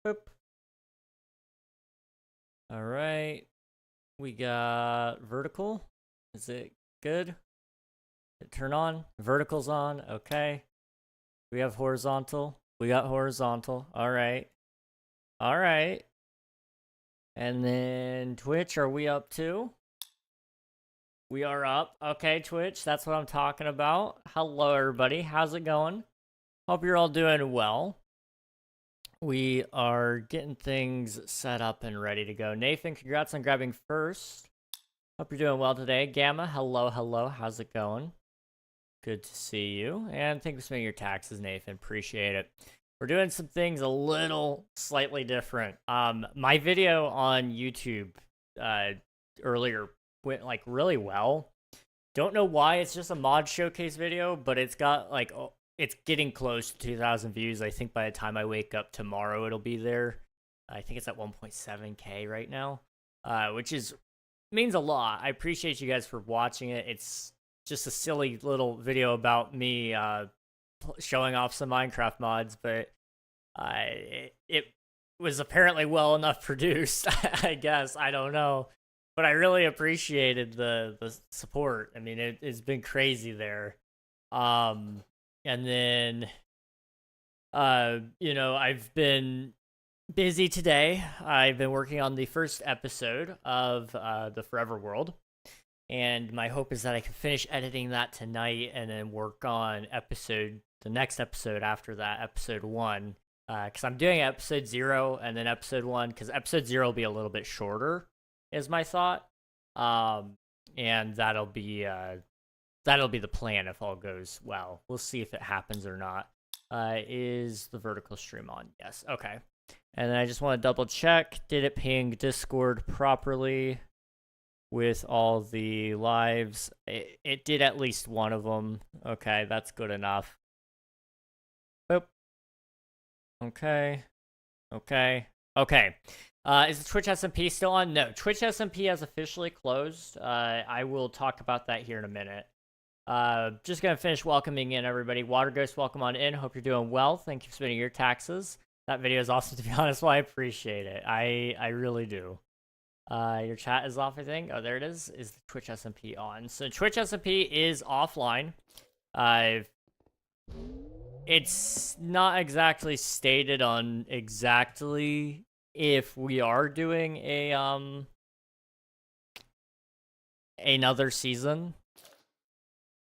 Boop. All right. We got vertical. Is it good? Did it turn on? Vertical's on. Okay. We have horizontal. We got horizontal. All right. All right. And then Twitch, are we up too? We are up. Okay, Twitch, that's what I'm talking about. Hello, everybody. How's it going? Hope you're all doing well. We are getting things set up and ready to go. Nathan, congrats on grabbing first. Hope you're doing well today. Gamma, hello, hello. How's it going? Good to see you. And thanks for paying your taxes, Nathan. Appreciate it. We're doing some things a little slightly different. My video on YouTube earlier went like really well. Don't know why. It's just a mod showcase video, but it's got like it's getting close to 2,000 views. I think by the time I wake up tomorrow, it'll be there. I think it's at 1.7K right now, which means a lot. I appreciate you guys for watching it. It's just a silly little video about me showing off some Minecraft mods, but it was apparently well enough produced, I guess. I don't know. But I really appreciated the support. I mean, it's been crazy there. And then, I've been busy today. I've been working on the first episode of the Forever World. And my hope is that I can finish editing that tonight and then work on the next episode after that, episode 1. Because I'm doing episode 0 and then episode 1, because episode 0 will be a little bit shorter, is my thought. And that'll be the plan if all goes well. We'll see if it happens or not. Is the vertical stream on? Yes. Okay. And then I just want to double check. Did it ping Discord properly with all the lives? It did at least one of them. Okay, that's good enough. Boop. Okay. Okay. Okay. Is the Twitch SMP still on? No, Twitch SMP has officially closed. I will talk about that here in a minute. Just gonna finish welcoming in everybody. Water Ghost, welcome on in. Hope you're doing well. Thank you for spending your taxes. That video is awesome, to be honest. Well, I appreciate it. I really do. Your chat is off, I think. Oh, there it is. Is the Twitch SMP on? So Twitch SMP is offline. It's not exactly stated on exactly if we are doing another season.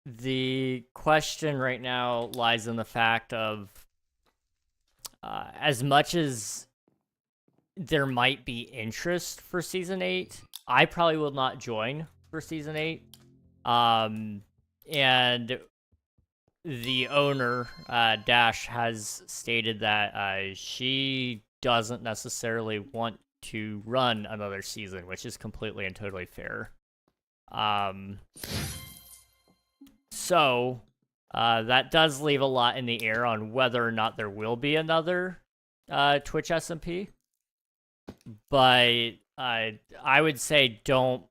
The question right now lies in the fact of as much as there might be interest for season 8, I probably will not join for season 8. And the owner, Dash, has stated that she doesn't necessarily want to run another season, which is completely and totally fair. So that does leave a lot in the air on whether or not there will be another Twitch SMP. But I would say don't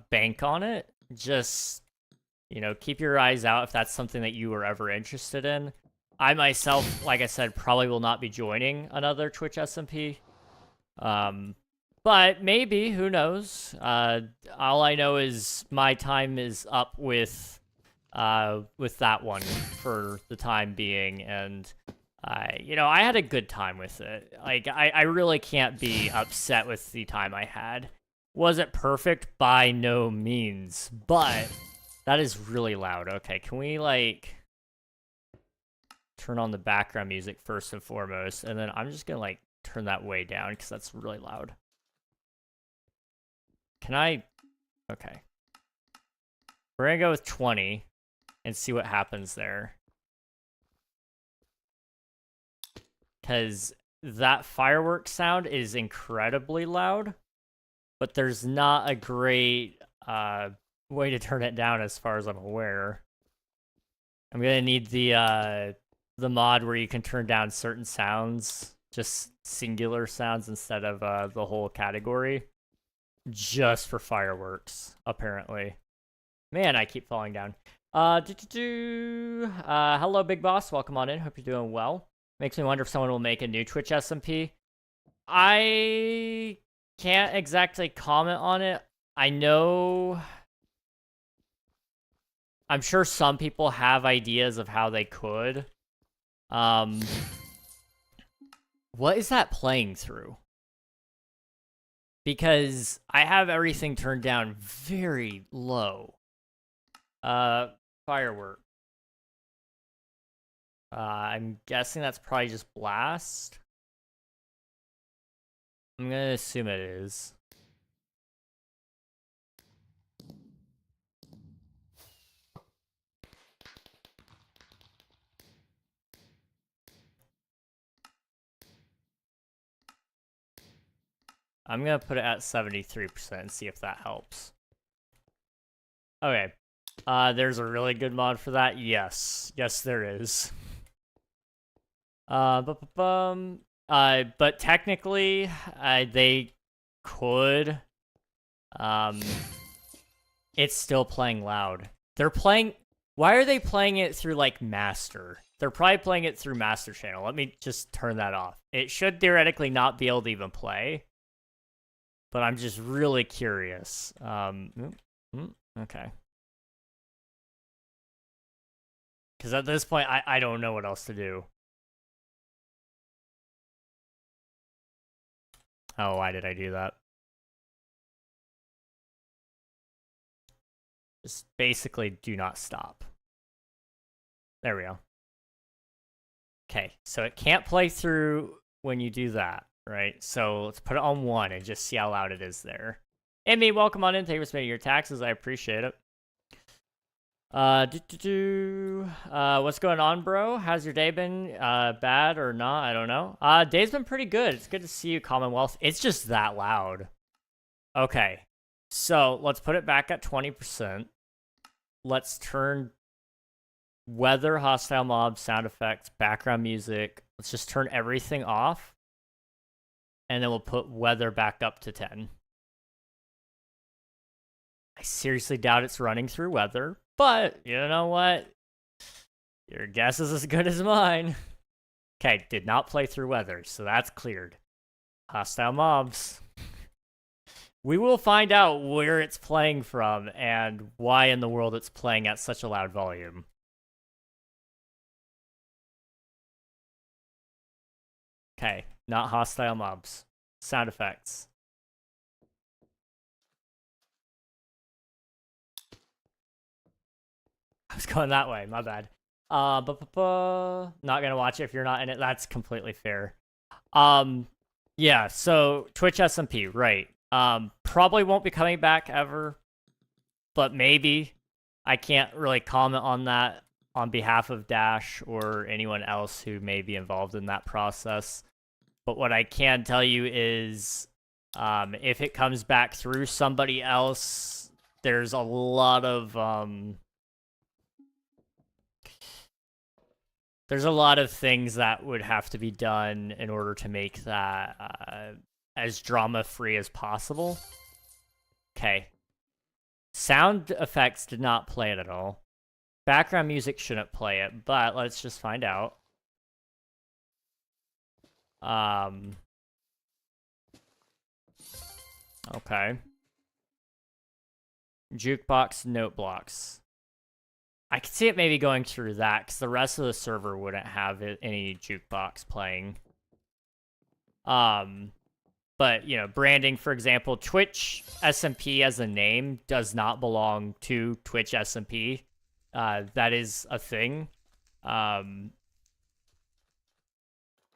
bank on it. Just, keep your eyes out if that's something that you were ever interested in. I myself, like I said, probably will not be joining another Twitch SMP. But maybe, who knows? All I know is my time is up with that one for the time being, and I had a good time with it. Like, I really can't be upset with the time I had. Was it perfect? By no means, but that is really loud. Okay, can we, turn on the background music first and foremost, and then I'm just gonna, turn that way down, because that's really loud. Can I? Okay. We're gonna go with 20 and see what happens there. Because that fireworks sound is incredibly loud, but there's not a great way to turn it down as far as I'm aware. I'm gonna need the mod where you can turn down certain sounds, just singular sounds instead of the whole category. Just for fireworks, apparently. Man, I keep falling down. Hello, Big Boss. Welcome on in. Hope you're doing well. Makes me wonder if someone will make a new Twitch SMP. I can't exactly comment on it. I know... I'm sure some people have ideas of how they could. What is that playing through? Because I have everything turned down very low. Firework. I'm guessing that's probably just blast. I'm gonna assume it is. I'm gonna put it at 73% and see if that helps. Okay. There's a really good mod for that. Yes. Yes, there is. But technically, they could. It's still playing loud. They're playing... Why are they playing it through, like, Master? They're probably playing it through Master Channel. Let me just turn that off. It should theoretically not be able to even play. But I'm just really curious. Okay. Because at this point, I don't know what else to do. Oh, why did I do that? Just basically do not stop. There we go. Okay, so it can't play through when you do that, right? So let's put it on 1 and just see how loud it is there. Amy, welcome on in. Thank you for spending your taxes. I appreciate it. What's going on, bro? How's your day been? Bad or not? I don't know. Day's been pretty good. It's good to see you, Commonwealth. It's just that loud. Okay. So, let's put it back at 20%. Let's turn weather, hostile mobs, sound effects, background music. Let's just turn everything off. And then we'll put weather back up to 10. I seriously doubt it's running through weather. But, you know what? Your guess is as good as mine. Okay, did not play through weather, so that's cleared. Hostile mobs. We will find out where it's playing from and why in the world it's playing at such a loud volume. Okay, not hostile mobs. Sound effects. I was going that way, my bad. Not gonna watch it if you're not in it. That's completely fair. Yeah, so Twitch SMP, right. Probably won't be coming back ever, but maybe. I can't really comment on that on behalf of Dash or anyone else who may be involved in that process. But what I can tell you is, if it comes back through somebody else, there's a lot of, there's a lot of things that would have to be done in order to make that as drama-free as possible. Okay. Sound effects did not play it at all. Background music shouldn't play it, but let's just find out. Okay. Jukebox, note blocks. I could see it maybe going through that, because the rest of the server wouldn't have any jukebox playing. But, you know, branding, for example, Twitch SMP as a name does not belong to Twitch SMP. That is a thing.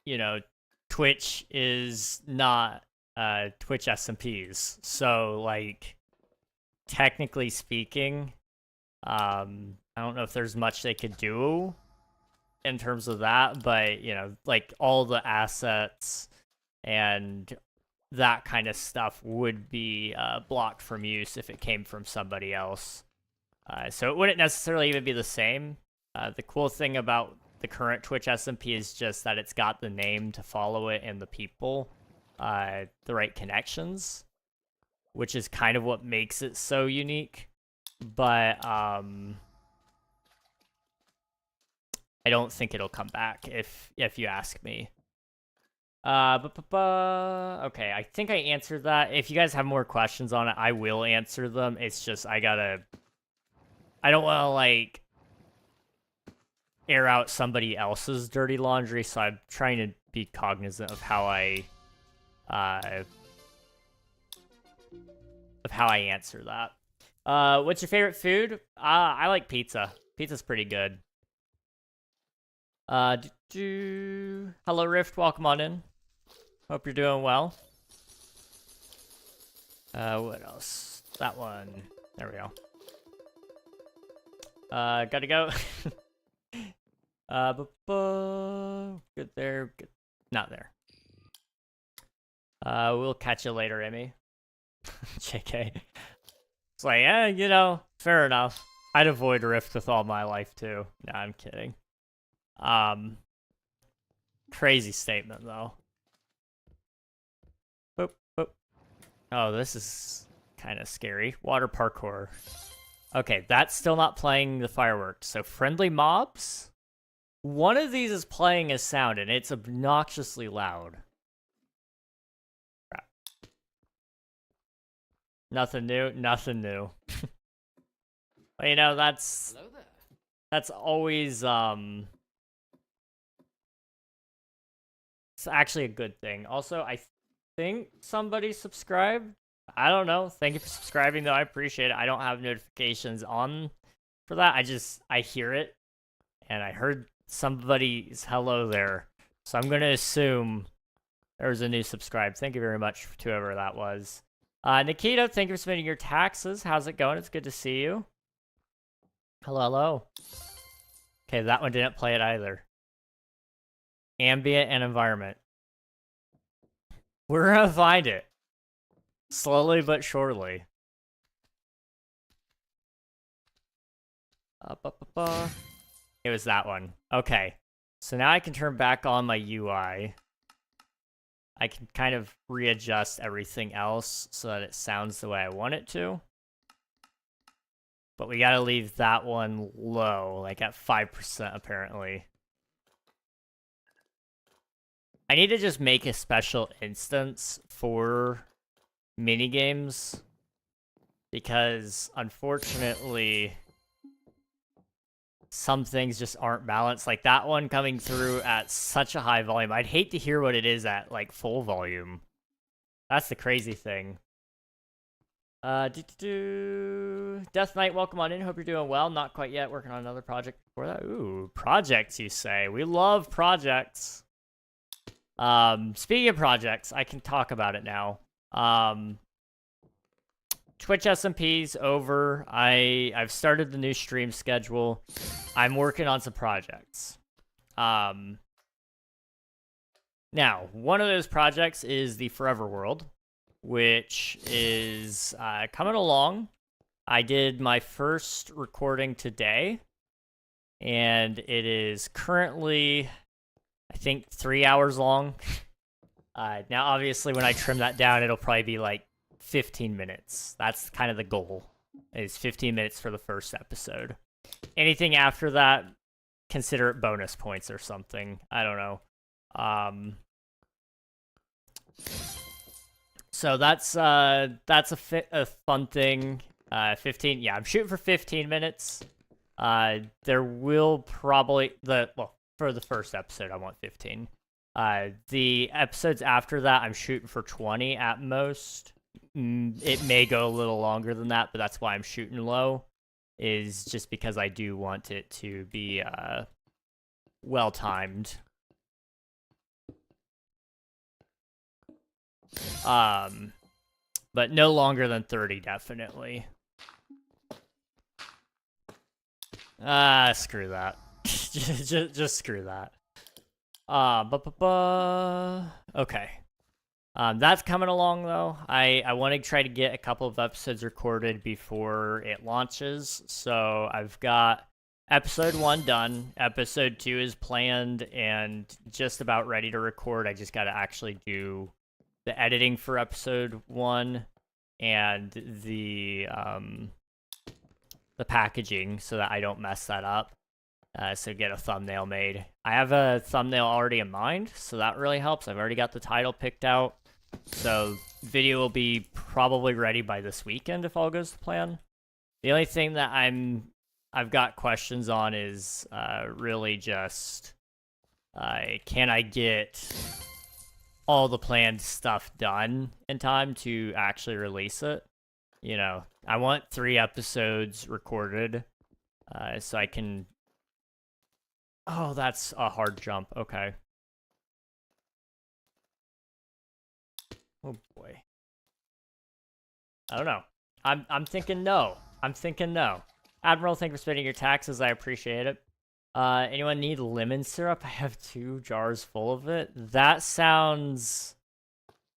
You know, Twitch is not Twitch SMPs. So, like, technically speaking, I don't know if there's much they could do in terms of that, but, you know, like, all the assets and that kind of stuff would be blocked from use if it came from somebody else. So it wouldn't necessarily even be the same. The cool thing about the current Twitch SMP is just that it's got the name to follow it and the people, the right connections, which is kind of what makes it so unique. But I don't think it'll come back if you ask me. Okay, I think I answered that. If you guys have more questions on it, I will answer them. It's just I don't want to like air out somebody else's dirty laundry, so I'm trying to be cognizant of how I answer that. What's your favorite food? I like pizza. Pizza's pretty good. Hello Rift, welcome on in. Hope you're doing well. What else? That one. There we go. Gotta go. Good there. Good. Not there. We'll catch you later, Emmy. JK. It's like, yeah, you know, fair enough. I'd avoid Rift with all my life too. Nah, I'm kidding. Crazy statement though. Boop, boop. Oh, this is kind of scary. Water parkour. Okay, that's still not playing the fireworks. So friendly mobs? One of these is playing a sound and it's obnoxiously loud. Crap. Nothing new, nothing new. Well, you know, that's always it's actually a good thing. Also, I think somebody subscribed. I don't know. Thank you for subscribing, though. I appreciate it. I don't have notifications on for that. I hear it, and I heard somebody's hello there. So I'm going to assume there was a new subscribe. Thank you very much to whoever that was. Nikita, thank you for submitting your taxes. How's it going? It's good to see you. Hello, hello. Okay, that one didn't play it either. Ambient and environment. We're gonna find it. Slowly but surely. It was that one. Okay. So now I can turn back on my UI. I can kind of readjust everything else so that it sounds the way I want it to. But we gotta leave that one low, like at 5% apparently. I need to just make a special instance for minigames because unfortunately some things just aren't balanced. Like that one coming through at such a high volume. I'd hate to hear what it is at like full volume. That's the crazy thing. Death Knight, welcome on in. Hope you're doing well. Not quite yet. Working on another project before that. Ooh, projects, you say. We love projects. Speaking of projects, I can talk about it now. Twitch SMP's over. I've started the new stream schedule. I'm working on some projects. Now, one of those projects is the Forever World, which is coming along. I did my first recording today, and it is currently, I think, 3 hours long. Now, obviously, when I trim that down, it'll probably be like 15 minutes. That's kind of the goal, is 15 minutes for the first episode. Anything after that, consider it bonus points or something. I don't know. So that's a fun thing. 15, yeah, I'm shooting for 15 minutes. There will probably, for the first episode, I want 15. The episodes after that, I'm shooting for 20 at most. It may go a little longer than that, but that's why I'm shooting low, is just because I do want it to be well-timed. But no longer than 30, definitely. Screw that. just screw that. Okay. That's coming along, though. I want to try to get a couple of episodes recorded before it launches. So I've got episode 1 done. Episode 2 is planned and just about ready to record. I just got to actually do the editing for episode 1 and the packaging so that I don't mess that up. so get a thumbnail made. I have a thumbnail already in mind, so that really helps. I've already got the title picked out, so video will be probably ready by this weekend if all goes to plan. The only thing that I've got questions on is really just can I get all the planned stuff done in time to actually release it? You know, I want 3 episodes recorded so I can... Oh, that's a hard jump. Okay. Oh boy. I don't know. I'm thinking no. I'm thinking no. Admiral, thank you for spending your taxes. I appreciate it. Anyone need lemon syrup? I have 2 jars full of it. That sounds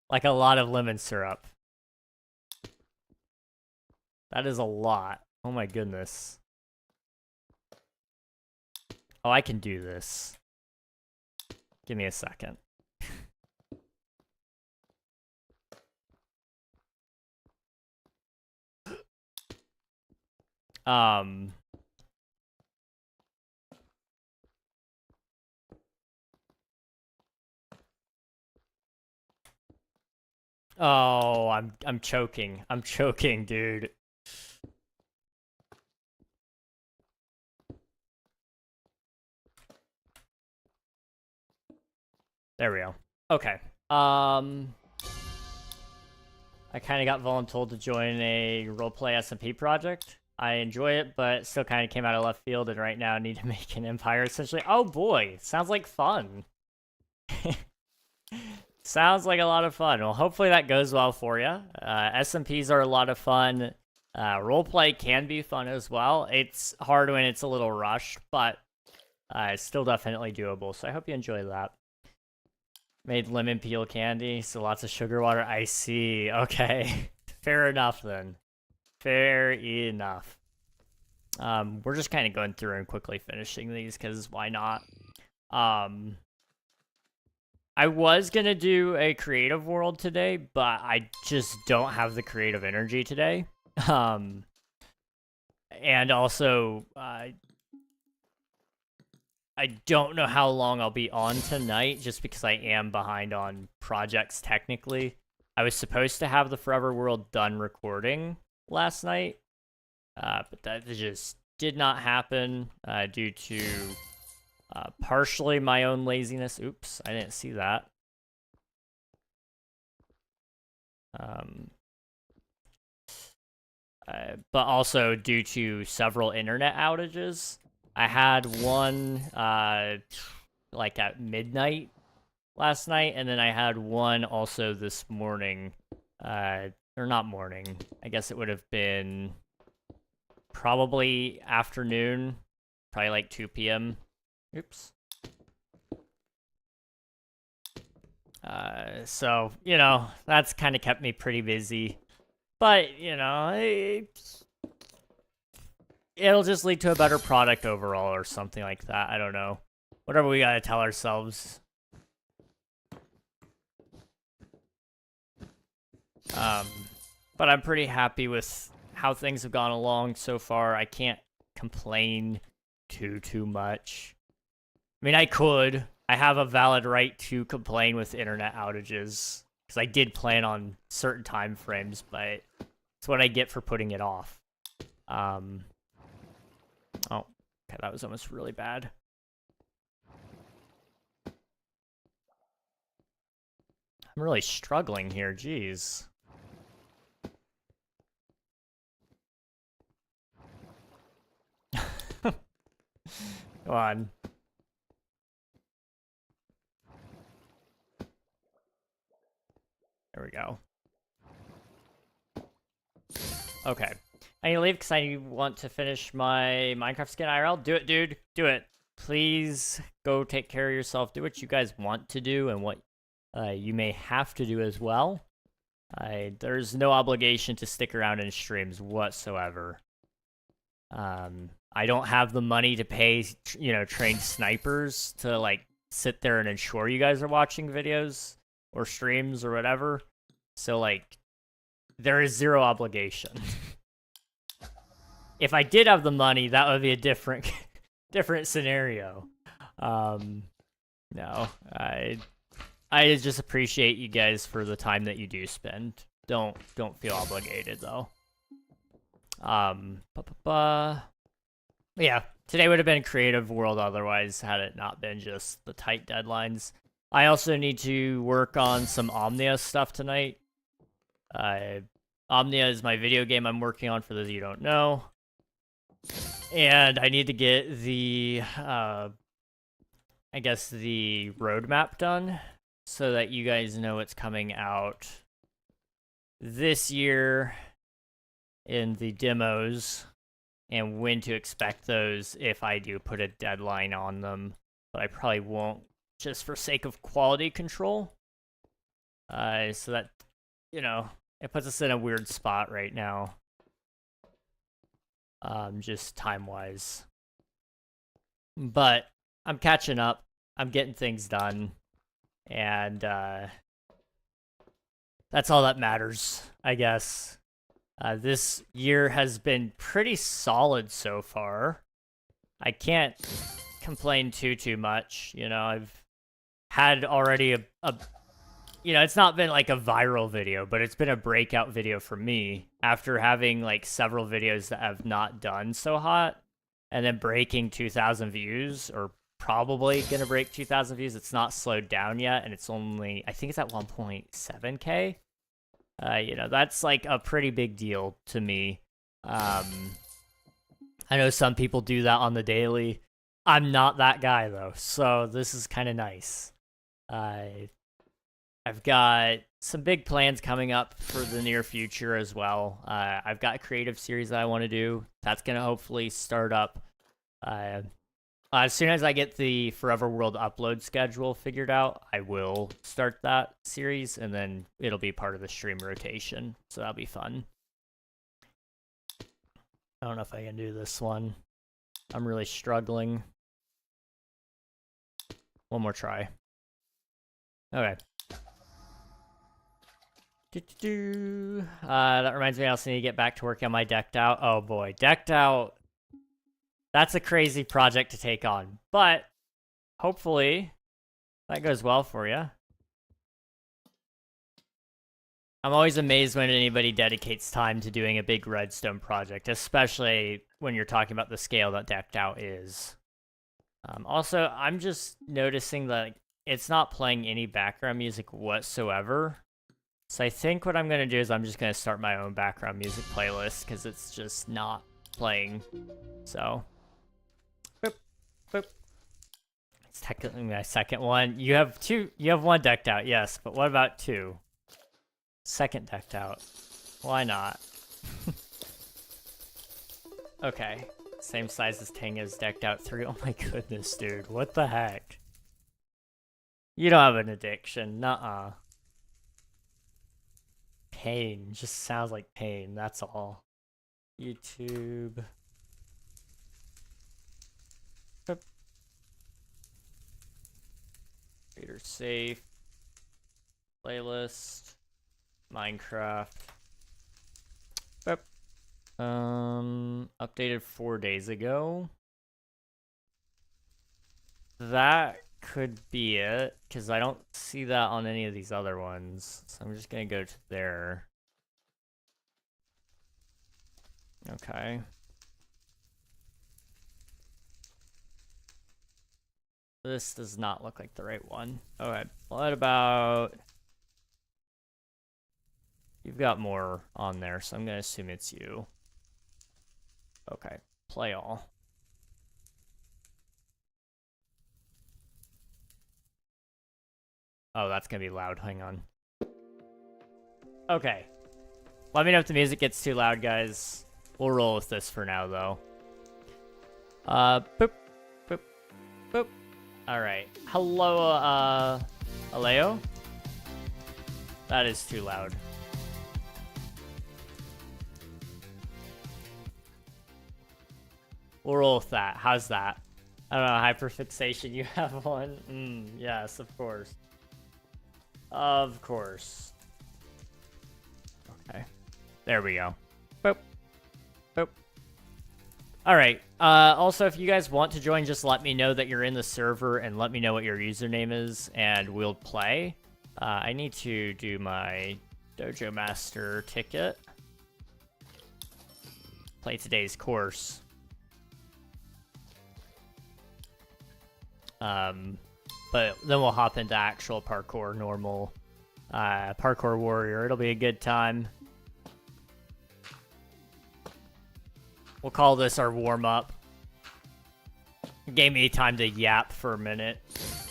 like a lot of lemon syrup. That is a lot. Oh my goodness. Oh, I can do this. Give me a second. Oh, I'm choking. I'm choking, dude. There we go. Okay. I kind of got voluntold to join a roleplay SMP project. I enjoy it, but still kind of came out of left field, and right now I need to make an empire, essentially. Oh boy, sounds like fun. Sounds like a lot of fun. Well, hopefully that goes well for you. SMPs are a lot of fun. Roleplay can be fun as well. It's hard when it's a little rushed, but it's still definitely doable, so I hope you enjoy that. Made lemon peel candy, so lots of sugar water. I see. Okay. Fair enough, then. Fair enough. We're just kind of going through and quickly finishing these, because why not? I was going to do a creative world today, but I just don't have the creative energy today. And also, I don't know how long I'll be on tonight, just because I am behind on projects technically. I was supposed to have the Forever World done recording last night, but that just did not happen due to partially my own laziness. Oops, I didn't see that. But also due to several internet outages. I had one like at midnight last night, and then I had one also this morning. Or not morning. I guess it would have been probably afternoon, probably like 2 p.m. Oops. So, you know, that's kind of kept me pretty busy. But, you know, it'll just lead to a better product overall or something like that. I don't know. Whatever we gotta tell ourselves. But I'm pretty happy with how things have gone along so far. I can't complain too much. I mean, I could. I have a valid right to complain with internet outages, because I did plan on certain time frames, but it's what I get for putting it off. Oh, okay, that was almost really bad. I'm really struggling here, jeez. Come on. There we go. Okay. I need to leave because I want to finish my Minecraft skin IRL. Do it, dude. Do it. Please go take care of yourself. Do what you guys want to do and what you may have to do as well. There's no obligation to stick around in streams whatsoever. I don't have the money to pay, you know, trained snipers to, like, sit there and ensure you guys are watching videos or streams or whatever. So, like, there is zero obligation. If I did have the money, that would be a different different scenario. No, I just appreciate you guys for the time that you do spend. Don't feel obligated though. Yeah, today would have been creative world otherwise had it not been just the tight deadlines. I also need to work on some Omnia stuff tonight. Omnia is my video game I'm working on for those of you who don't know. And I need to get the, I guess the roadmap done so that you guys know what's coming out this year in the demos and when to expect those if I do put a deadline on them. But I probably won't, just for sake of quality control. So that, you know, it puts us in a weird spot right now. Just time-wise. But I'm catching up. I'm getting things done. And that's all that matters, I guess. This year has been pretty solid so far. I can't complain too much. You know, I've had already a you know, it's not been like a viral video, but it's been a breakout video for me after having like several videos that have not done so hot and then breaking 2,000 views, or probably gonna break 2,000 views. It's not slowed down yet, and it's only, I think it's at 1.7K. You know, that's like a pretty big deal to me. I know some people do that on the daily. I'm not that guy though, so this is kind of nice. I've got some big plans coming up for the near future as well. I've got a creative series that I want to do. That's going to hopefully start up as soon as I get the Forever World upload schedule figured out. I will start that series, and then it'll be part of the stream rotation, so that'll be fun. I don't know if I can do this one. I'm really struggling. One more try. Okay. That reminds me, I also need to get back to working on my decked out. Oh boy, decked out. That's a crazy project to take on, but hopefully that goes well for you. I'm always amazed when anybody dedicates time to doing a big redstone project, especially when you're talking about the scale that decked out is. Also, I'm just noticing that it's not playing any background music whatsoever. So I think what I'm going to do is I'm just going to start my own background music playlist because it's just not playing. So, boop, boop. It's technically my second one. You have one decked out, yes, but what about two? Second decked out. Why not? Okay, same size as Tanga's decked out 3. Oh my goodness, dude, what the heck? You don't have an addiction, nuh-uh. Pain, just sounds like pain, that's all. YouTube. Oop. Reader safe. Playlist. Minecraft. Oop. Updated 4 days ago. That could be it, because I don't see that on any of these other ones. So I'm just going to go to there. Okay. This does not look like the right one. Okay, what about... You've got more on there, so I'm going to assume it's you. Okay, play all. Oh, that's gonna be loud. Hang on. Okay. Let me know if the music gets too loud, guys. We'll roll with this for now, though. Boop. Boop. Boop. Alright. Hello, Aleo? That is too loud. We'll roll with that. How's that? I don't know, hyperfixation, you have one? Yes, of course. Of course. Okay. There we go. Boop. Boop. Alright, also if you guys want to join, just let me know that you're in the server and let me know what your username is, and we'll play. I need to do my Dojo Master ticket. Play today's course. But then we'll hop into actual parkour, normal parkour warrior. It'll be a good time. We'll call this our warm-up. Gave me time to yap for a minute.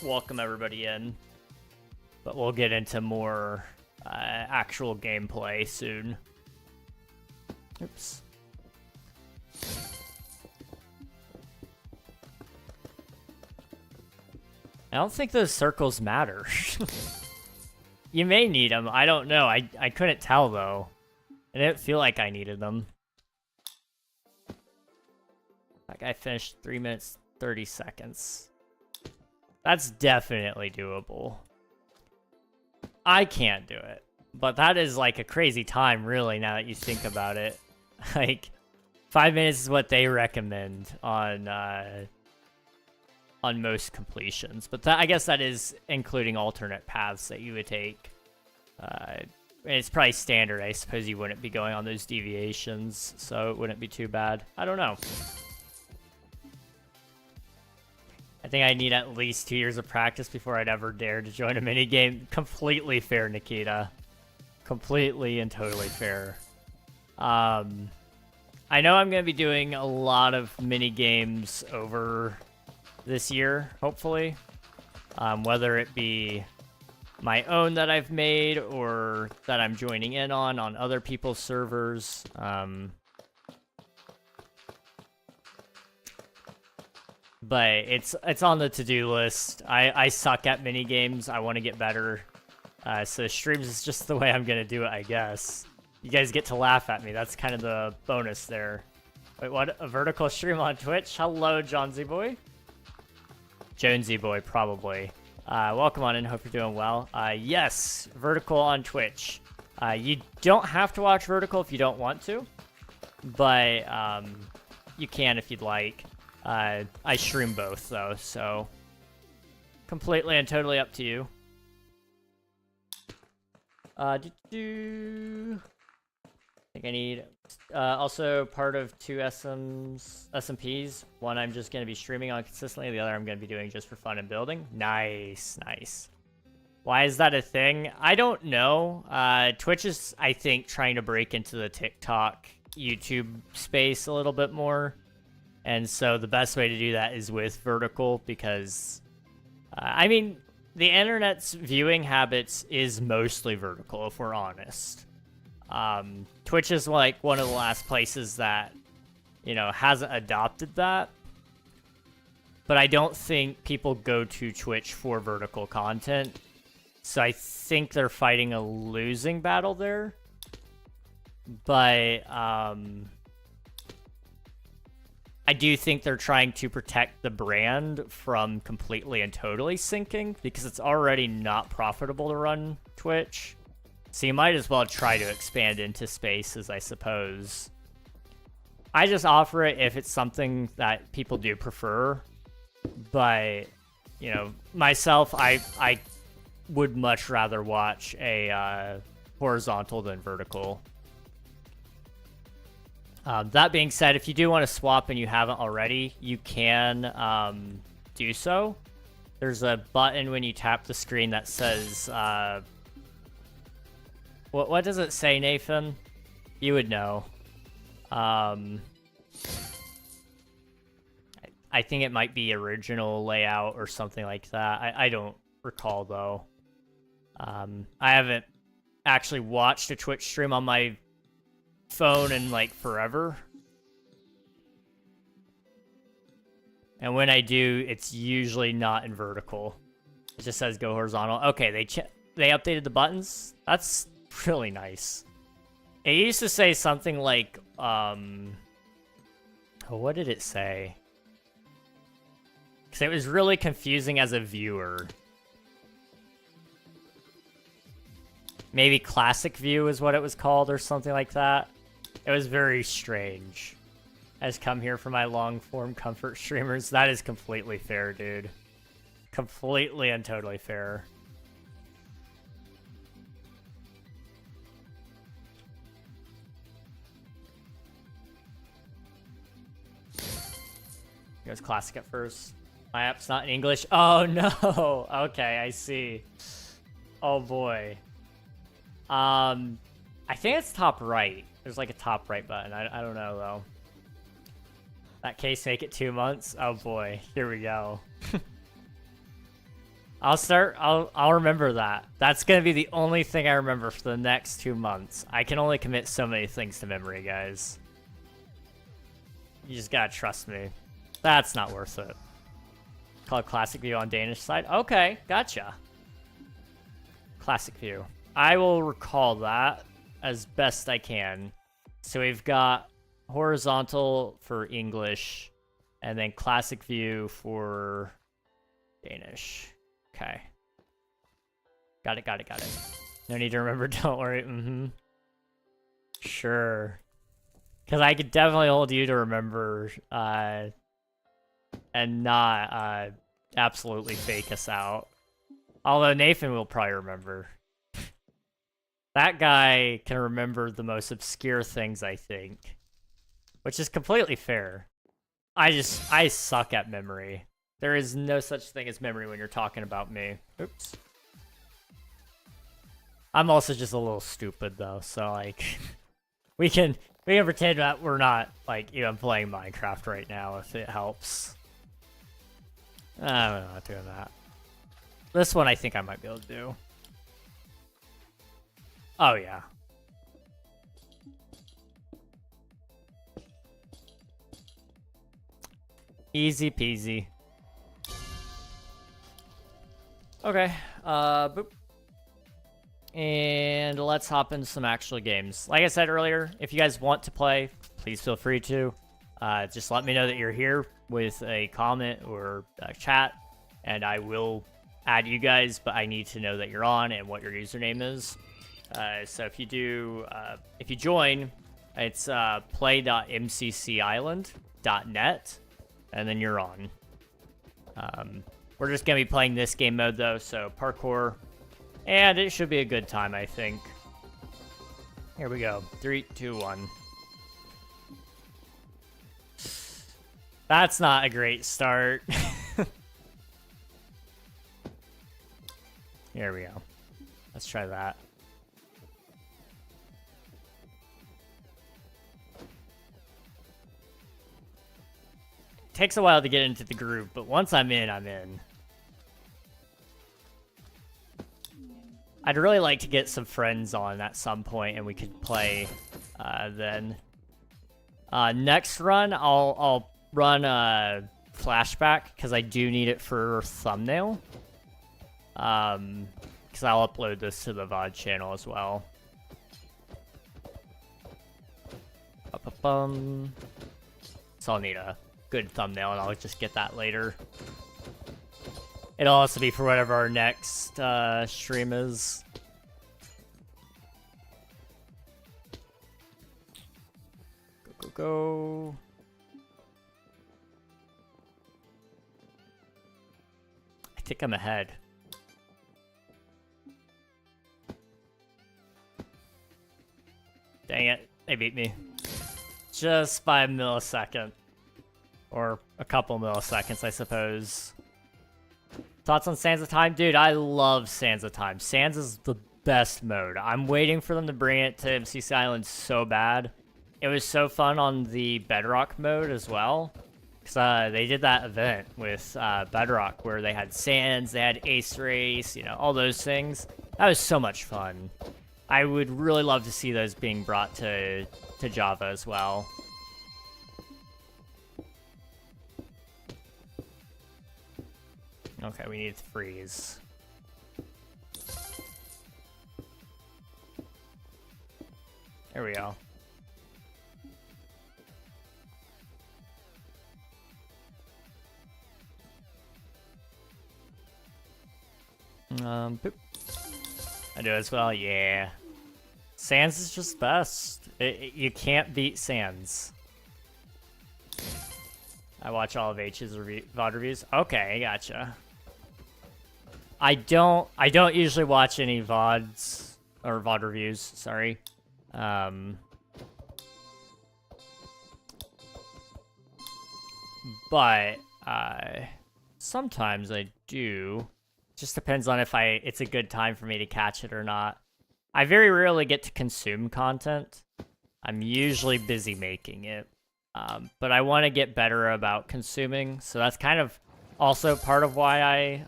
Welcome everybody in. But we'll get into more actual gameplay soon. Oops. I don't think those circles matter. You may need them. I don't know. I couldn't tell, though. I didn't feel like I needed them. Like, I finished 3 minutes, 30 seconds. That's definitely doable. I can't do it. But that is, like, a crazy time, really, now that you think about it. Like, 5 minutes is what they recommend on most completions, but I guess that is including alternate paths that you would take. It's probably standard. I suppose you wouldn't be going on those deviations, so it wouldn't be too bad. I don't know. I think I need at least 2 years of practice before I'd ever dare to join a minigame. Completely fair, Nikita. Completely and totally fair. I know I'm going to be doing a lot of mini-games over this year, hopefully. Whether it be my own that I've made or that I'm joining in on other people's servers. But it's on the to-do list. I suck at mini-games. I want to get better. So streams is just the way I'm going to do it, I guess. You guys get to laugh at me. That's kind of the bonus there. Wait, what? A vertical stream on Twitch? Hello, Johnsy Boy. Jonesy Boy, probably. Welcome on in. Hope you're doing well. Yes, vertical on Twitch. You don't have to watch vertical if you don't want to. But you can if you'd like. I stream both, though, so completely and totally up to you. I think I need also part of 2 SMPs. One I'm just going to be streaming on consistently. The other I'm going to be doing just for fun and building. Nice, nice. Why is that a thing? I don't know. Twitch is, I think, trying to break into the TikTok, YouTube space a little bit more. And so the best way to do that is with vertical because, I mean, the internet's viewing habits is mostly vertical, if we're honest. Twitch is like one of the last places that, you know, hasn't adopted that. But I don't think people go to Twitch for vertical content. So I think they're fighting a losing battle there. But, I do think they're trying to protect the brand from completely and totally sinking because it's already not profitable to run Twitch. So you might as well try to expand into spaces, I suppose. I just offer it if it's something that people do prefer. But, you know, myself, I would much rather watch a horizontal than vertical. That being said, if you do want to swap and you haven't already, you can do so. There's a button when you tap the screen that says... What does it say, Nathan? You would know. I think it might be original layout or something like that. I don't recall, though. I haven't actually watched a Twitch stream on my phone in like forever, and when I do, it's usually not in vertical. It just says go horizontal. Okay, they updated the buttons. That's really nice. It used to say something like what did it say? Because it was really confusing as a viewer. Maybe classic view is what it was called or something like that. It was very strange. has come here for my long-form comfort streamers. That is completely fair, dude. Completely and totally fair. Goes classic at first. My app's not in English. Oh no. Okay, I see. Oh boy. I think it's top right. There's like a top right button. I don't know though. That case make it 2 months. Oh boy. Here we go. I'll remember that. That's gonna be the only thing I remember for the next 2 months. I can only commit so many things to memory, guys. You just gotta trust me. That's not worth it. Called Classic View on Danish side. Okay, gotcha. Classic View. I will recall that as best I can. So we've got horizontal for English, and then Classic View for Danish. Okay. Got it. No need to remember, don't worry. Sure. Because I could definitely hold you to remember, and not absolutely fake us out. Although Nathan will probably remember. That guy can remember the most obscure things, I think. Which is completely fair. I suck at memory. There is no such thing as memory when you're talking about me. Oops. I'm also just a little stupid though, so like we can pretend that we're not like even playing Minecraft right now if it helps. I'm not doing that. This one I think I might be able to do. Oh yeah. Easy peasy. Okay, boop. And let's hop into some actual games. Like I said earlier, if you guys want to play, please feel free to. Just let me know that you're here with a comment or a chat, and I will add you guys, but I need to know that you're on and what your username is. So if you join, it's play.mccisland.net, and then you're on. We're just going to be playing this game mode, though, so parkour, and it should be a good time, I think. Here we go. 3, 2, 1. That's not a great start. Here we go. Let's try that. Takes a while to get into the groove, but once I'm in, I'm in. I'd really like to get some friends on at some point, and we could play then. Next run, I'll run a flashback, because I do need it for thumbnail. Because I'll upload this to the VOD channel as well. So I'll need a good thumbnail, and I'll just get that later. It'll also be for whatever our next stream is. Go. I think I'm ahead. Dang it, they beat me. Just by a millisecond. Or a couple milliseconds, I suppose. Thoughts on Sands of Time? Dude, I love Sands of Time. Sands is the best mode. I'm waiting for them to bring it to MCC Island so bad. It was so fun on the Bedrock mode as well. Because they did that event with Bedrock where they had Sands, they had Ace Race, you know, all those things. That was so much fun. I would really love to see those being brought to Java as well. Okay, we need to freeze. There we go. Boop. I do as well, yeah. Sans is just best. You can't beat Sans. I watch all of H's VOD reviews. Okay, gotcha. I don't usually watch any VODs or VOD reviews, sorry. But sometimes I do. Just depends on if it's a good time for me to catch it or not. I very rarely get to consume content. I'm usually busy making it. But I want to get better about consuming, so that's kind of also part of why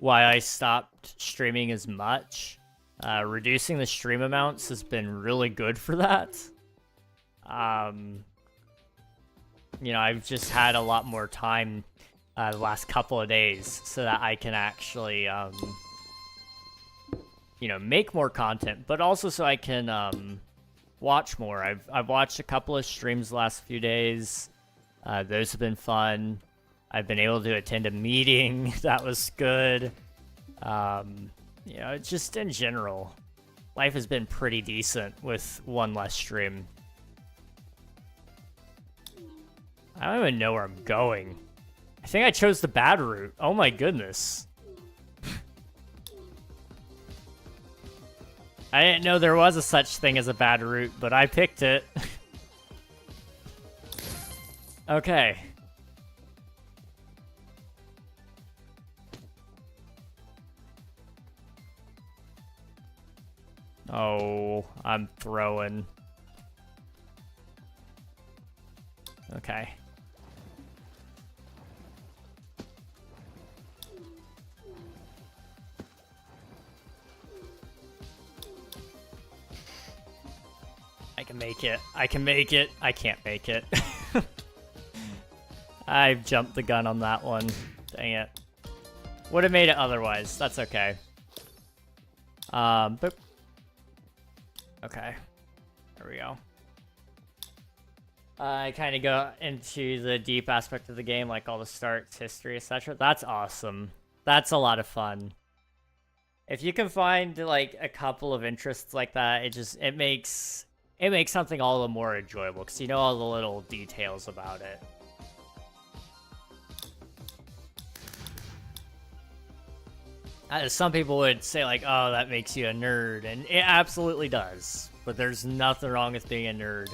I stopped streaming as much. Reducing the stream amounts has been really good for that. You know, I've just had a lot more time the last couple of days so that I can actually, you know, make more content, but also so I can watch more. I've watched a couple of streams the last few days. Those have been fun. I've been able to attend a meeting. That was good. You know, just in general, life has been pretty decent with one less stream. I don't even know where I'm going. I think I chose the bad route. Oh my goodness. I didn't know there was a such thing as a bad route, but I picked it. Okay. Oh, I'm throwing. Okay. I can make it. I can make it. I can't make it. I've jumped the gun on that one. Dang it. Would have made it otherwise. That's okay. But... Okay. There we go. I kind of go into the deep aspect of the game, like all the starts, history, etc. That's awesome. That's a lot of fun. If you can find like a couple of interests like that, it makes something all the more enjoyable because you know all the little details about it. Some people would say like, oh, that makes you a nerd, and it absolutely does. But there's nothing wrong with being a nerd.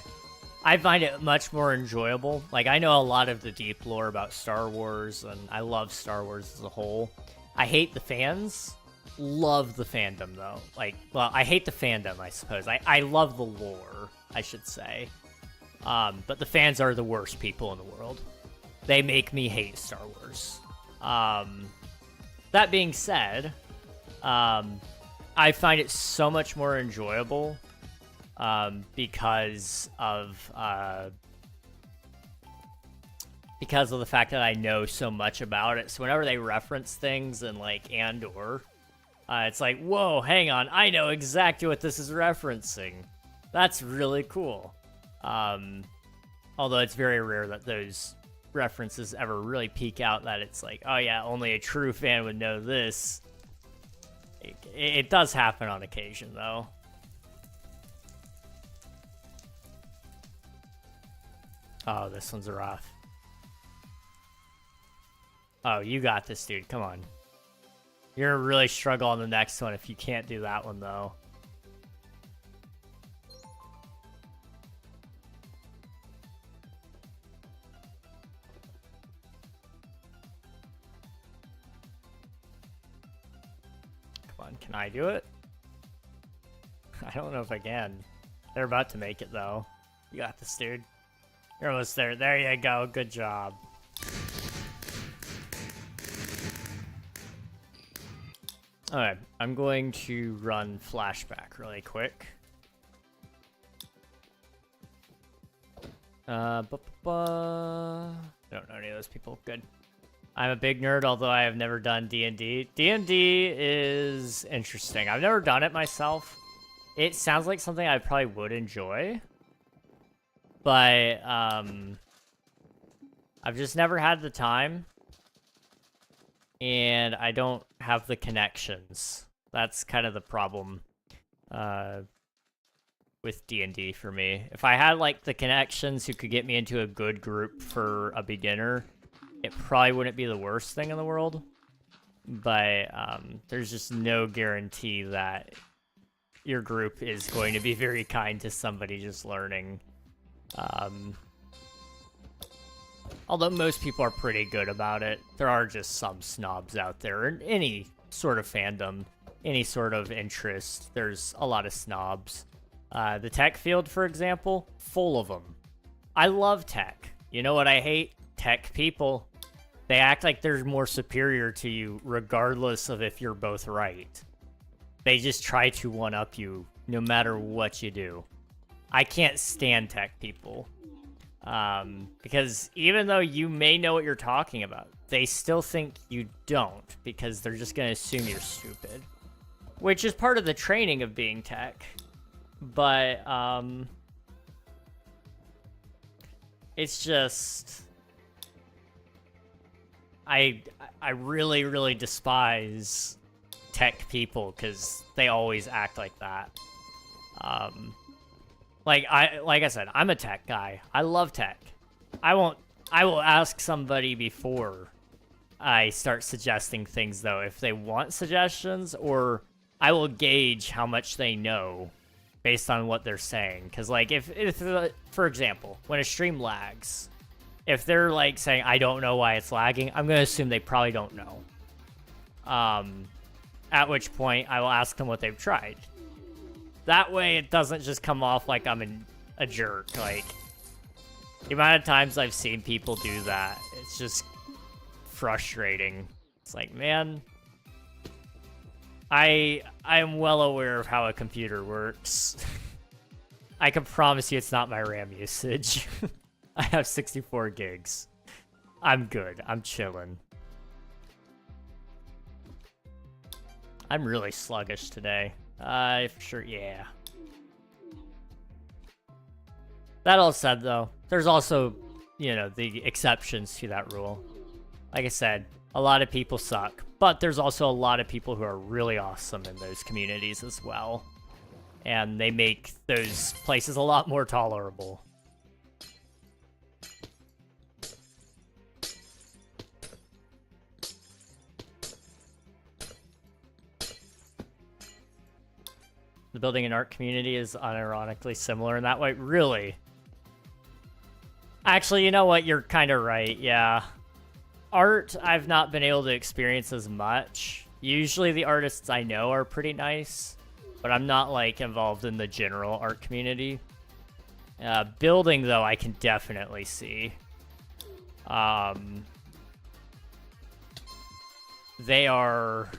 I find it much more enjoyable. Like, I know a lot of the deep lore about Star Wars, and I love Star Wars as a whole. I hate the fans. Love the fandom, though. Like, well, I hate the fandom, I suppose. I love the lore, I should say. But the fans are the worst people in the world. They make me hate Star Wars. That being said, I find it so much more enjoyable because of the fact that I know so much about it. So whenever they reference things in like Andor, it's like, whoa, hang on, I know exactly what this is referencing. That's really cool. Although it's very rare that those references ever really peek out that it's like, oh yeah, only a true fan would know this. It does happen on occasion, though. Oh, this one's rough. Oh, you got this, dude. Come on. You're gonna really struggle on the next one if you can't do that one, though. Can I do it? I don't know if I can. They're about to make it, though. You got this, dude. You're almost there. There you go. Good job. Alright, I'm going to run flashback really quick. I don't know any of those people. Good. I'm a big nerd, although I have never done D&D. D&D is interesting. I've never done it myself. It sounds like something I probably would enjoy. But, I've just never had the time. And I don't have the connections. That's kind of the problem. with D&D for me. If I had like the connections who could get me into a good group for a beginner, it probably wouldn't be the worst thing in the world. But there's just no guarantee that your group is going to be very kind to somebody just learning. Although most people are pretty good about it, there are just some snobs out there. In any sort of fandom, any sort of interest, there's a lot of snobs. The tech field, for example, full of them. I love tech. You know what I hate? Tech people. They act like they're more superior to you regardless of if you're both right. They just try to one-up you no matter what you do. I can't stand tech people. Because even though you may know what you're talking about, they still think you don't because they're just going to assume you're stupid. Which is part of the training of being tech. But, it's just... I really, really despise tech people because they always act like that. Like I said, I'm a tech guy. I love tech. I will ask somebody before I start suggesting things, though, if they want suggestions, or I will gauge how much they know based on what they're saying. Because, like, if for example, when a stream lags, if they're, like, saying, I don't know why it's lagging, I'm going to assume they probably don't know. At which point, I will ask them what they've tried. That way, it doesn't just come off like I'm a jerk. Like, the amount of times I've seen people do that, it's just frustrating. It's like, man, I am well aware of how a computer works. I can promise you it's not my RAM usage. I have 64 gigs. I'm good. I'm chilling. I'm really sluggish today. For sure, yeah. That all said, though, there's also, you know, the exceptions to that rule. Like I said, a lot of people suck, but there's also a lot of people who are really awesome in those communities as well. And they make those places a lot more tolerable. The building and art community is unironically similar in that way. Really? Actually, you know what? You're kind of right, yeah. Art, I've not been able to experience as much. Usually the artists I know are pretty nice, but I'm not, like, involved in the general art community. Building, though, I can definitely see. They are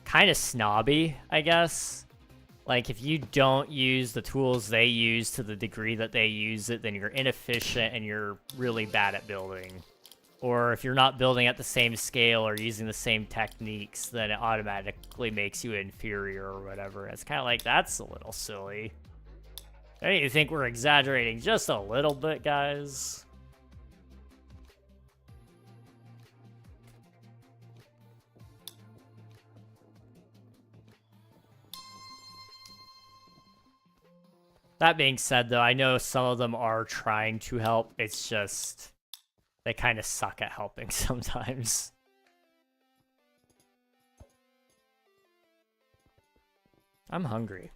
kind of snobby, I guess. Like, if you don't use the tools they use to the degree that they use it, then you're inefficient and you're really bad at building. Or if you're not building at the same scale or using the same techniques, then it automatically makes you inferior or whatever. It's kind of like, that's a little silly. Don't you think we're exaggerating just a little bit, guys? That being said, though, I know some of them are trying to help. It's just, they kind of suck at helping sometimes. I'm hungry.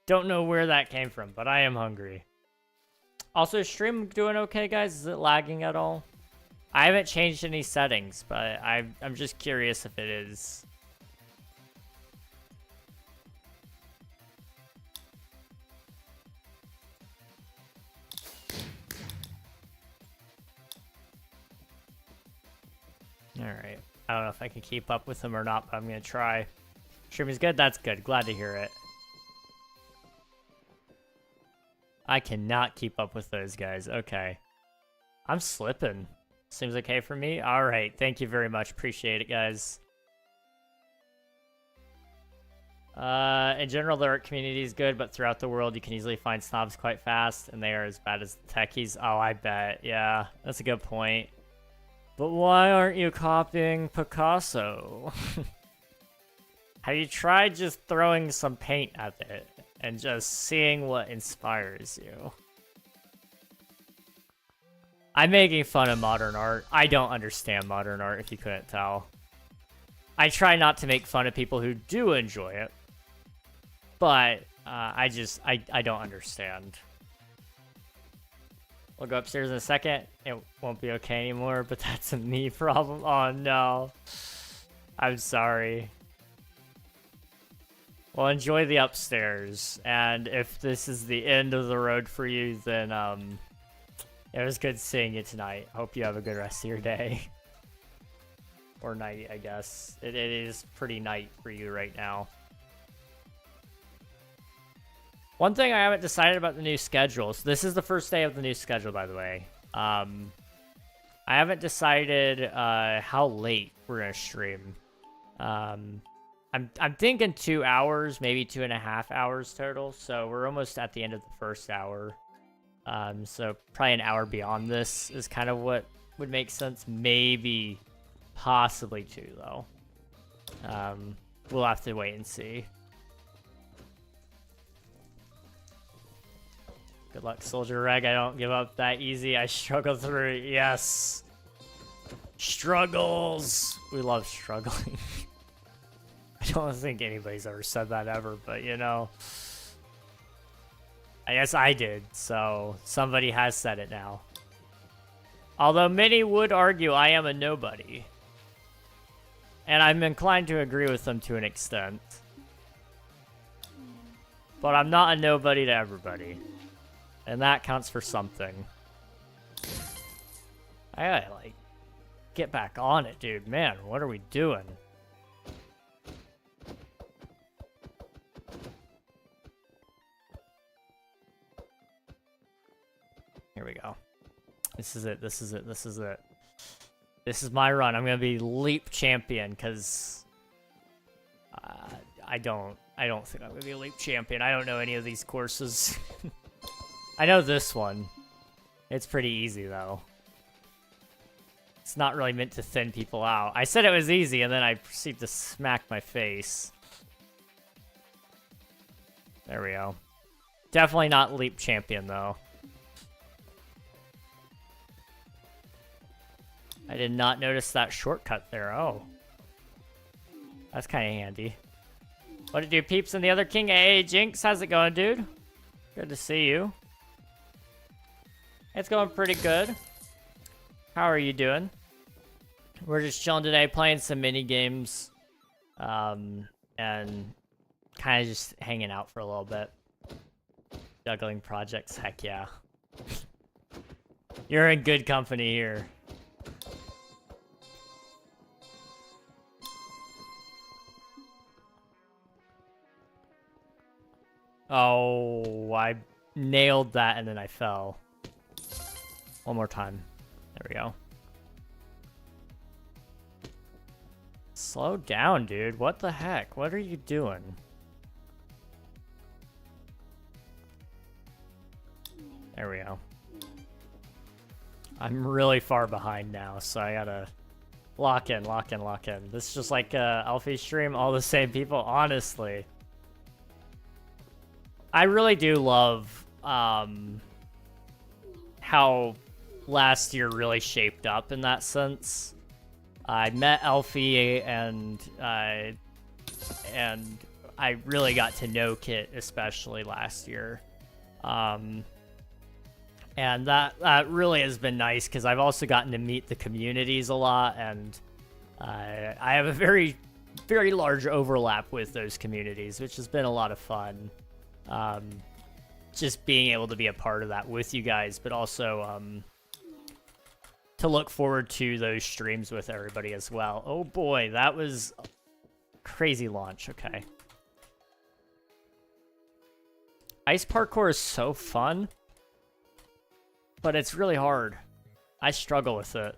Don't know where that came from, but I am hungry. Also, is stream doing okay, guys? Is it lagging at all? I haven't changed any settings, but I'm just curious if it is. Alright. I don't know if I can keep up with them or not, but I'm going to try. Stream is good? That's good. Glad to hear it. I cannot keep up with those guys. Okay. I'm slipping. Seems okay for me? Alright. Thank you very much. Appreciate it, guys. In general, the art community is good, but throughout the world, you can easily find snobs quite fast, and they are as bad as the techies. Oh, I bet. Yeah, that's a good point. But why aren't you copying Picasso? Have you tried just throwing some paint at it and just seeing what inspires you? I'm making fun of modern art. I don't understand modern art, if you couldn't tell. I try not to make fun of people who do enjoy it, but I don't understand. We'll go upstairs in a second. It won't be okay anymore, but that's a me problem. Oh no. I'm sorry. Well, enjoy the upstairs, and if this is the end of the road for you, then it was good seeing you tonight. Hope you have a good rest of your day. Or night, I guess. It is pretty night for you right now. One thing I haven't decided about the new schedule. So this is the first day of the new schedule, by the way. I haven't decided how late we're gonna stream. I'm thinking 2 hours, maybe 2.5 hours total. So we're almost at the end of the first hour. So probably an hour beyond this is kind of what would make sense. Maybe, possibly 2 though. We'll have to wait and see. Good luck, Soldier Reg. I don't give up that easy. I struggle through it. Yes. Struggles. We love struggling. I don't think anybody's ever said that ever, but you know. I guess I did, so somebody has said it now. Although many would argue I am a nobody. And I'm inclined to agree with them to an extent. But I'm not a nobody to everybody. And that counts for something. I gotta, like, get back on it, dude. Man, what are we doing? Here we go. This is it, this is it, this is it. This is my run. I'm gonna be Leap Champion, because... I don't think I'm gonna be a Leap Champion. I don't know any of these courses. I know this one. It's pretty easy, though. It's not really meant to thin people out. I said it was easy, and then I proceeded to smack my face. There we go. Definitely not Leap Champion, though. I did not notice that shortcut there. Oh. That's kind of handy. What it do, peeps and the other king? Hey, Jinx, how's it going, dude? Good to see you. It's going pretty good. How are you doing? We're just chilling today, playing some mini games, and kind of just hanging out for a little bit. Juggling projects, heck yeah. You're in good company here. Oh, I nailed that and then I fell. One more time. There we go. Slow down, dude. What the heck? What are you doing? There we go. I'm really far behind now, so I gotta lock in, lock in, lock in. This is just like Alfie stream, all the same people, honestly. I really do love how last year really shaped up in that sense. I met Alfie and I really got to know Kit, especially last year. And that really has been nice because I've also gotten to meet the communities a lot, and I have a very, very large overlap with those communities, which has been a lot of fun. Just being able to be a part of that with you guys, but also to look forward to those streams with everybody as well. Oh boy, that was a crazy launch. Okay. Ice parkour is so fun, but it's really hard. I struggle with it.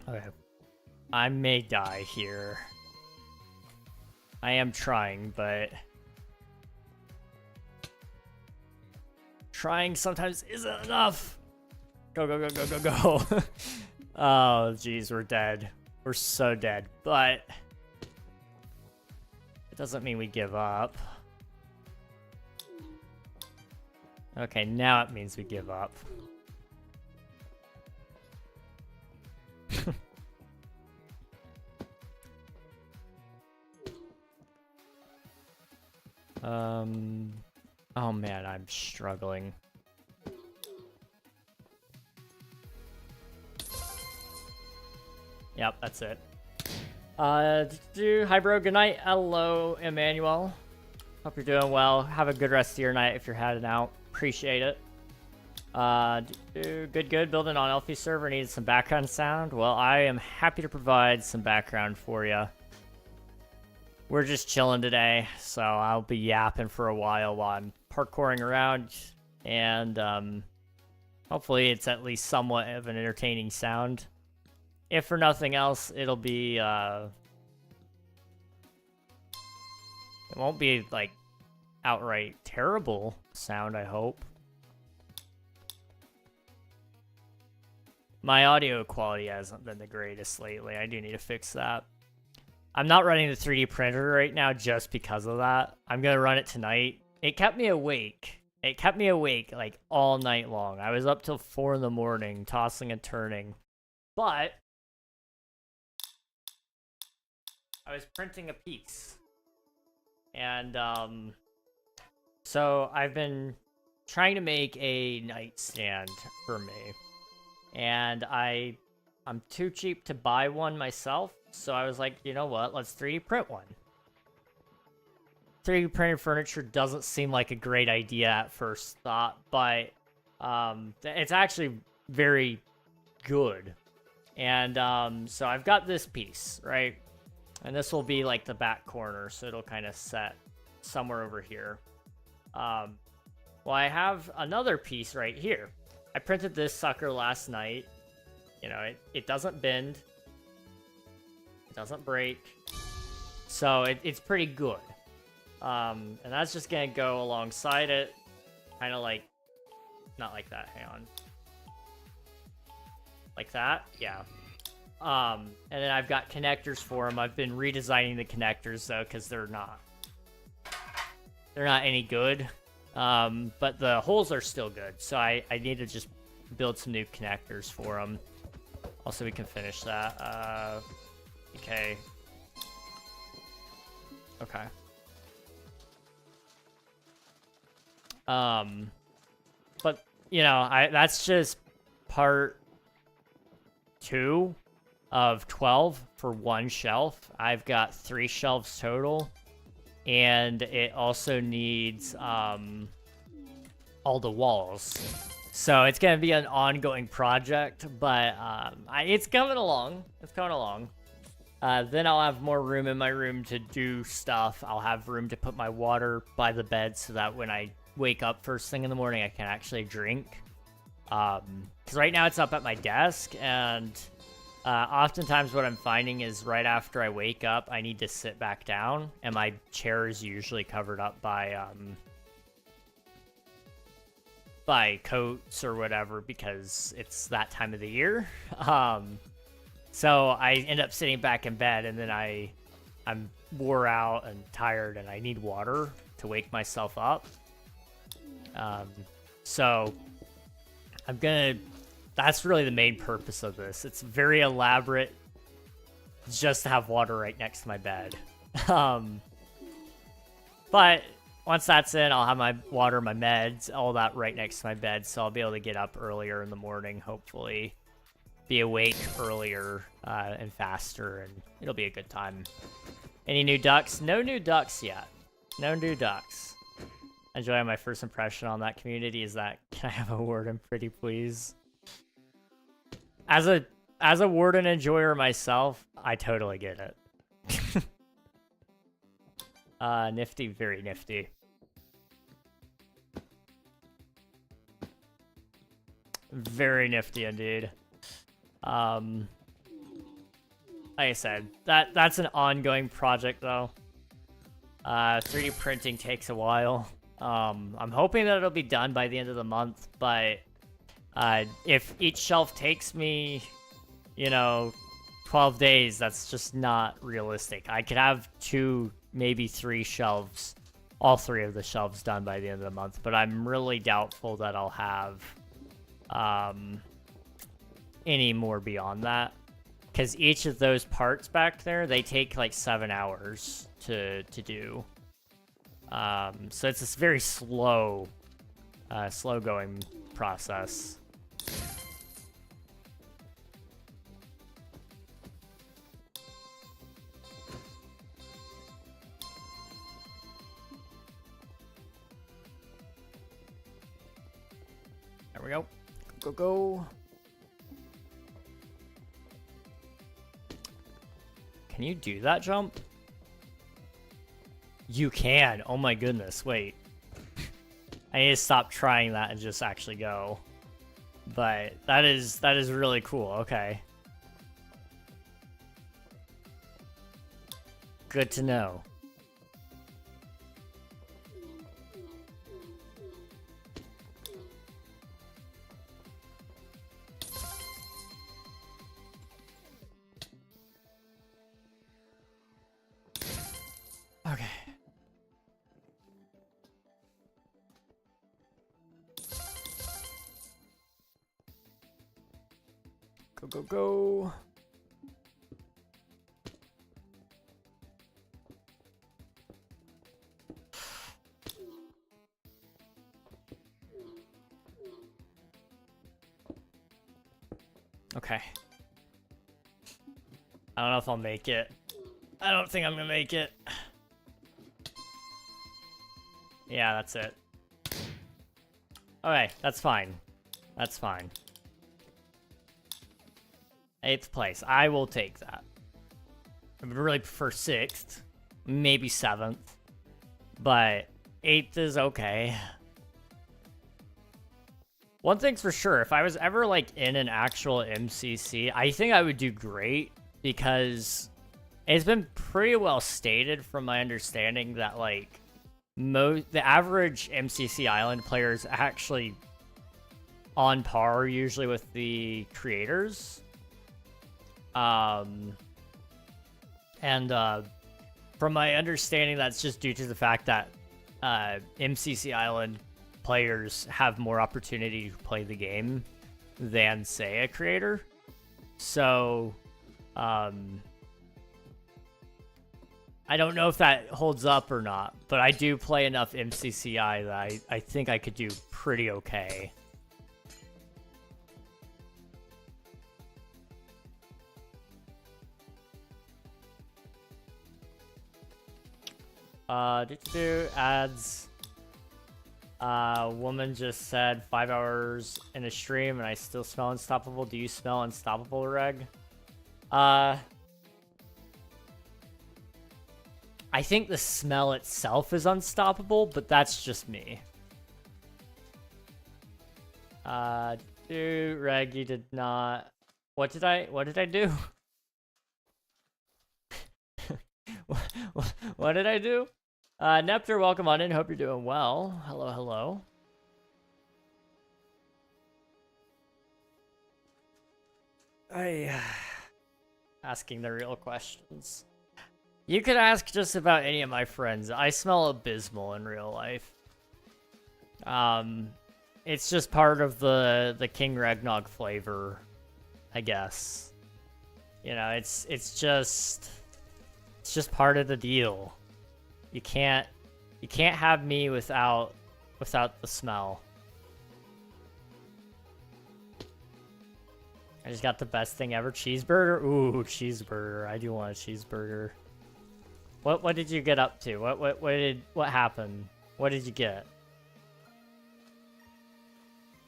Okay. I may die here. I am trying, but trying sometimes isn't enough. Go, go, go, go, go, go. Oh, jeez, we're dead. We're so dead. But it doesn't mean we give up. Okay, now it means we give up. Oh man, I'm struggling. Yep, that's it. Hi bro, good night. Hello, Emmanuel. Hope you're doing well. Have a good rest of your night if you're heading out. Appreciate it. Good. Building on Elfie server needs some background sound. Well, I am happy to provide some background for you. We're just chilling today, so I'll be yapping for a while I'm parkouring around, and hopefully it's at least somewhat of an entertaining sound. If for nothing else, it'll be, it won't be, like, outright terrible sound, I hope. My audio quality hasn't been the greatest lately. I do need to fix that. I'm not running the 3D printer right now just because of that. I'm going to run it tonight. It kept me awake. It kept me awake, like, all night long. I was up till 4 in the morning, tossing and turning. But I was printing a piece. And, so I've been trying to make a nightstand for me. And I'm too cheap to buy one myself. So I was like, you know what? Let's 3D print one. 3D printed furniture doesn't seem like a great idea at first thought, but it's actually very good. And so I've got this piece, right? And this will be like the back corner, so it'll kind of set somewhere over here. Well, I have another piece right here. I printed this sucker last night. You know, it doesn't bend. It doesn't break. So it's pretty good. And that's just gonna go alongside it. Kind of like, not like that, hang on. Like that, yeah. And then I've got connectors for them. I've been redesigning the connectors though, because they're not any good. But the holes are still good. So I need to just build some new connectors for them. Also, we can finish that. Okay. Okay. But, you know, that's just part 2 of 12 for one shelf. I've got 3 shelves total. And it also needs, all the walls. So it's going to be an ongoing project, but it's coming along. It's coming along. Then I'll have more room in my room to do stuff. I'll have room to put my water by the bed so that when I wake up first thing in the morning, I can actually drink. Because right now it's up at my desk, and oftentimes what I'm finding is right after I wake up, I need to sit back down, and my chair is usually covered up by coats or whatever because it's that time of the year. So I end up sitting back in bed, and then I'm wore out and tired, and I need water to wake myself up. So that's really the main purpose of this. It's very elaborate just to have water right next to my bed. But once that's in, I'll have my water, my meds, all that right next to my bed, so I'll be able to get up earlier in the morning, hopefully. Be awake earlier and faster, and it'll be a good time. Any new ducks? No new ducks yet. No new ducks. Enjoying my first impression on that community is that, can I have a warden pretty please? As a warden enjoyer myself, I totally get it. Nifty, very nifty. Very nifty indeed. Like I said, that's an ongoing project though. 3D printing takes a while. I'm hoping that it'll be done by the end of the month, but If each shelf takes me, you know, 12 days, that's just not realistic. I could have 2, maybe 3 shelves, all 3 of the shelves done by the end of the month, but I'm really doubtful that I'll have any more beyond that. Because each of those parts back there, they take like 7 hours to do. So it's this very slow going process. There we go. Go, go. Can you do that jump? You can. Oh my goodness. Wait. I need to stop trying that and just actually go. But that is really cool. Okay. Good to know. Okay. Go, go, go. Okay. I don't know if I'll make it. I don't think I'm gonna make it. Yeah, that's it. Okay, that's fine. That's fine. 8th place. I will take that. I would really prefer 6th. Maybe 7th. But 8th is okay. One thing's for sure, if I was ever like in an actual MCC, I think I would do great because it's been pretty well stated from my understanding that like the average MCC Island player is actually on par usually with the creators. From my understanding, that's just due to the fact that MCC Island players have more opportunity to play the game than, say, a creator. So, I don't know if that holds up or not, but I do play enough MCCI that I think I could do pretty okay. Ads. Woman just said 5 hours in a stream and I still smell unstoppable. Do you smell unstoppable, Reg? I think the smell itself is unstoppable, but that's just me. Dude, Reg, you did not. What did I do? What did I do? Nepter, welcome on in. Hope you're doing well. Hello, hello. Asking the real questions. You could ask just about any of my friends. I smell abysmal in real life. It's just part of the KingRegNog flavor, I guess. You know, it's just part of the deal. You can't have me without the smell. I just got the best thing ever, cheeseburger. Ooh, cheeseburger. I do want a cheeseburger. What did you get up to? What happened? What did you get?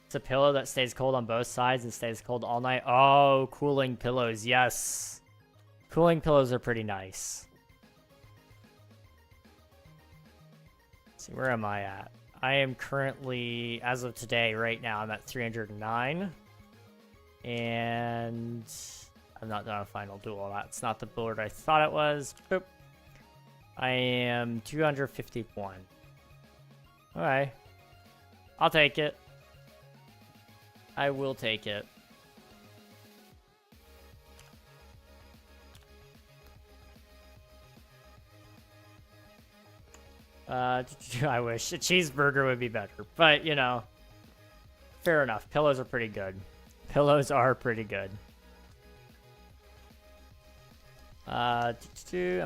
It's a pillow that stays cold on both sides and stays cold all night. Oh, cooling pillows. Yes. Cooling pillows are pretty nice. Let's see, where am I at? I am currently, as of today, right now, I'm at 309. And I'm not done a final duel. That's not the board I thought it was. Boop. I am 251. Alright. I'll take it. I will take it. I wish a cheeseburger would be better, but you know, fair enough. Pillows are pretty good. Pillows are pretty good. I'm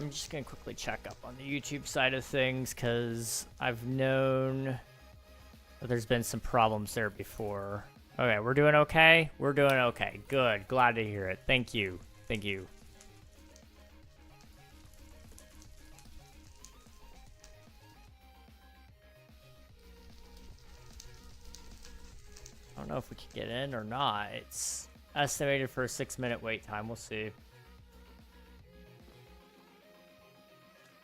just gonna quickly check up on the YouTube side of things because I've known that there's been some problems there before. Okay, we're doing okay. We're doing okay. Good. Glad to hear it. Thank you. Thank you. I don't know if we can get in or not. It's estimated for a 6-minute wait time. We'll see.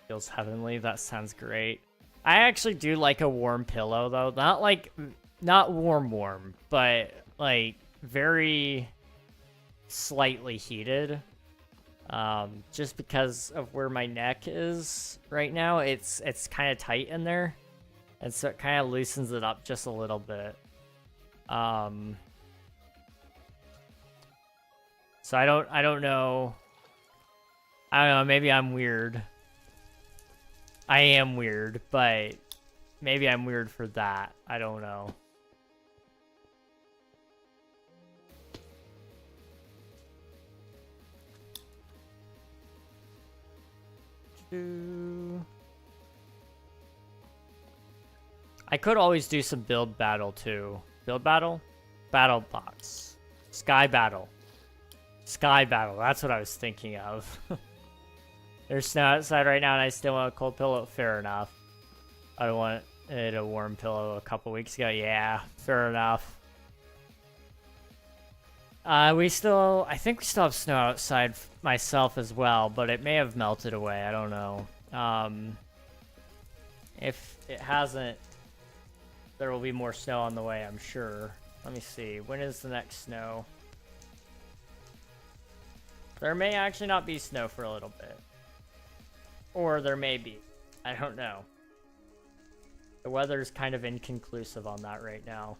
Feels heavenly. That sounds great. I actually do like a warm pillow though. Not warm, but like very slightly heated. Just because of where my neck is right now, it's kind of tight in there, and so it kind of loosens it up just a little bit. So I don't know. I don't know, maybe I'm weird. I am weird, but maybe I'm weird for that. I don't know. I could always do some build battle too. Build battle? Battle box. Sky battle. Sky battle. That's what I was thinking of. There's snow outside right now and I still want a cold pillow. Fair enough. I wanted a warm pillow a couple weeks ago. Yeah, fair enough. I think we still have snow outside myself as well, but it may have melted away. I don't know. If it hasn't, there will be more snow on the way, I'm sure. Let me see. When is the next snow? There may actually not be snow for a little bit. Or there may be. I don't know. The weather's kind of inconclusive on that right now.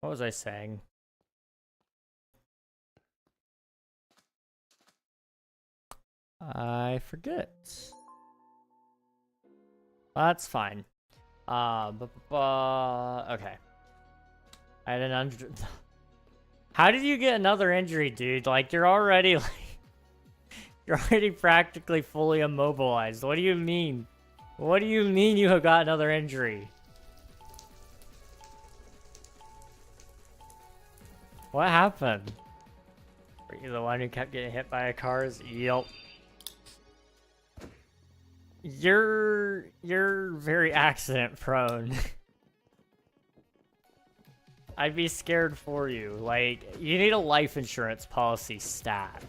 What was I saying? I forget. That's fine. Okay. I had an under. How did you get another injury, dude? Like you're already you're already practically fully immobilized. What do you mean? What do you mean you have got another injury? What happened? Were you the one who kept getting hit by cars? Yup. You're very accident prone. I'd be scared for you. Like, you need a life insurance policy stat.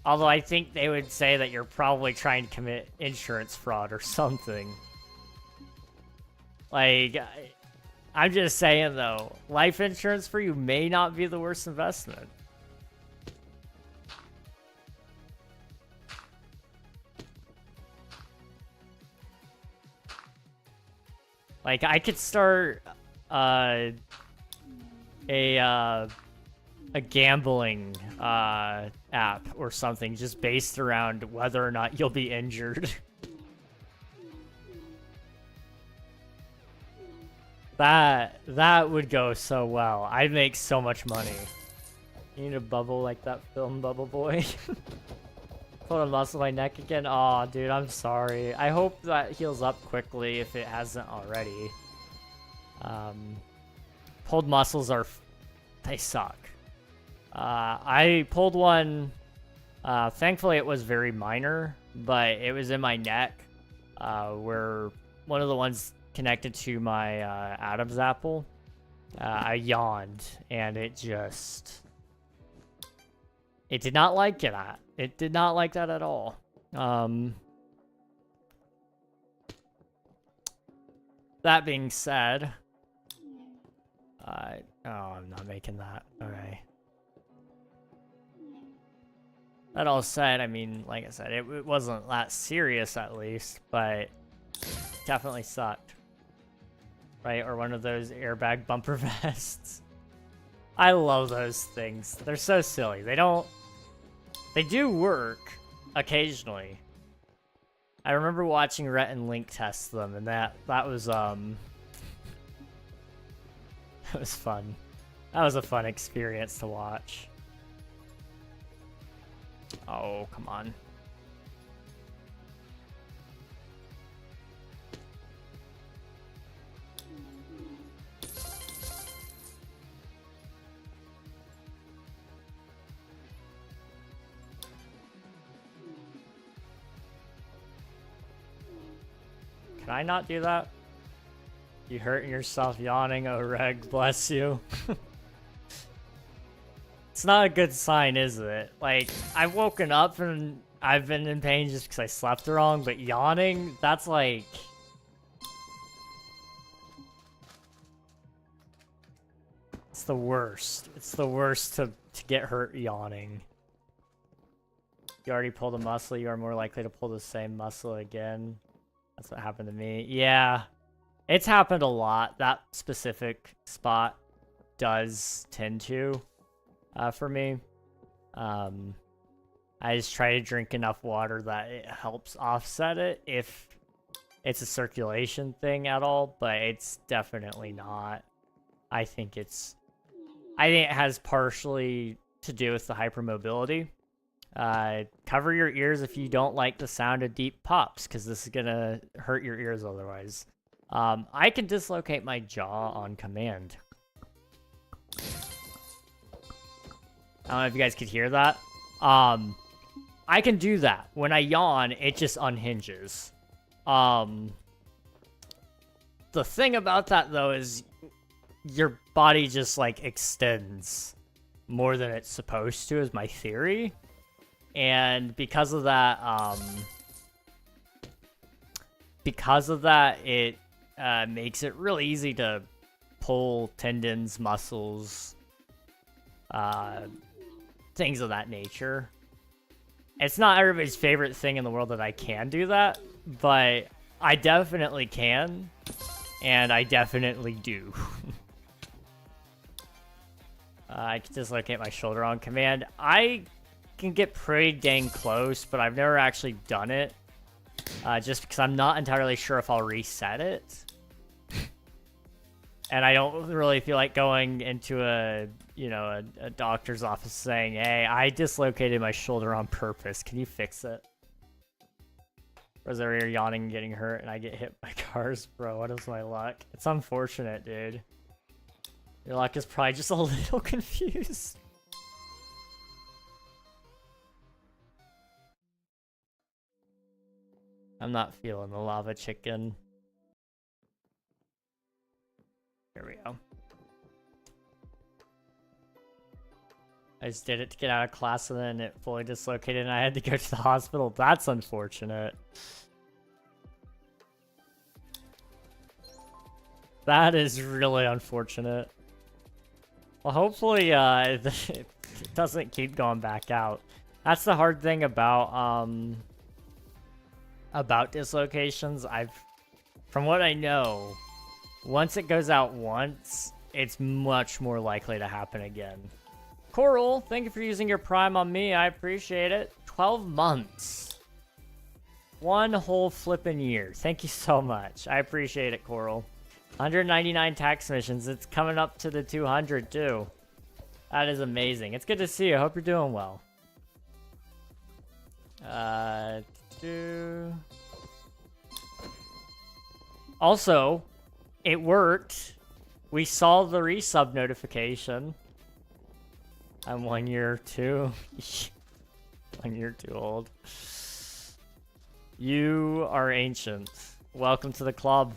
Although I think they would say that you're probably trying to commit insurance fraud or something. Like, I'm just saying though, life insurance for you may not be the worst investment. Like, I could start a gambling app or something just based around whether or not you'll be injured. That would go so well. I'd make so much money. You need a bubble like that film Bubble Boy. Pulled a muscle in my neck again. Aw, dude, I'm sorry. I hope that heals up quickly if it hasn't already. Pulled muscles they suck. I pulled one, thankfully it was very minor, but it was in my neck, where one of the ones connected to my Adam's apple. I yawned, and it did not like it. It did not like that at all. That being said, oh, I'm not making that. Okay. That all said, I mean, like I said, it wasn't that serious at least, but definitely sucked. Right? Or one of those airbag bumper vests. I love those things. They're so silly. They do work occasionally. I remember watching Rhett and Link test them, and that was that was fun. That was a fun experience to watch. Oh, come on. Can I not do that? You hurting yourself yawning, oh Reg, bless you. It's not a good sign, is it? Like, I've woken up and I've been in pain just because I slept wrong, but yawning, that's like... It's the worst. It's the worst to get hurt yawning. You already pulled a muscle, you are more likely to pull the same muscle again. That's what happened to me. Yeah, it's happened a lot. That specific spot does tend to, for me. I just try to drink enough water that it helps offset it if it's a circulation thing at all, but it's definitely not. I think it has partially to do with the hypermobility. Cover your ears if you don't like the sound of deep pops, because this is gonna hurt your ears otherwise. I can dislocate my jaw on command. I don't know if you guys could hear that. I can do that. When I yawn, it just unhinges. The thing about that, though, is your body just, like, extends more than it's supposed to, is my theory. And because of that, it makes it really easy to pull tendons, muscles, things of that nature. It's not everybody's favorite thing in the world that I can do that, but I definitely can, and I definitely do. I can dislocate my shoulder on command. I can get pretty dang close, but I've never actually done it, just because I'm not entirely sure if I'll reset it. And I don't really feel like going into a doctor's office saying, hey, I dislocated my shoulder on purpose. Can you fix it? Or is there you're yawning and getting hurt and I get hit by cars? Bro, what is my luck? It's unfortunate, dude. Your luck is probably just a little confused. I'm not feeling the lava chicken. Here we go. I just did it to get out of class and then it fully dislocated and I had to go to the hospital. That's unfortunate. That is really unfortunate. Well, hopefully it doesn't keep going back out. That's the hard thing about dislocations. From what I know, once it goes out once, it's much more likely to happen again. Coral, thank you for using your Prime on me. I appreciate it. 12 months. One whole flippin' year. Thank you so much. I appreciate it, Coral. 199 tax missions. It's coming up to the 200, too. That is amazing. It's good to see you. I hope you're doing well. Also, it worked. We saw the resub notification. I'm 1 year too. 1 year too old. You are ancient. Welcome to the club.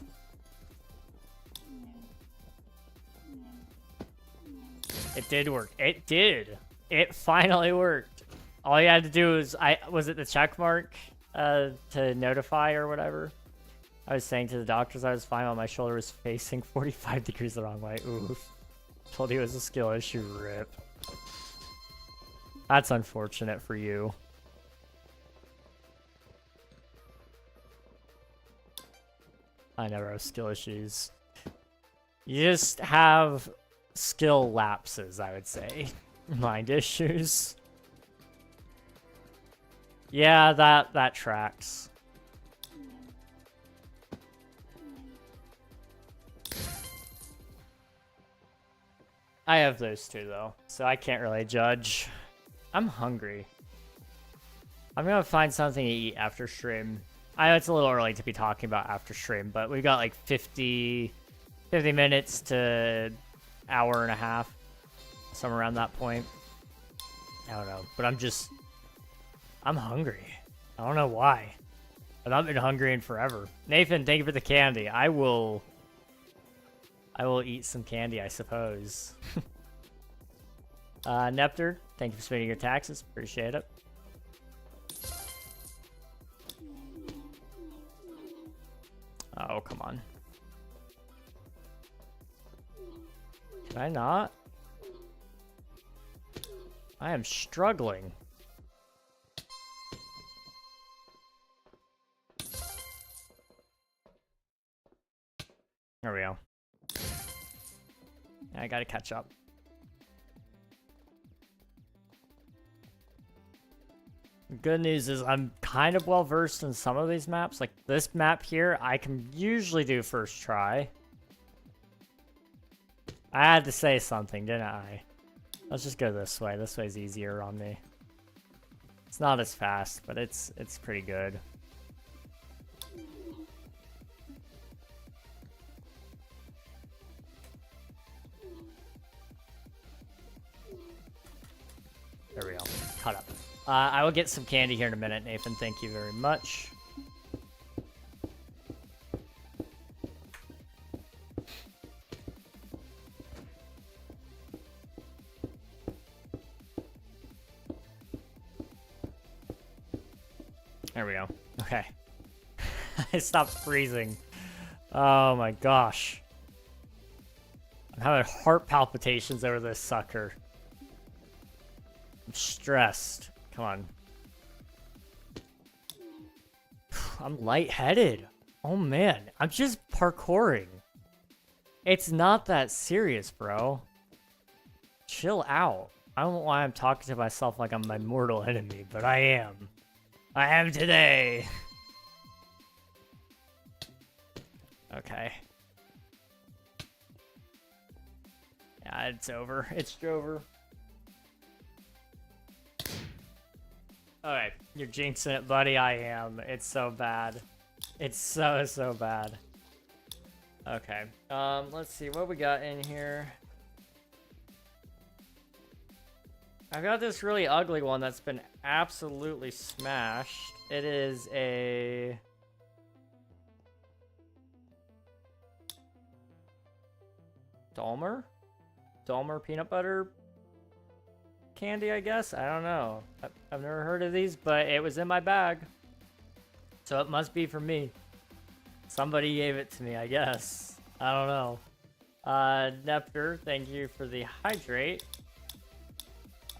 It did work. It did. It finally worked. All you had to do was it the check mark to notify or whatever? I was saying to the doctors I was fine while my shoulder was facing 45 degrees the wrong way. Oof. Told you it was a skill issue. Rip. That's unfortunate for you. I never have skill issues. You just have skill lapses, I would say. Mind issues. Yeah, that tracks. I have those two though, so I can't really judge. I'm hungry. I'm gonna find something to eat after stream. I know it's a little early to be talking about after stream, but we've got like 50 minutes to hour and a half, somewhere around that point. I don't know, but I'm hungry. I don't know why. I've not been hungry in forever. Nathan, thank you for the candy. I will eat some candy, I suppose. Nepter, thank you for spending your taxes. Appreciate it. Oh, come on. Can I not? I am struggling. There we go. I gotta catch up. Good news is I'm kind of well versed in some of these maps. Like this map here, I can usually do first try. I had to say something, didn't I? Let's just go this way. This way's easier on me. It's not as fast, but it's pretty good. There we go. Caught up. I will get some candy here in a minute, Nathan. Thank you very much. There we go. Okay. I stopped freezing. Oh my gosh. I'm having heart palpitations over this sucker. I'm stressed. Come on. I'm lightheaded. Oh man, I'm just parkouring. It's not that serious, bro. Chill out. I don't know why I'm talking to myself like I'm my mortal enemy, but I am. I am today. Okay. Yeah, it's over. It's over. Alright, you're jinxing it, buddy. I am. It's so bad. It's so bad. Okay. Let's see what we got in here. I've got this really ugly one that's been absolutely smashed. It is a... Dahmer peanut butter candy, I guess? I don't know. I've never heard of these, but it was in my bag. So it must be for me. Somebody gave it to me, I guess. I don't know. Nepter, thank you for the hydrate.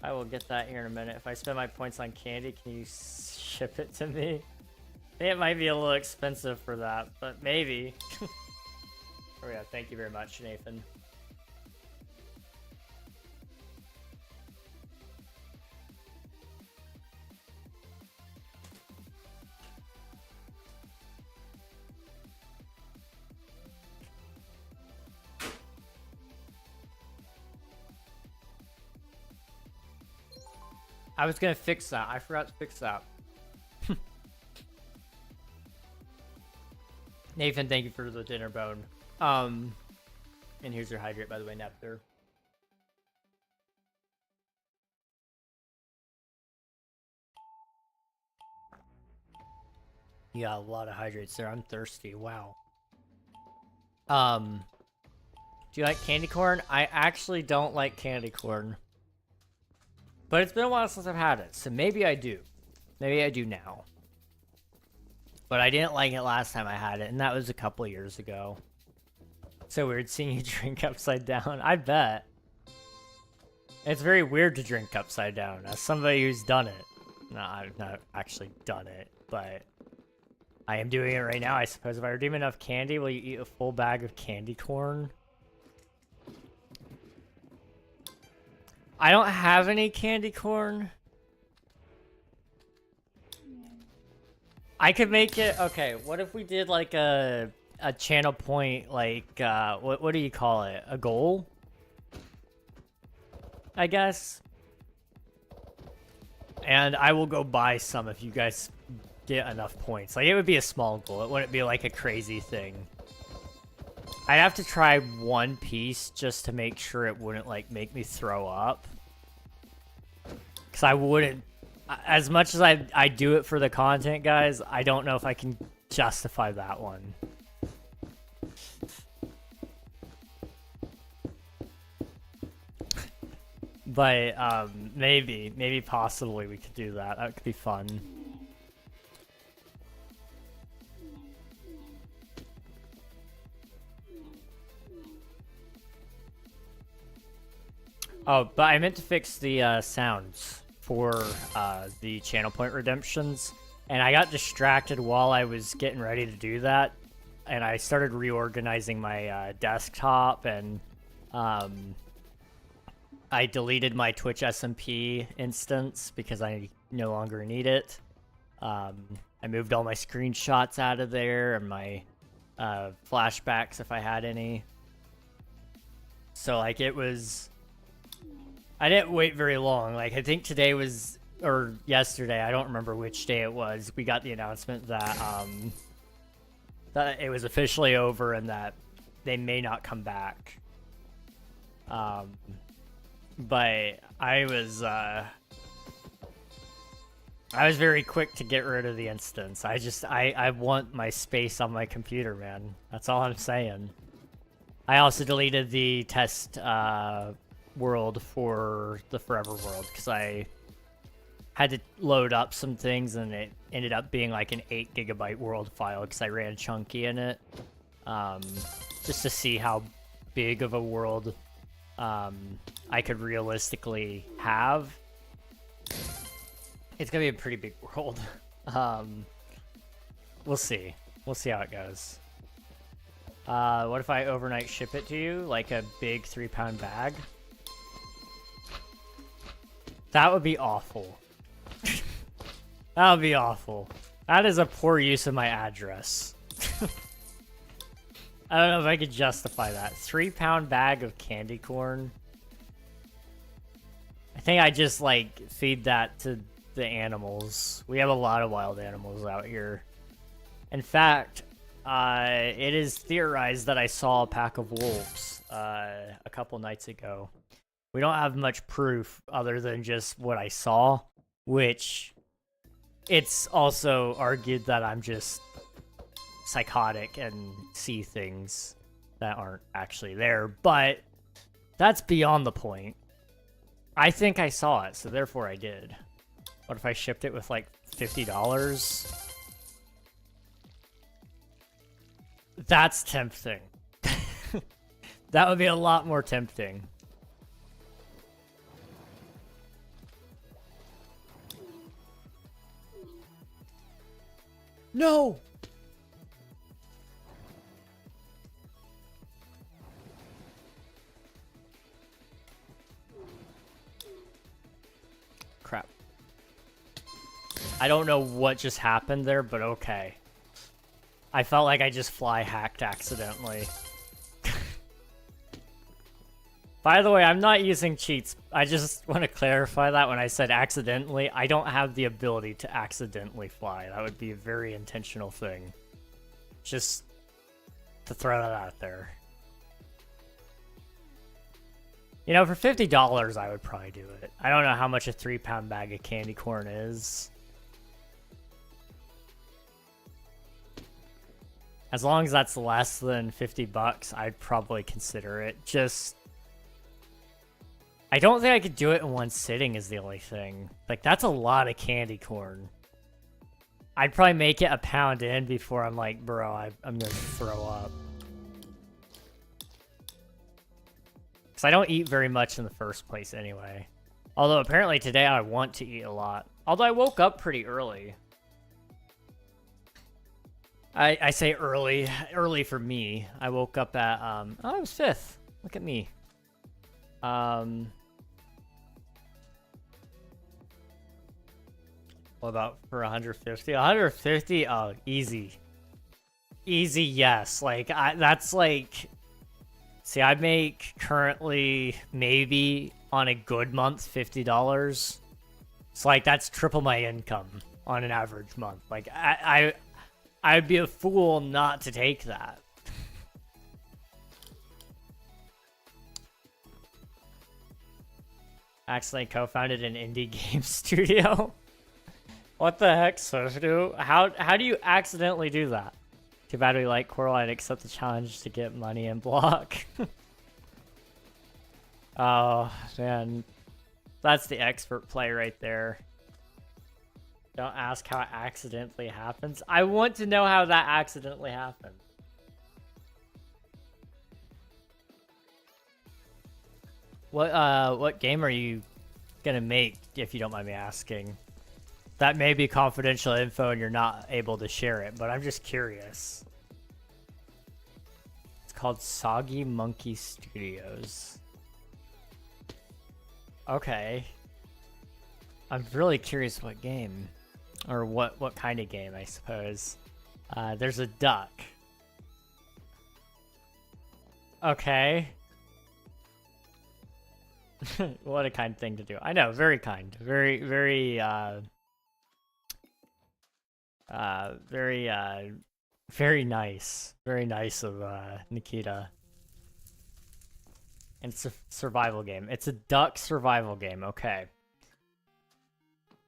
I will get that here in a minute. If I spend my points on candy, can you ship it to me? I think it might be a little expensive for that, but maybe. Oh yeah, thank you very much, Nathan. I was gonna fix that. I forgot to fix that. Nathan, thank you for the dinner bone. And here's your hydrate, by the way, Nepter. You got a lot of hydrates there. I'm thirsty. Wow. Do you like candy corn? I actually don't like candy corn. But it's been a while since I've had it, so maybe I do. Maybe I do now. But I didn't like it last time I had it, and that was a couple of years ago. So weird seeing you drink upside down. I bet. It's very weird to drink upside down, as somebody who's done it. No, I've not actually done it, but I am doing it right now. I suppose if I redeem enough candy, will you eat a full bag of candy corn? I don't have any candy corn. I could make it. Okay, what if we did like a channel point, like what do you call it? A goal? I guess. And I will go buy some if you guys get enough points. Like, it would be a small goal. It wouldn't be like a crazy thing. I'd have to try one piece just to make sure it wouldn't like make me throw up. Because I wouldn't, as much as I do it for the content, guys, I don't know if I can justify that one. But maybe possibly we could do that. That could be fun. Oh, but I meant to fix the sounds for the channel point redemptions, and I got distracted while I was getting ready to do that, and I started reorganizing my desktop, and I deleted my Twitch SMP instance because I no longer need it. I moved all my screenshots out of there and my flashbacks if I had any. So like it was, I didn't wait very long. Like I think today was, or yesterday, I don't remember which day it was, we got the announcement that that it was officially over and that they may not come back. But I was very quick to get rid of the instance. I want my space on my computer, man. That's all I'm saying. I also deleted the test world for the Forever World because I had to load up some things and it ended up being like an 8 GB world file because I ran chunky in it, just to see how big of a world I could realistically have. It's gonna be a pretty big world. We'll see. We'll see how it goes. What if I overnight ship it to you? Like a big 3-pound bag? That would be awful. That would be awful. That is a poor use of my address. I don't know if I could justify that. 3-pound bag of candy corn. I think I just like feed that to the animals. We have a lot of wild animals out here. In fact, it is theorized that I saw a pack of wolves a couple nights ago. We don't have much proof other than just what I saw, which it's also argued that I'm just psychotic and see things that aren't actually there, but that's beyond the point. I think I saw it, so therefore I did. What if I shipped it with like $50? That's tempting. That would be a lot more tempting. No! Crap. I don't know what just happened there, but okay. I felt like I just fly hacked accidentally. By the way, I'm not using cheats. I just want to clarify that when I said accidentally, I don't have the ability to accidentally fly. That would be a very intentional thing. Just to throw that out there. You know, for $50, I would probably do it. I don't know how much a 3-pound bag of candy corn is. As long as that's less than $50, I'd probably consider it. Just, I don't think I could do it in one sitting is the only thing. Like, that's a lot of candy corn. I'd probably make it a pound in before I'm like, bro, I'm gonna throw up. Because I don't eat very much in the first place anyway. Although apparently today I want to eat a lot. Although I woke up pretty early. I say early for me. I woke up at oh, it was 5th. Look at me. What about for 150? 150? Oh, easy. Easy, yes. Like that's like, see, I make currently maybe on a good month $50. So like that's triple my income on an average month. Like I'd be a fool not to take that. Accidentally co-founded an indie game studio. What the heck, Sosu? How do you accidentally do that? Too bad we like Coral. I'd accept the challenge to get money and block. Oh man, that's the expert play right there. Don't ask how it accidentally happens. I want to know how that accidentally happened. What game are you gonna make, if you don't mind me asking? That may be confidential info and you're not able to share it, but I'm just curious. It's called Soggy Monkey Studios. Okay. I'm really curious what game. Or what kind of game, I suppose. There's a duck. Okay. What a kind thing to do. I know, very kind. Very, very, very nice. Very nice of, Nikita. And it's a survival game. It's a duck survival game, okay.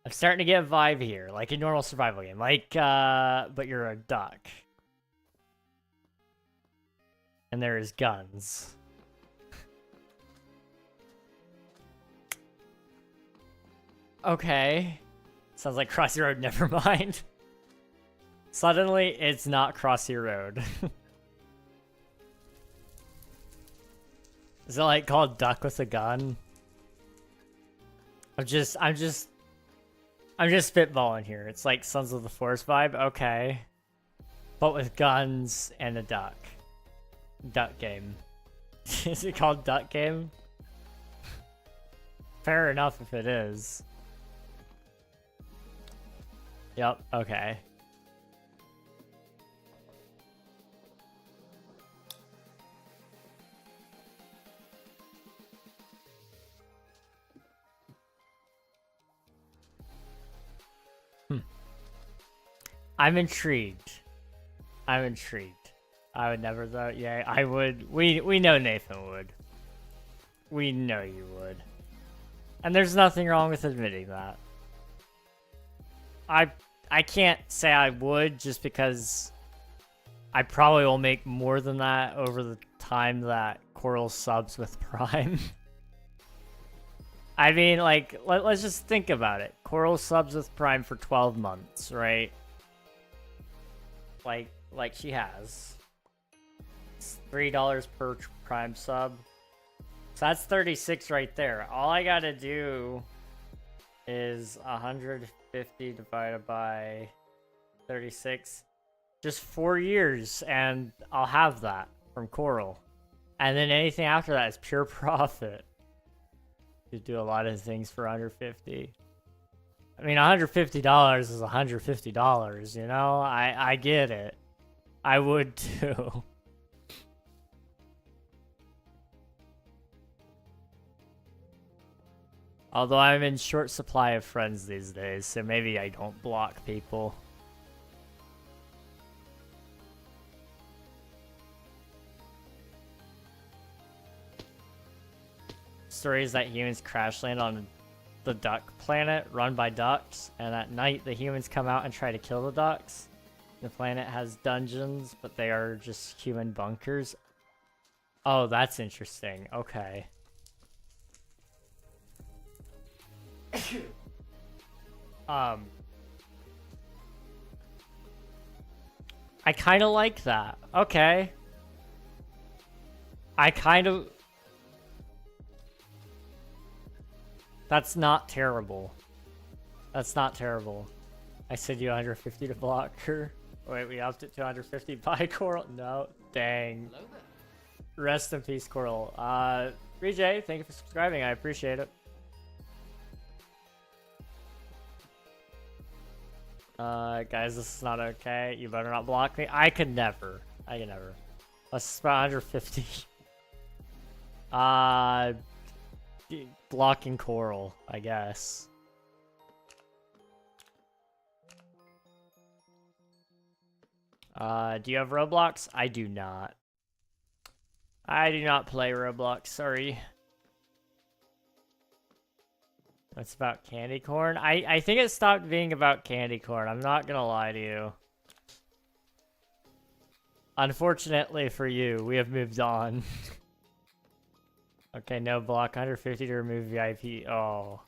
I'm starting to get a vibe here, like a normal survival game. Like, but you're a duck. And there's guns. Okay. Sounds like Crossy Road, never mind. Suddenly, it's not Crossy Road. Is it like called Duck with a Gun? I'm just spitballing here. It's like Sons of the Forest vibe, okay. But with guns and a duck. Duck game. Is it called Duck Game? Fair enough if it is. Yep, okay. I'm intrigued. I'm intrigued. I would never though. Yeah, I would. We know Nathan would. We know you would. And there's nothing wrong with admitting that. I can't say I would just because I probably will make more than that over the time that Coral subs with Prime. I mean, like, let's just think about it. Coral subs with Prime for 12 months, right? Like she has. It's $3 per Prime sub. So that's 36 right there. All I gotta do is 150 divided by 36. Just 4 years, and I'll have that from Coral. And then anything after that is pure profit. You do a lot of things for under 50. I mean, $150 is $150, you know? I get it. I would too. Although I'm in short supply of friends these days, so maybe I don't block people. Stories that humans crash land on the duck planet run by ducks, and at night the humans come out and try to kill the ducks. The planet has dungeons, but they are just human bunkers. Oh, that's interesting. Okay. I kind of like that. Okay. I kind of... That's not terrible. That's not terrible. I said you 150 to block her. Wait, we upped it to 150. Bye, Coral. No, dang. Rest in peace, Coral. Rejay, thank you for subscribing. I appreciate it. Guys, this is not okay. You better not block me. I could never. I can never. Let's spot 150. Blocking Coral, I guess. Do you have Roblox? I do not. I do not play Roblox, sorry. It's about candy corn? I think it stopped being about candy corn. I'm not gonna lie to you. Unfortunately for you, we have moved on. Okay, no block 150 to remove VIP. Oh.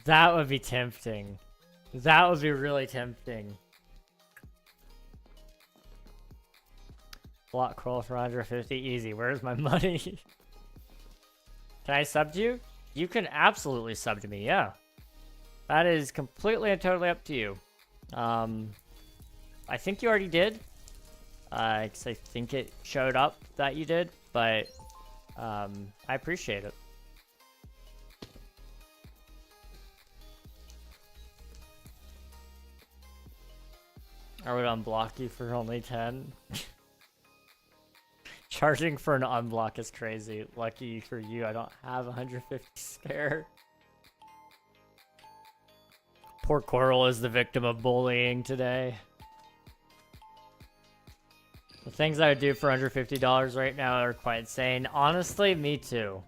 That would be tempting. That would be really tempting. Block crawl for 150, easy. Where's my money? Can I sub to you? You can absolutely sub to me, yeah. That is completely and totally up to you. I think you already did. 'Cause I think it showed up that you did, but I appreciate it. I would unblock you for only 10. Charging for an unblock is crazy. Lucky for you, I don't have 150 spare. Poor Coral is the victim of bullying today. The things I would do for $150 right now are quite insane. Honestly, me too.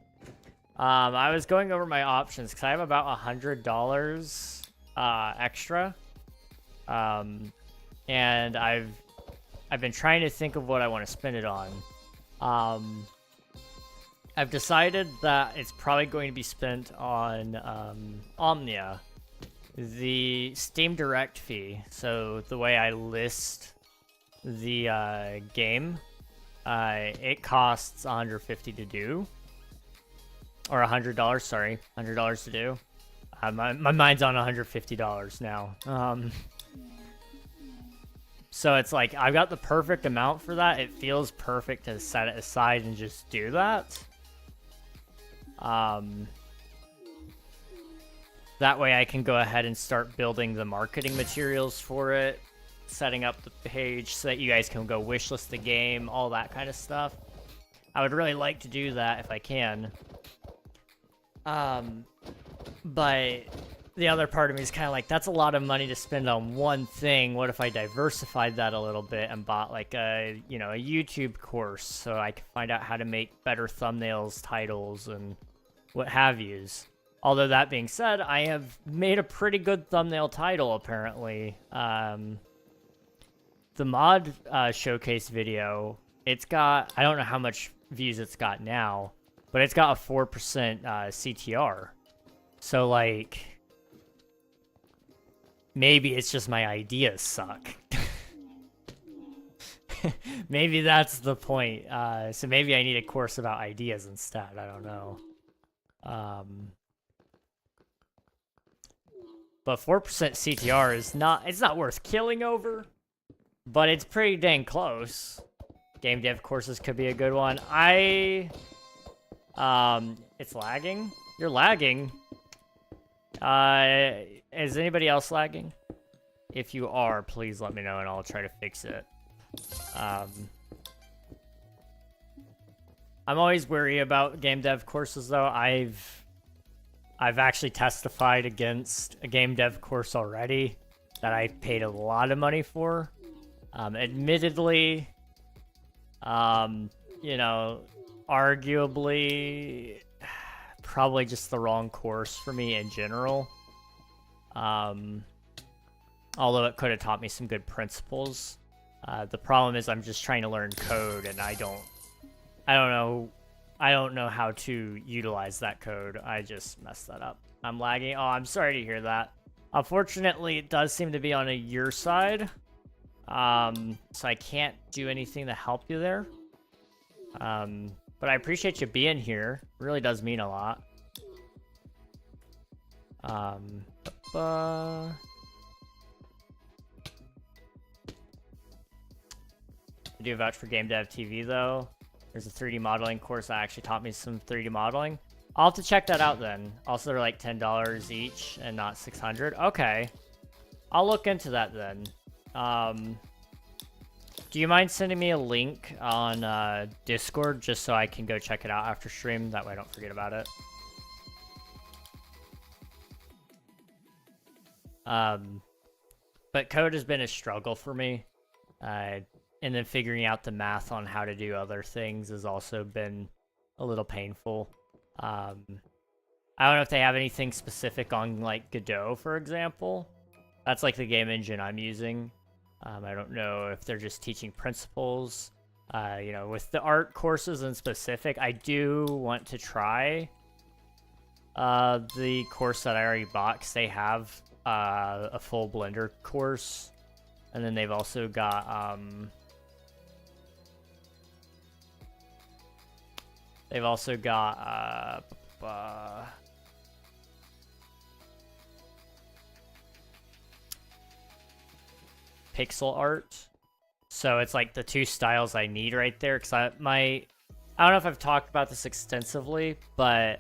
I was going over my options because I have about $100 extra. And I've been trying to think of what I want to spend it on. I've decided that it's probably going to be spent on Omnia, the Steam Direct fee. So the way I list the game, it costs $150 to do, or $100. Sorry, $100 to do. My mind's on $150 now. So it's like, I've got the perfect amount for that. It feels perfect to set it aside and just do that. That way I can go ahead and start building the marketing materials for it, setting up the page so that you guys can go wishlist the game, all that kind of stuff. I would really like to do that if I can. But the other part of me is kind of like, that's a lot of money to spend on one thing. What if I diversified that a little bit and bought like a, you know, a YouTube course so I can find out how to make better thumbnails, titles, and what have yous. Although that being said, I have made a pretty good thumbnail title apparently. The mod showcase video, it's got, I don't know how much views it's got now, but it's got a 4% CTR. So like, maybe it's just my ideas suck. Maybe that's the point. So maybe I need a course about ideas instead. I don't know. But 4% CTR is not, it's not worth killing over, but it's pretty dang close. Game dev courses could be a good one. It's lagging? You're lagging. Is anybody else lagging? If you are, please let me know and I'll try to fix it. I'm always wary about game dev courses though. I've actually testified against a game dev course already that I paid a lot of money for. Admittedly, you know, arguably, probably just the wrong course for me in general. Although it could have taught me some good principles. The problem is I'm just trying to learn code and I don't know how to utilize that code. I just messed that up. I'm lagging. Oh, I'm sorry to hear that. Unfortunately, it does seem to be on your side. So I can't do anything to help you there. But I appreciate you being here. It really does mean a lot. I do vouch for Game Dev TV though. There's a 3D modeling course that actually taught me some 3D modeling. I'll have to check that out then. Also, they're like $10 each and not 600. Okay. I'll look into that then. Do you mind sending me a link on Discord just so I can go check it out after stream? That way I don't forget about it. But code has been a struggle for me. And then figuring out the math on how to do other things has also been a little painful. I don't know if they have anything specific on like Godot, for example. That's like the game engine I'm using. I don't know if they're just teaching principles. You know, with the art courses in specific, I do want to try the course that I already bought, because they have a full Blender course. And then they've also got pixel art. So it's like the two styles I need right there, because I don't know if I've talked about this extensively, but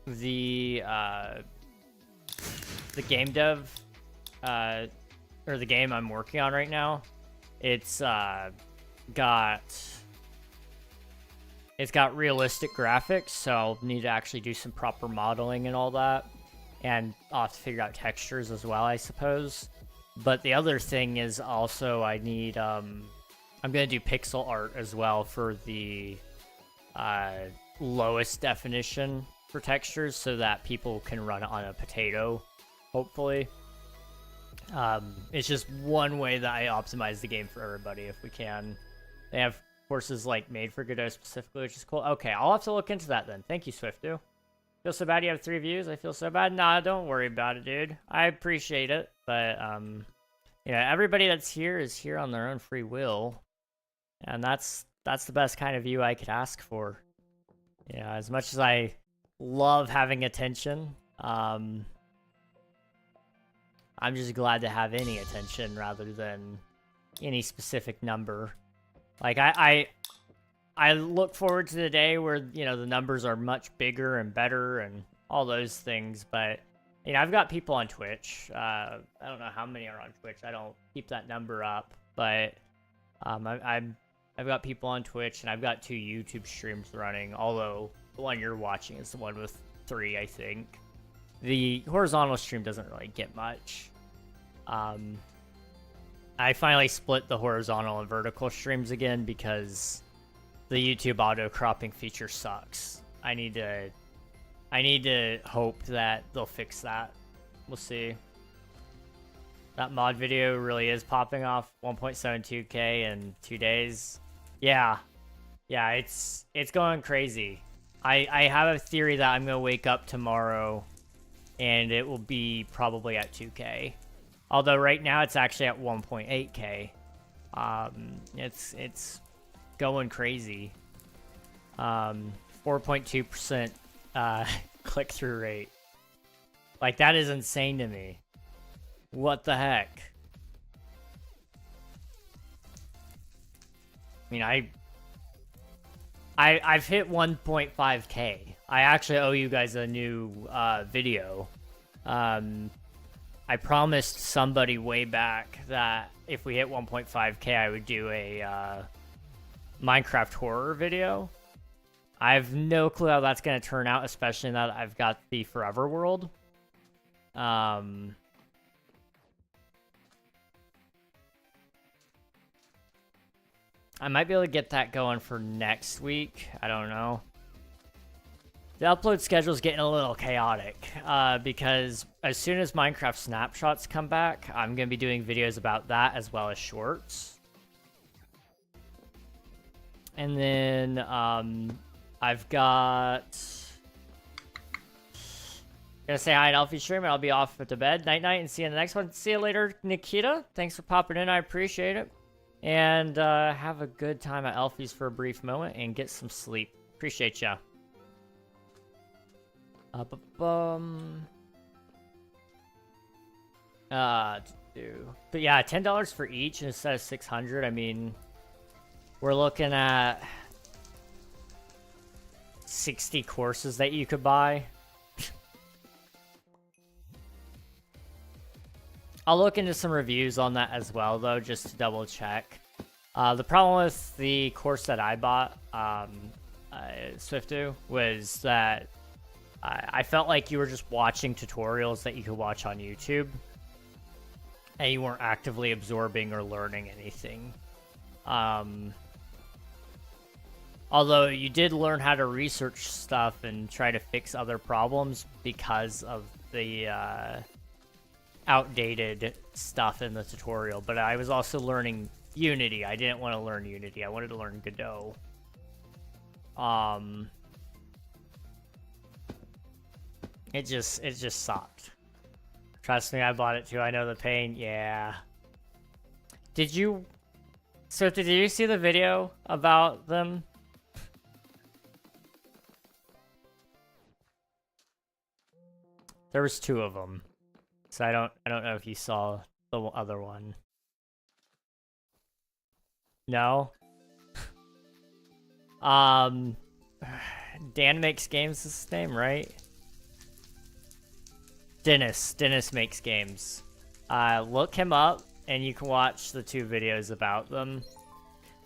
the game dev or the game I'm working on right now, it's got realistic graphics, so I'll need to actually do some proper modeling and all that. And I'll have to figure out textures as well, I suppose. But the other thing is also I need, I'm going to do pixel art as well for the lowest definition for textures so that people can run it on a potato, hopefully. It's just one way that I optimize the game for everybody if we can. They have courses like made for Godot specifically, which is cool. Okay, I'll have to look into that then. Thank you, Swiftu. Feel so bad you have 3 views? I feel so bad. Nah, don't worry about it, dude. I appreciate it, but you know, everybody that's here is here on their own free will, and that's the best kind of view I could ask for. You know, as much as I love having attention, I'm just glad to have any attention rather than any specific number. Like I look forward to the day where, you know, the numbers are much bigger and better and all those things. But, you know, I've got people on Twitch. I don't know how many are on Twitch. I don't keep that number up. But I've got people on Twitch, and I've got 2 YouTube streams running. Although the one you're watching is the one with 3, I think. The horizontal stream doesn't really get much. I finally split the horizontal and vertical streams again because the YouTube auto cropping feature sucks. I need to hope that they'll fix that. We'll see. That mod video really is popping off. 1.72K in 2 days. Yeah, it's going crazy. I have a theory that I'm gonna wake up tomorrow and it will be probably at 2K. Although right now it's actually at 1.8K. It's going crazy. 4.2% click-through rate. Like, that is insane to me. What the heck? I mean, I've hit 1.5K. I actually owe you guys a new video. I promised somebody way back that if we hit 1.5K, I would do a Minecraft horror video. I have no clue how that's going to turn out, especially now that I've got the Forever World. I might be able to get that going for next week. I don't know. The upload schedule is getting a little chaotic because as soon as Minecraft snapshots come back, I'm going to be doing videos about that as well as shorts. And then I've got... Gonna say hi to Alfie stream, and I'll be off to bed. Night night, and see you in the next one. See you later, Nikita. Thanks for popping in. I appreciate it. And have a good time at Elfie's for a brief moment and get some sleep. Appreciate ya. But yeah, $10 for each instead of 600. I mean, we're looking at 60 courses that you could buy. I'll look into some reviews on that as well, though, just to double check. The problem with the course that I bought, Swiftu, was that I felt like you were just watching tutorials that you could watch on YouTube, and you weren't actively absorbing or learning anything. Although you did learn how to research stuff and try to fix other problems because of the outdated stuff in the tutorial. But I was also learning Unity. I didn't want to learn Unity. I wanted to learn Godot. It just sucked. Trust me, I bought it too. I know the pain. Yeah. Did you see the video about them? There was 2 of them. So I don't know if you saw the other one. No? Dan Makes Games is his name, right? Dennis Makes Games. Look him up, and you can watch the 2 videos about them.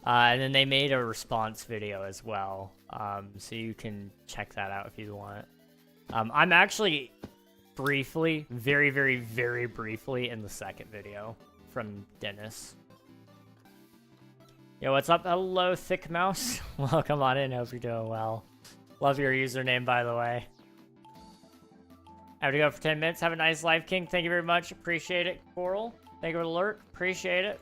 And then they made a response video as well. So you can check that out if you want. I'm actually briefly, very, very, very briefly in the second video from Dennis. Yo, what's up? Hello, Thick Mouse. Welcome on in. Hope you're doing well. Love your username, by the way. I have to go for 10 minutes. Have a nice life, King. Thank you very much. Appreciate it, Coral. Thank you for the alert. Appreciate it.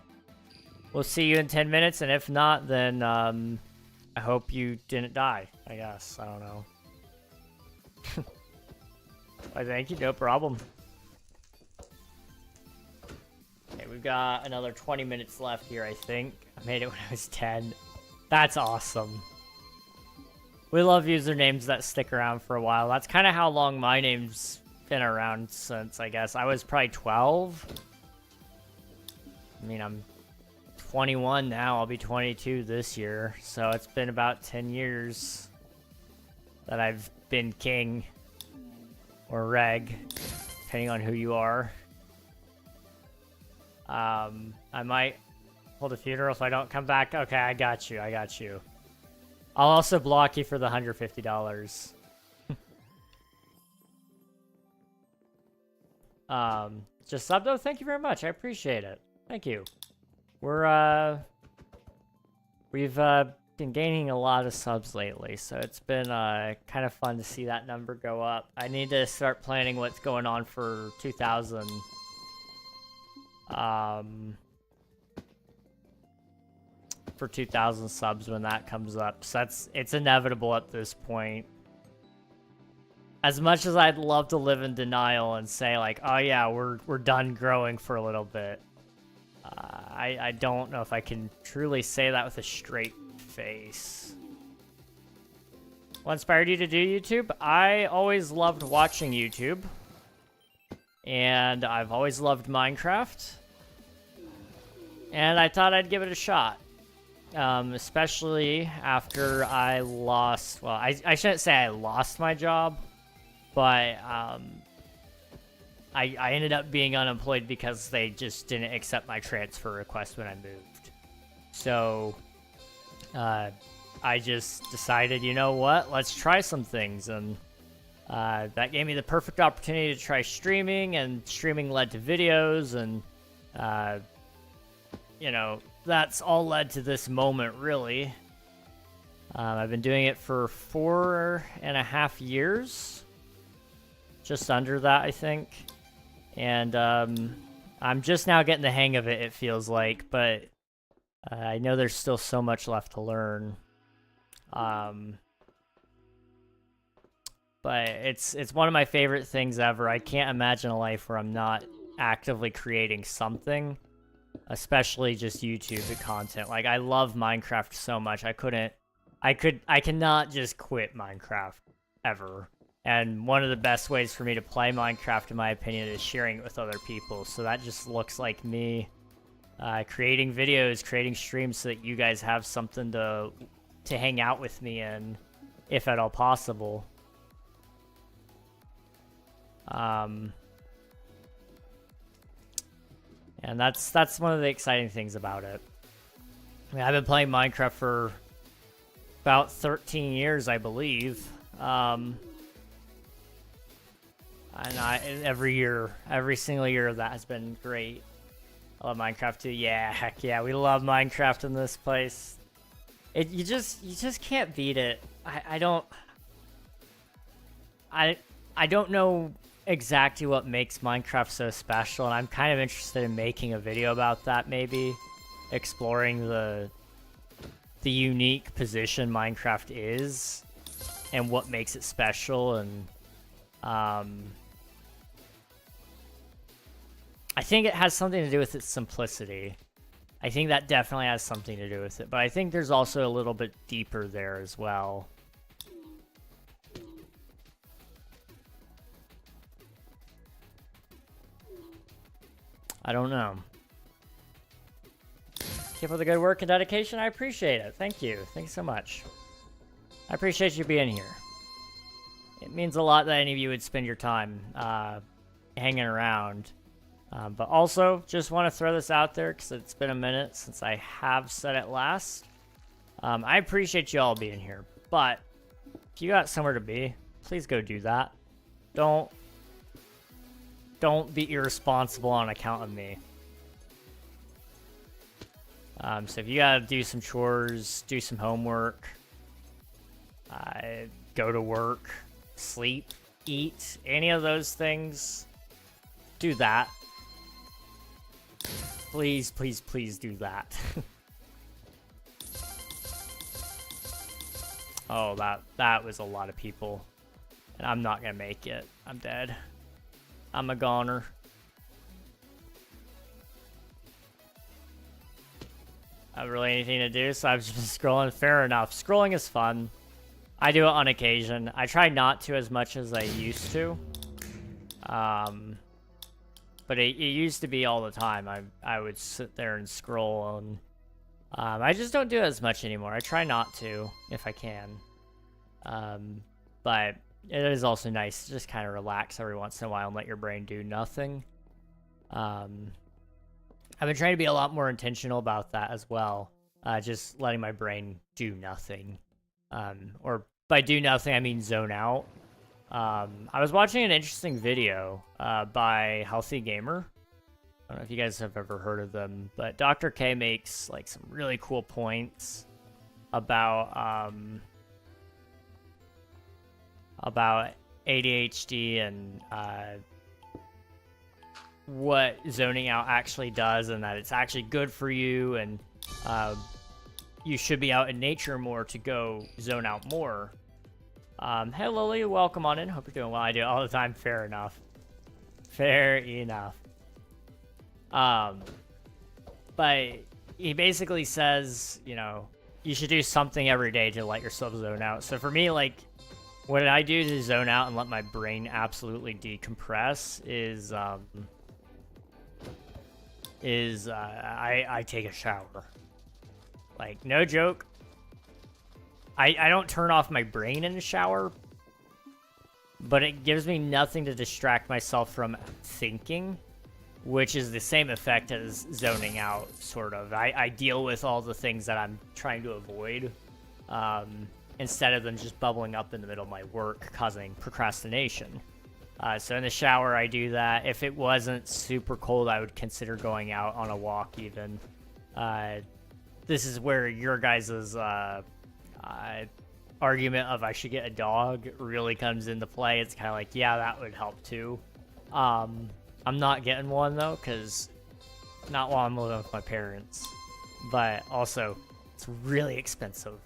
We'll see you in 10 minutes, and if not, then I hope you didn't die, I guess. I don't know. Why, thank you. No problem. Okay, we've got another 20 minutes left here, I think. I made it when I was 10. That's awesome. We love usernames that stick around for a while. That's kind of how long my name's been around since, I guess. I was probably 12. I mean, I'm 21 now. I'll be 22 this year. So it's been about 10 years that I've been king. Or reg, depending on who you are. I might hold a funeral if I don't come back. Okay, I got you. I'll also block you for the $150. Just sub though, thank you very much. I appreciate it. Thank you. We've been gaining a lot of subs lately, so it's been kind of fun to see that number go up. I need to start planning what's going on for 2000. For 2,000 subs when that comes up. So it's inevitable at this point. As much as I'd love to live in denial and say like, oh yeah, we're done growing for a little bit. I don't know if I can truly say that with a straight face. What inspired you to do YouTube? I always loved watching YouTube. And I've always loved Minecraft. And I thought I'd give it a shot. Especially after I lost, well, I shouldn't say I lost my job, but I ended up being unemployed because they just didn't accept my transfer request when I moved. So I just decided, you know what, let's try some things, and that gave me the perfect opportunity to try streaming, and streaming led to videos, and you know, that's all led to this moment, really. I've been doing it for 4.5 years. Just under that, I think. And I'm just now getting the hang of it, it feels like. But I know there's still so much left to learn. But it's one of my favorite things ever. I can't imagine a life where I'm not actively creating something. especially just YouTube content. Like, I love Minecraft so much. I cannot just quit Minecraft ever. And one of the best ways for me to play Minecraft, in my opinion, is sharing it with other people. So that just looks like me creating videos, creating streams so that you guys have something to hang out with me in, if at all possible. And that's one of the exciting things about it. I mean, I've been playing Minecraft for about 13 years, I believe. And every single year of that has been great. I love Minecraft too. Yeah, heck yeah, we love Minecraft in this place. You just can't beat it. I don't know exactly what makes Minecraft so special, and I'm kind of interested in making a video about that, maybe exploring the unique position Minecraft is and what makes it special. And I think it has something to do with its simplicity. I think that definitely has something to do with it, but I think there's also a little bit deeper there as well. I don't know. Keep up the good work and dedication. I appreciate it. Thank you. Thanks so much. I appreciate you being here. It means a lot that any of you would spend your time hanging around. But also, just want to throw this out there because it's been a minute since I have said it last. I appreciate you all being here, but if you got somewhere to be, please go do that. Don't be irresponsible on account of me. So if you gotta do some chores, do some homework, go to work, sleep, eat, any of those things, do that. Please, please, please do that. Oh, that was a lot of people. And I'm not gonna make it. I'm dead. I'm a goner. Not really anything to do, so I've just been scrolling. Fair enough. Scrolling is fun. I do it on occasion. I try not to as much as I used to. But it used to be all the time. I would sit there and scroll, and I just don't do it as much anymore. I try not to if I can. But it is also nice to just kind of relax every once in a while and let your brain do nothing. I've been trying to be a lot more intentional about that as well. Just letting my brain do nothing. Or by do nothing, I mean zone out. I was watching an interesting video by Healthy Gamer. I don't know if you guys have ever heard of them, but Dr. K makes like some really cool points about ADHD and what zoning out actually does, and that it's actually good for you, and you should be out in nature more to go zone out more. Hey Lily, welcome on in. Hope you're doing well. I do it all the time. Fair enough. Fair enough. But he basically says, you know, you should do something every day to let yourself zone out. So for me, like, what I do to zone out and let my brain absolutely decompress is I take a shower. Like, no joke. I don't turn off my brain in the shower, but it gives me nothing to distract myself from thinking, which is the same effect as zoning out, sort of. I deal with all the things that I'm trying to avoid, instead of them just bubbling up in the middle of my work, causing procrastination. So in the shower, I do that. If it wasn't super cold, I would consider going out on a walk even. This is where your guys' argument of I should get a dog really comes into play. It's kind of like, yeah, that would help too. I'm not getting one though, because not while I'm living with my parents, but also it's really expensive.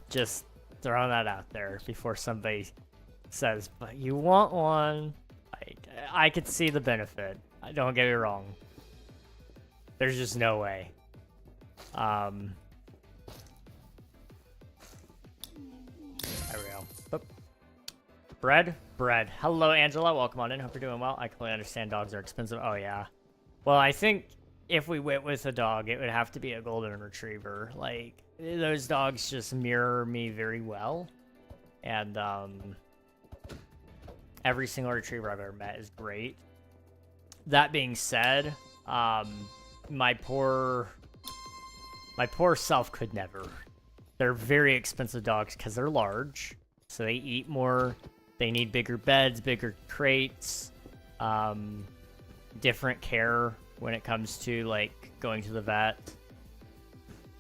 Just throwing that out there before somebody says, but you want one. I could see the benefit. Don't get me wrong. There's just no way. There we go. Boop. Bread? Bread. Hello, Angela. Welcome on in. Hope you're doing well. I completely understand dogs are expensive. Oh, yeah. Well, I think if we went with a dog, it would have to be a golden retriever. Like, those dogs just mirror me very well. And, every single retriever I've ever met is great. That being said, my poor self could never. They're very expensive dogs because they're large, so they eat more. They need bigger beds, bigger crates, different care when it comes to like going to the vet.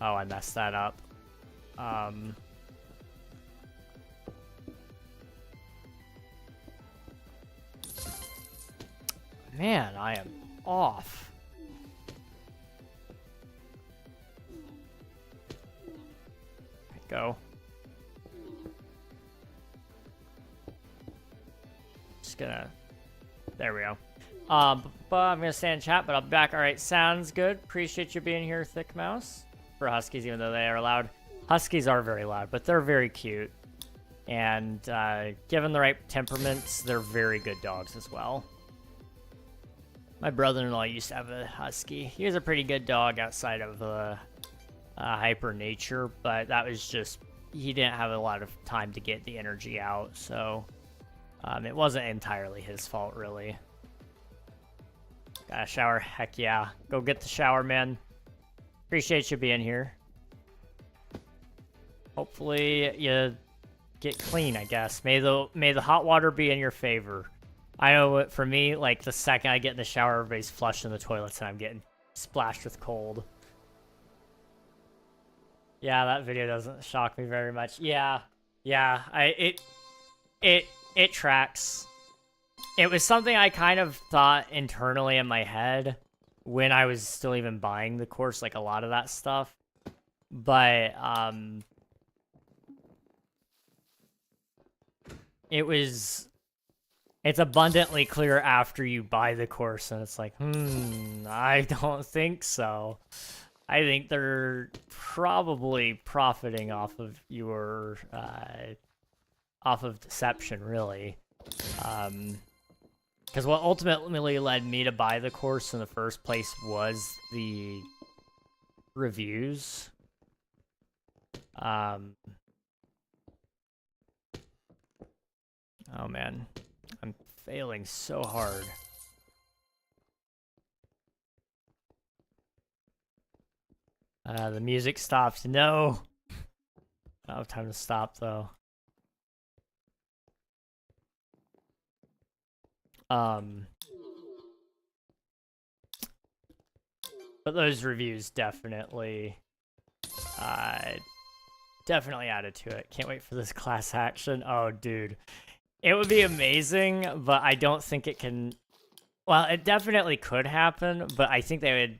Oh, I messed that up. Man, I am off. Go. Just gonna. There we go. But I'm gonna stay in chat, but I'll be back. All right, sounds good. Appreciate you being here, Thick Mouse. For Huskies, even though they are loud. Huskies are very loud, but they're very cute. And given the right temperaments, they're very good dogs as well. My brother-in-law used to have a husky. He was a pretty good dog outside of hyper nature, but that was just, he didn't have a lot of time to get the energy out, so it wasn't entirely his fault, really. Got a shower? Heck yeah. Go get the shower, man. Appreciate you being here. Hopefully you get clean, I guess. May the hot water be in your favor. I know for me, like, the second I get in the shower, everybody's flushing the toilets and I'm getting splashed with cold. Yeah, that video doesn't shock me very much. Yeah, it tracks. It was something I kind of thought internally in my head when I was still even buying the course, like a lot of that stuff. But, it's abundantly clear after you buy the course, and it's like, I don't think so. I think they're probably profiting off of your, off of deception, really. Because what ultimately led me to buy the course in the first place was the reviews. Oh, man. I'm failing so hard. The music stopped. No! I don't have time to stop, though. But those reviews definitely added to it. Can't wait for this class action. Oh, dude. It would be amazing, but I don't think it can... Well, it definitely could happen, but I think they'd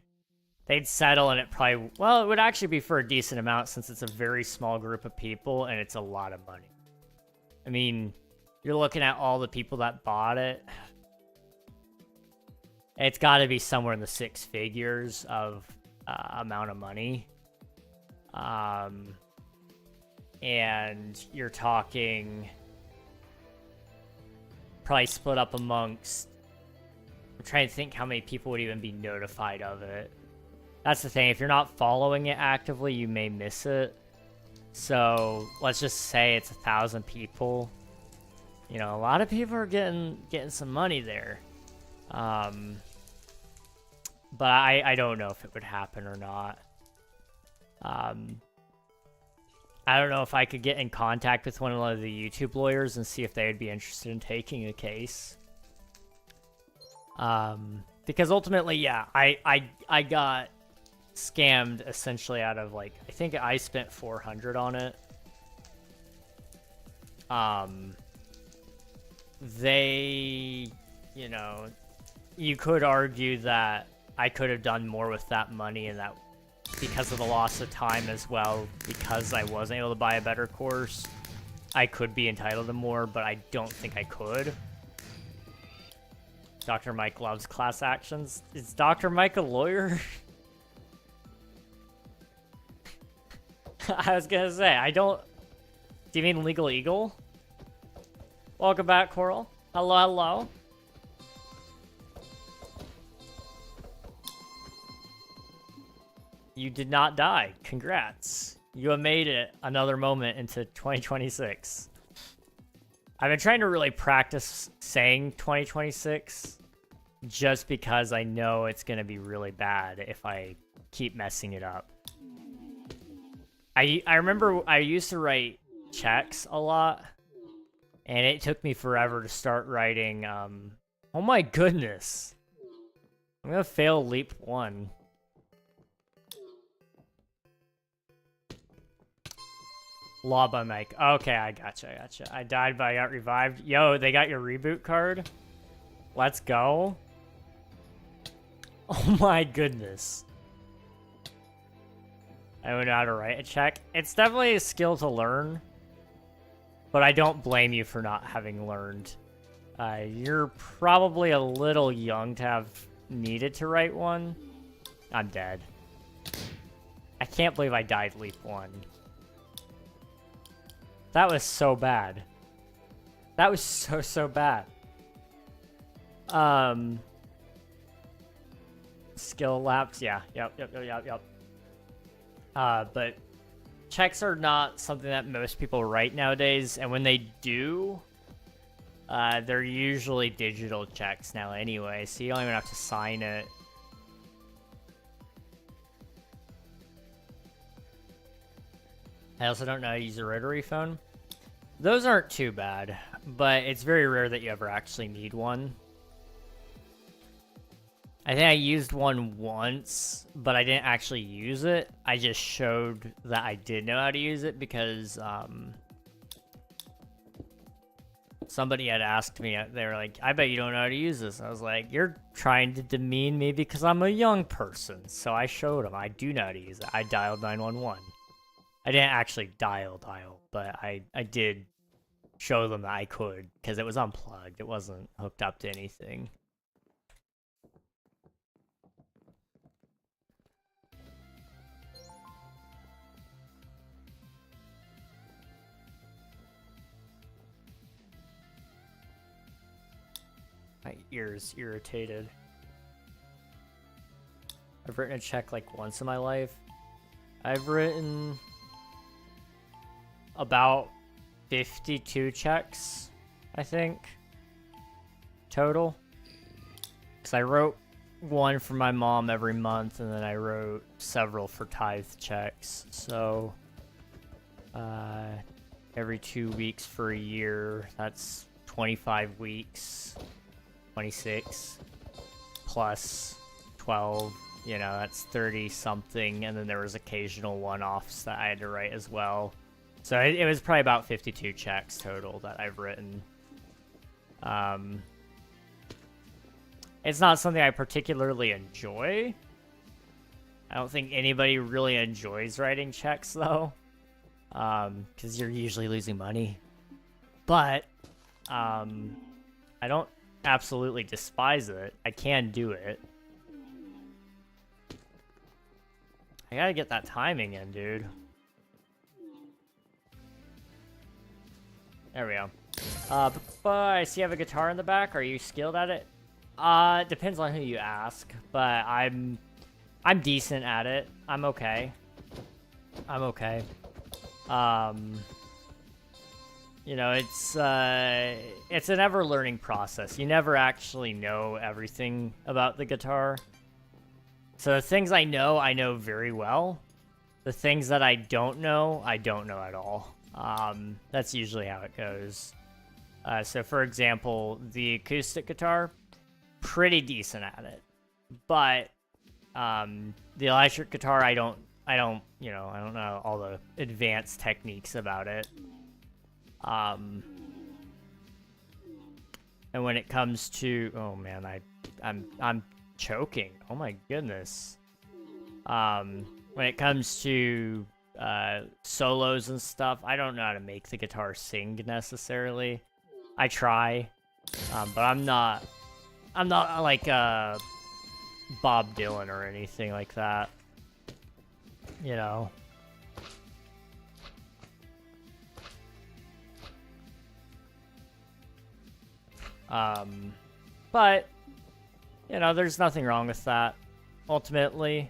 settle and it probably... Well, it would actually be for a decent amount since it's a very small group of people and it's a lot of money. I mean, you're looking at all the people that bought it. It's got to be somewhere in the 6 figures of amount of money. And you're talking... Probably split up amongst... I'm trying to think how many people would even be notified of it. That's the thing. If you're not following it actively, you may miss it. So let's just say it's 1,000 people. You know, a lot of people are getting some money there. But I don't know if it would happen or not. I don't know if I could get in contact with one of the YouTube lawyers and see if they would be interested in taking a case. Because ultimately, yeah, I got scammed essentially out of, like, I think I spent $400 on it. They, you know, you could argue that I could have done more with that money and that because of the loss of time as well, because I wasn't able to buy a better course, I could be entitled to more, but I don't think I could. Dr. Mike loves class actions. Is Dr. Mike a lawyer? I was gonna say, I don't... Do you mean Legal Eagle? Welcome back, Coral. Hello, hello. You did not die. Congrats. You have made it another moment into 2026. I've been trying to really practice saying 2026 just because I know it's going to be really bad if I keep messing it up. I remember I used to write checks a lot, and it took me forever to start writing, oh my goodness. I'm going to fail leap 1. Lava Mike. Okay, I gotcha. I died, but I got revived. Yo, they got your reboot card? Let's go. Oh my goodness. I don't know how to write a check. It's definitely a skill to learn, but I don't blame you for not having learned. You're probably a little young to have needed to write one. I'm dead. I can't believe I died leap 1. That was so bad. That was so bad. Skill lapse, yeah. Yep. But checks are not something that most people write nowadays, and when they do, they're usually digital checks now anyway, so you don't even have to sign it. I also don't know how to use a rotary phone. Those aren't too bad, but it's very rare that you ever actually need one. I think I used one once, but I didn't actually use it. I just showed that I did know how to use it because somebody had asked me, they were like, I bet you don't know how to use this. I was like, you're trying to demean me because I'm a young person. So I showed them I do know how to use it. I dialed 911. I didn't actually dial, but I did show them that I could because it was unplugged. It wasn't hooked up to anything. My ear's irritated. I've written a check like once in my life. I've written about 52 checks, I think, total. Because I wrote one for my mom every month, and then I wrote several for tithe checks. So, every 2 weeks for a year, that's 25 weeks, 26, plus 12, you know, that's 30 something, and then there was occasional one-offs that I had to write as well. So it was probably about 52 checks total that I've written. It's not something I particularly enjoy. I don't think anybody really enjoys writing checks, though. Because you're usually losing money. But, I don't absolutely despise it. I can do it. I gotta get that timing in, dude. There we go. But I see you have a guitar in the back. Are you skilled at it? Depends on who you ask, but I'm decent at it. I'm okay. You know, it's an ever-learning process. You never actually know everything about the guitar. So the things I know very well. The things that I don't know at all. That's usually how it goes. So for example, the acoustic guitar, pretty decent at it. But, the electric guitar, I don't know all the advanced techniques about it. And when it comes to, oh man, I'm choking. Oh my goodness. When it comes to solos and stuff, I don't know how to make the guitar sing necessarily. I try, but I'm not like Bob Dylan or anything like that, you know. But, you know, there's nothing wrong with that. Ultimately,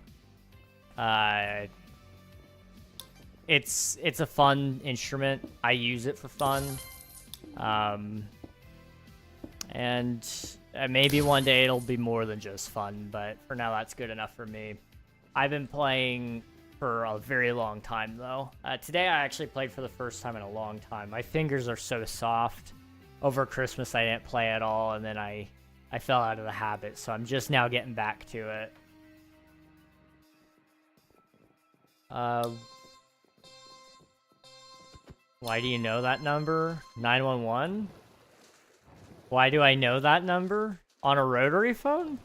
it's a fun instrument. I use it for fun. And maybe one day it'll be more than just fun, but for now that's good enough for me. I've been playing for a very long time, though. Today I actually played for the first time in a long time. My fingers are so soft. Over Christmas I didn't play at all, and then I fell out of the habit, so I'm just now getting back to it. Why do you know that number? 911? Why do I know that number? On a rotary phone?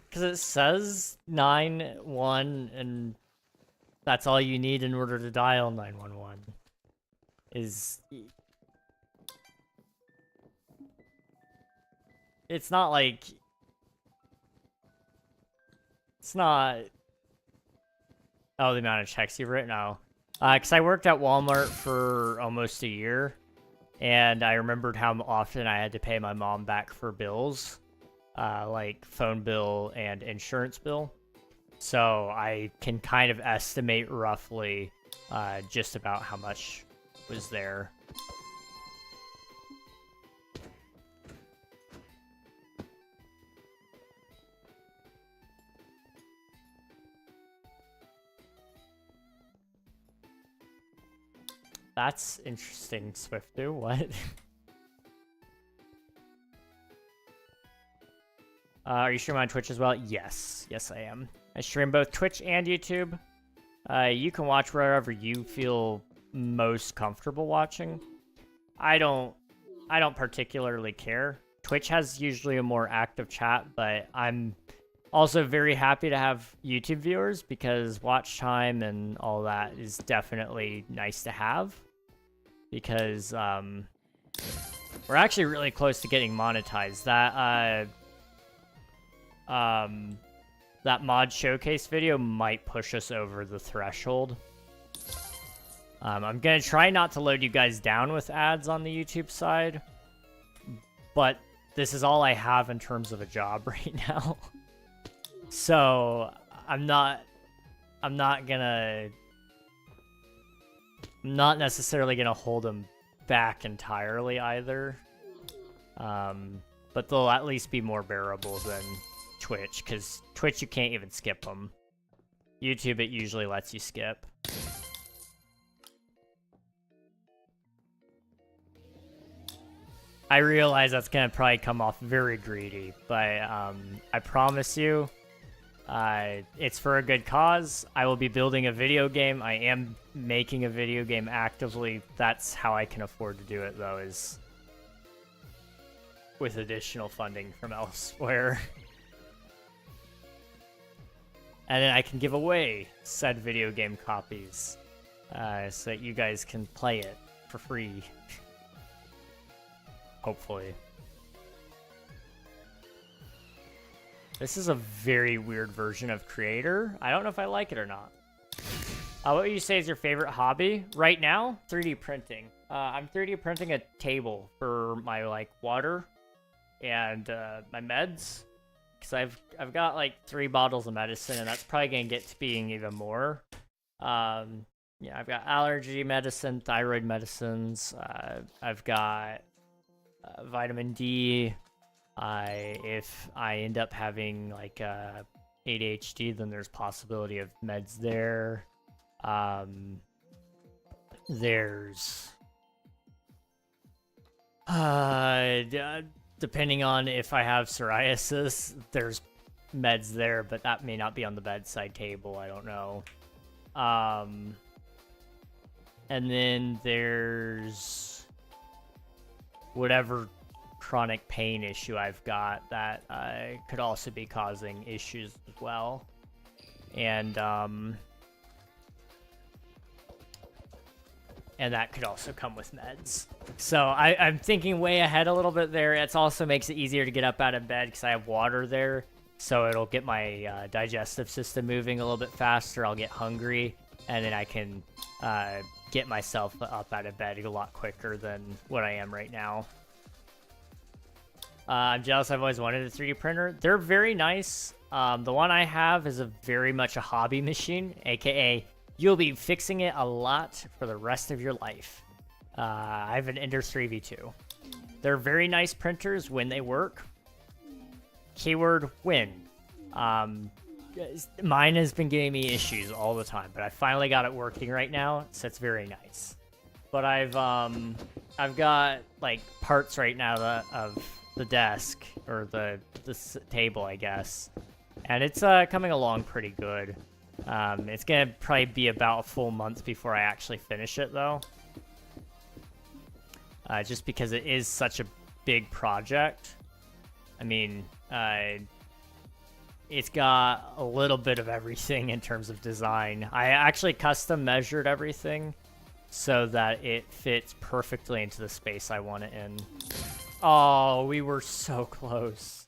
Because it says 91, and that's all you need in order to dial 911. It's not like... It's not... Oh, the amount of checks you've written? No. Because I worked at Walmart for almost a year, and I remembered how often I had to pay my mom back for bills, like phone bill and insurance bill. So I can kind of estimate roughly just about how much was there. That's interesting, Swiftu. What? Are you streaming on Twitch as well? Yes. Yes, I am. I stream both Twitch and YouTube. You can watch wherever you feel most comfortable watching. I don't particularly care. Twitch has usually a more active chat, but I'm also very happy to have YouTube viewers because watch time and all that is definitely nice to have. Because we're actually really close to getting monetized. That mod showcase video might push us over the threshold. I'm gonna try not to load you guys down with ads on the YouTube side, but this is all I have in terms of a job right now. So I'm not necessarily gonna hold them back entirely either. But they'll at least be more bearable than Twitch, because Twitch you can't even skip them. YouTube it usually lets you skip. I realize that's gonna probably come off very greedy, but I promise you, it's for a good cause. I will be building a video game. I am making a video game actively. That's how I can afford to do it, though, is with additional funding from elsewhere. And then I can give away said video game copies so that you guys can play it for free. Hopefully. This is a very weird version of Creator. I don't know if I like it or not. What would you say is your favorite hobby? Right now, 3D printing. I'm 3D printing a table for my, like, water and my meds. Because I've got, like, 3 bottles of medicine, and that's probably going to get to being even more. Yeah, I've got allergy medicine, thyroid medicines. I've got vitamin D. If I end up having like ADHD, then there's possibility of meds there. There's depending on if I have psoriasis, there's meds there, but that may not be on the bedside table. I don't know. And then there's whatever chronic pain issue I've got that could also be causing issues as well. And that could also come with meds. So I'm thinking way ahead a little bit there. It also makes it easier to get up out of bed because I have water there. So it'll get my digestive system moving a little bit faster. I'll get hungry, and then I can get myself up out of bed a lot quicker than what I am right now. I'm jealous. I've always wanted a 3D printer. They're very nice. The one I have is very much a hobby machine, aka you'll be fixing it a lot for the rest of your life. I have an Ender 3v2. They're very nice printers when they work. Keyword when. Mine has been giving me issues all the time, but I finally got it working right now, so it's very nice. But I've got like parts right now of the desk or the table, I guess, and it's coming along pretty good. It's gonna probably be about a full month before I actually finish it, though. Just because it is such a big project. I mean, it's got a little bit of everything in terms of design. I actually custom measured everything so that it fits perfectly into the space I want it in. Oh, we were so close.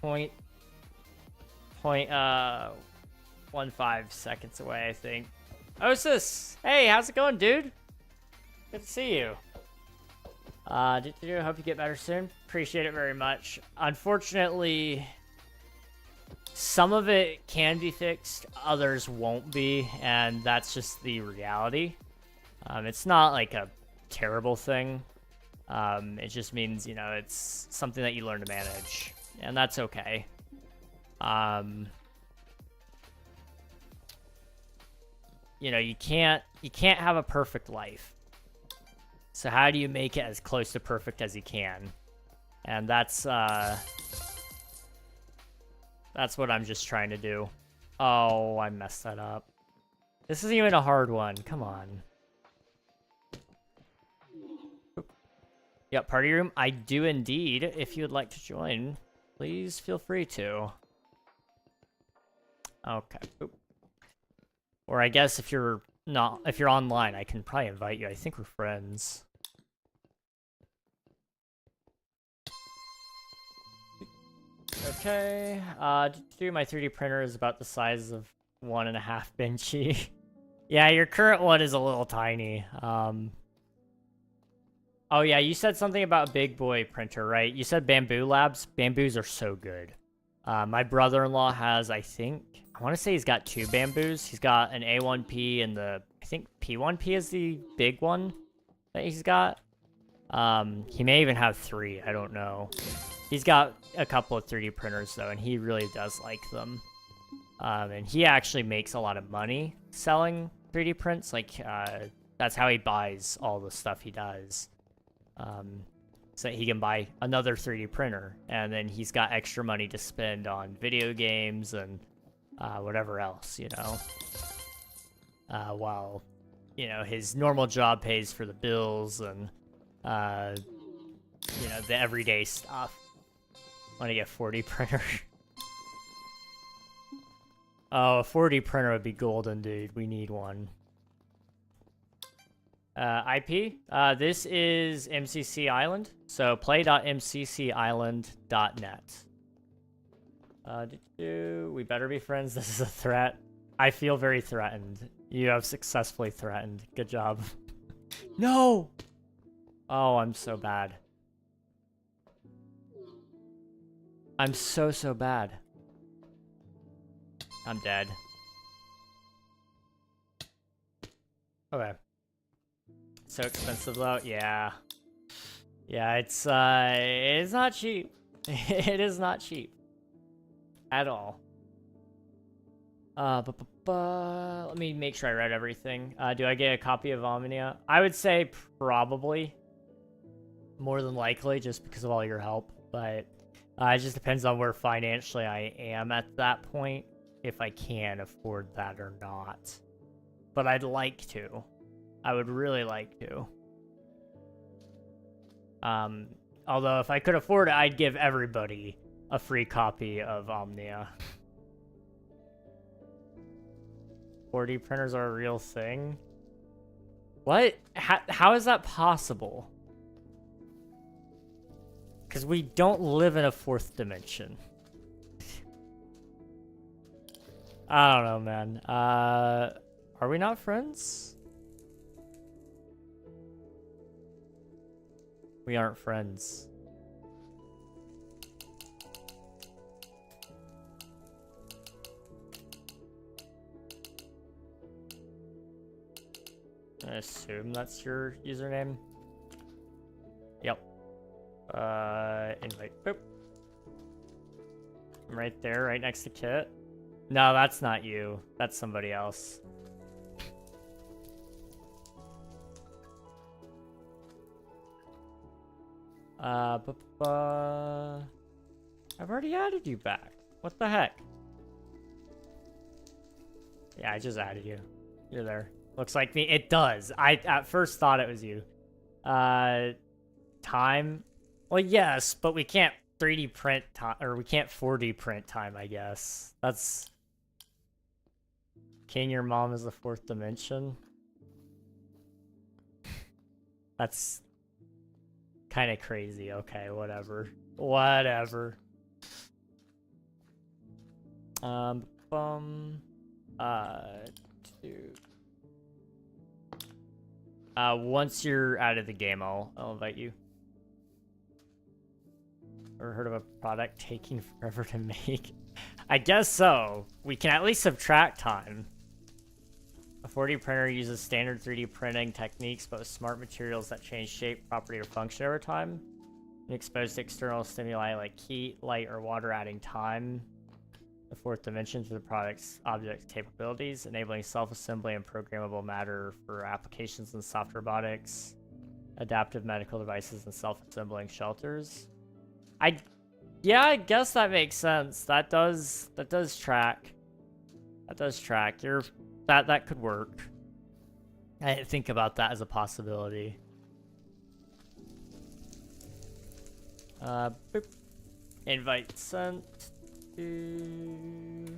0.15 seconds away, I think. Osis! Hey, how's it going, dude? Good to see you. Hope you get better soon. Appreciate it very much. Unfortunately, some of it can be fixed, others won't be, and that's just the reality. It's not like a terrible thing. It just means, you know, it's something that you learn to manage, and that's okay. You know, you can't have a perfect life. So how do you make it as close to perfect as you can? And that's what I'm just trying to do. Oh, I messed that up. This isn't even a hard one. Come on. Yep, party room. I do indeed. If you would like to join, please feel free to. Okay. Oop. Or I guess if you're online, I can probably invite you. I think we're friends. Okay. My 3D printer is about the size of 1.5 Benchy. Yeah, your current one is a little tiny. Oh yeah, you said something about Big Boy printer, right? You said Bamboo Labs. Bamboos are so good. My brother-in-law has, I want to say he's got 2 bamboos. He's got an A1P and I think P1P is the big one that he's got. He may even have 3, I don't know. He's got a couple of 3D printers though, and he really does like them. And he actually makes a lot of money selling 3D prints. Like, that's how he buys all the stuff he does. So he can buy another 3D printer, and then he's got extra money to spend on video games and whatever else, you know. While, you know, his normal job pays for the bills and, you know, the everyday stuff. Want to get a 4D printer? Oh, a 4D printer would be golden, dude. We need one. IP? This is MCC Island. So play.mccisland.net. We better be friends. This is a threat. I feel very threatened. You have successfully threatened. Good job. No! Oh, I'm so bad. I'm so bad. I'm dead. Okay. So expensive though? Yeah. Yeah, it's not cheap. It is not cheap. At all. Let me make sure I read everything. Do I get a copy of Omnia? I would say probably. More than likely, just because of all your help. But it just depends on where financially I am at that point. If I can afford that or not. But I'd like to. I would really like to. Although if I could afford it, I'd give everybody a free copy of Omnia. 4D printers are a real thing? What? How is that possible? Because we don't live in a 4th dimension. I don't know, man. Are we not friends? We aren't friends. I assume that's your username. Yep. Invite. Boop. I'm right there, right next to Kit. No, that's not you. That's somebody else. I've already added you back. What the heck? Yeah, I just added you. You're there. Looks like me. It does. I at first thought it was you. Time. Well, yes, but we can't 3D print time, or we can't 4D print time, I guess. That's... King, your mom is the fourth dimension? That's kind of crazy. Okay, whatever. Whatever. Once you're out of the game, I'll invite you. Ever heard of a product taking forever to make? I guess so. We can at least subtract time. A 4D printer uses standard 3D printing techniques, but with smart materials that change shape, property, or function over time. And exposed to external stimuli like heat, light, or water, adding time, the fourth dimension, to the product's object capabilities, enabling self-assembly and programmable matter for applications in soft robotics, adaptive medical devices, and self-assembling shelters. Yeah, I guess that makes sense. That does track. That does track. That could work. I didn't think about that as a possibility. Boop. Invite sent to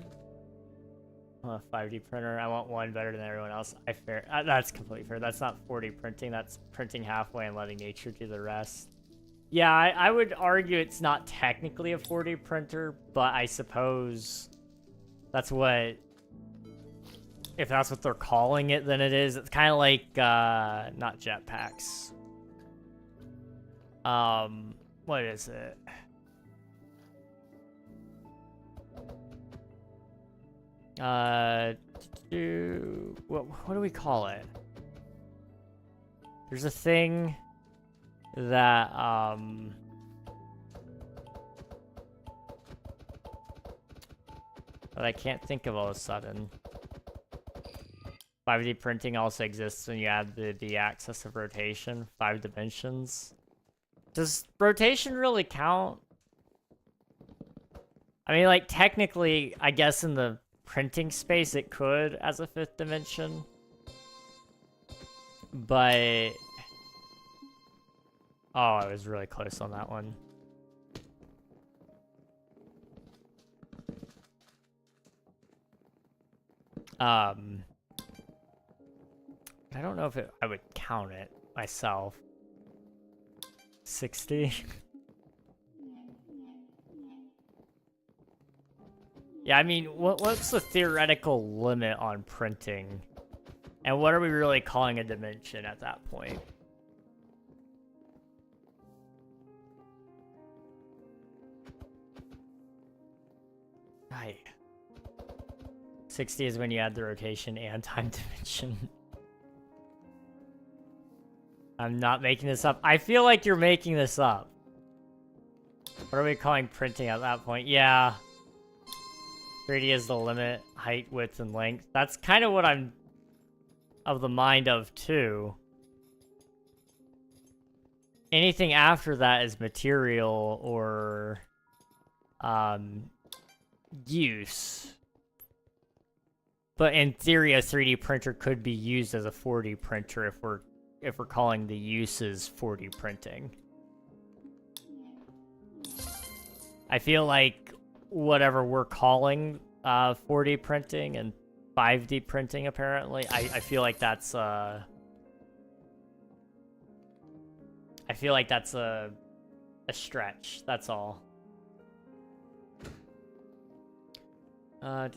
5D printer. I want one better than everyone else. That's completely fair. That's not 4D printing. That's printing halfway and letting nature do the rest. Yeah, I would argue it's not technically a 4D printer, but I suppose that's what... If that's what they're calling it, then it is. It's kind of like, not jetpacks. What is it? What do we call it? There's a thing that, that I can't think of all of a sudden. 5D printing also exists when you add the axis of rotation, 5 dimensions. Does rotation really count? I mean, like, technically, I guess in the printing space it could as a 5th dimension. But... Oh, I was really close on that one. I don't know if I would count it myself. 60? Yeah, I mean, what's the theoretical limit on printing? And what are we really calling a dimension at that point? Right. 60 is when you add the rotation and time dimension. I'm not making this up. I feel like you're making this up. What are we calling printing at that point? Yeah. 3D is the limit, height, width, and length. That's kind of what I'm of the mind of, too. Anything after that is material or use. But in theory, a 3D printer could be used as a 4D printer if we're calling the uses 4D printing. I feel like whatever we're calling 4D printing and 5D printing, apparently, I feel like that's a stretch. That's all. Alright.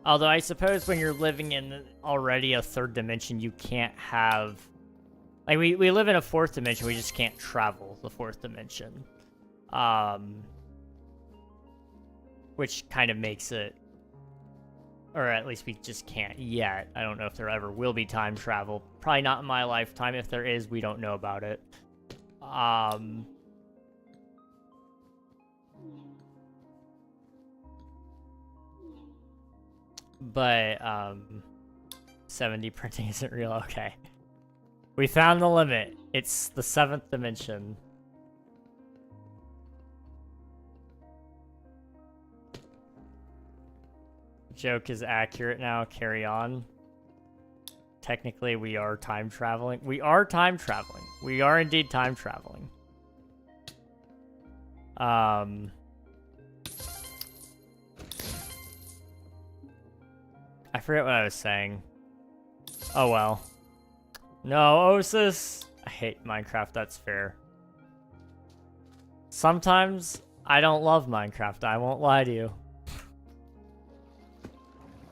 Although I suppose when you're living in already a 3rd dimension, you can't have... Like, we live in a 4th dimension, we just can't travel the 4th dimension. which kind of makes it, or at least we just can't yet. I don't know if there ever will be time travel. Probably not in my lifetime. If there is, we don't know about it. But 70 printing isn't real. Okay. We found the limit. It's the 7th dimension. Joke is accurate now. Carry on. Technically, we are time traveling. We are time traveling. We are indeed time traveling. I forget what I was saying. Oh well. No, Osis. I hate Minecraft, that's fair. Sometimes I don't love Minecraft, I won't lie to you.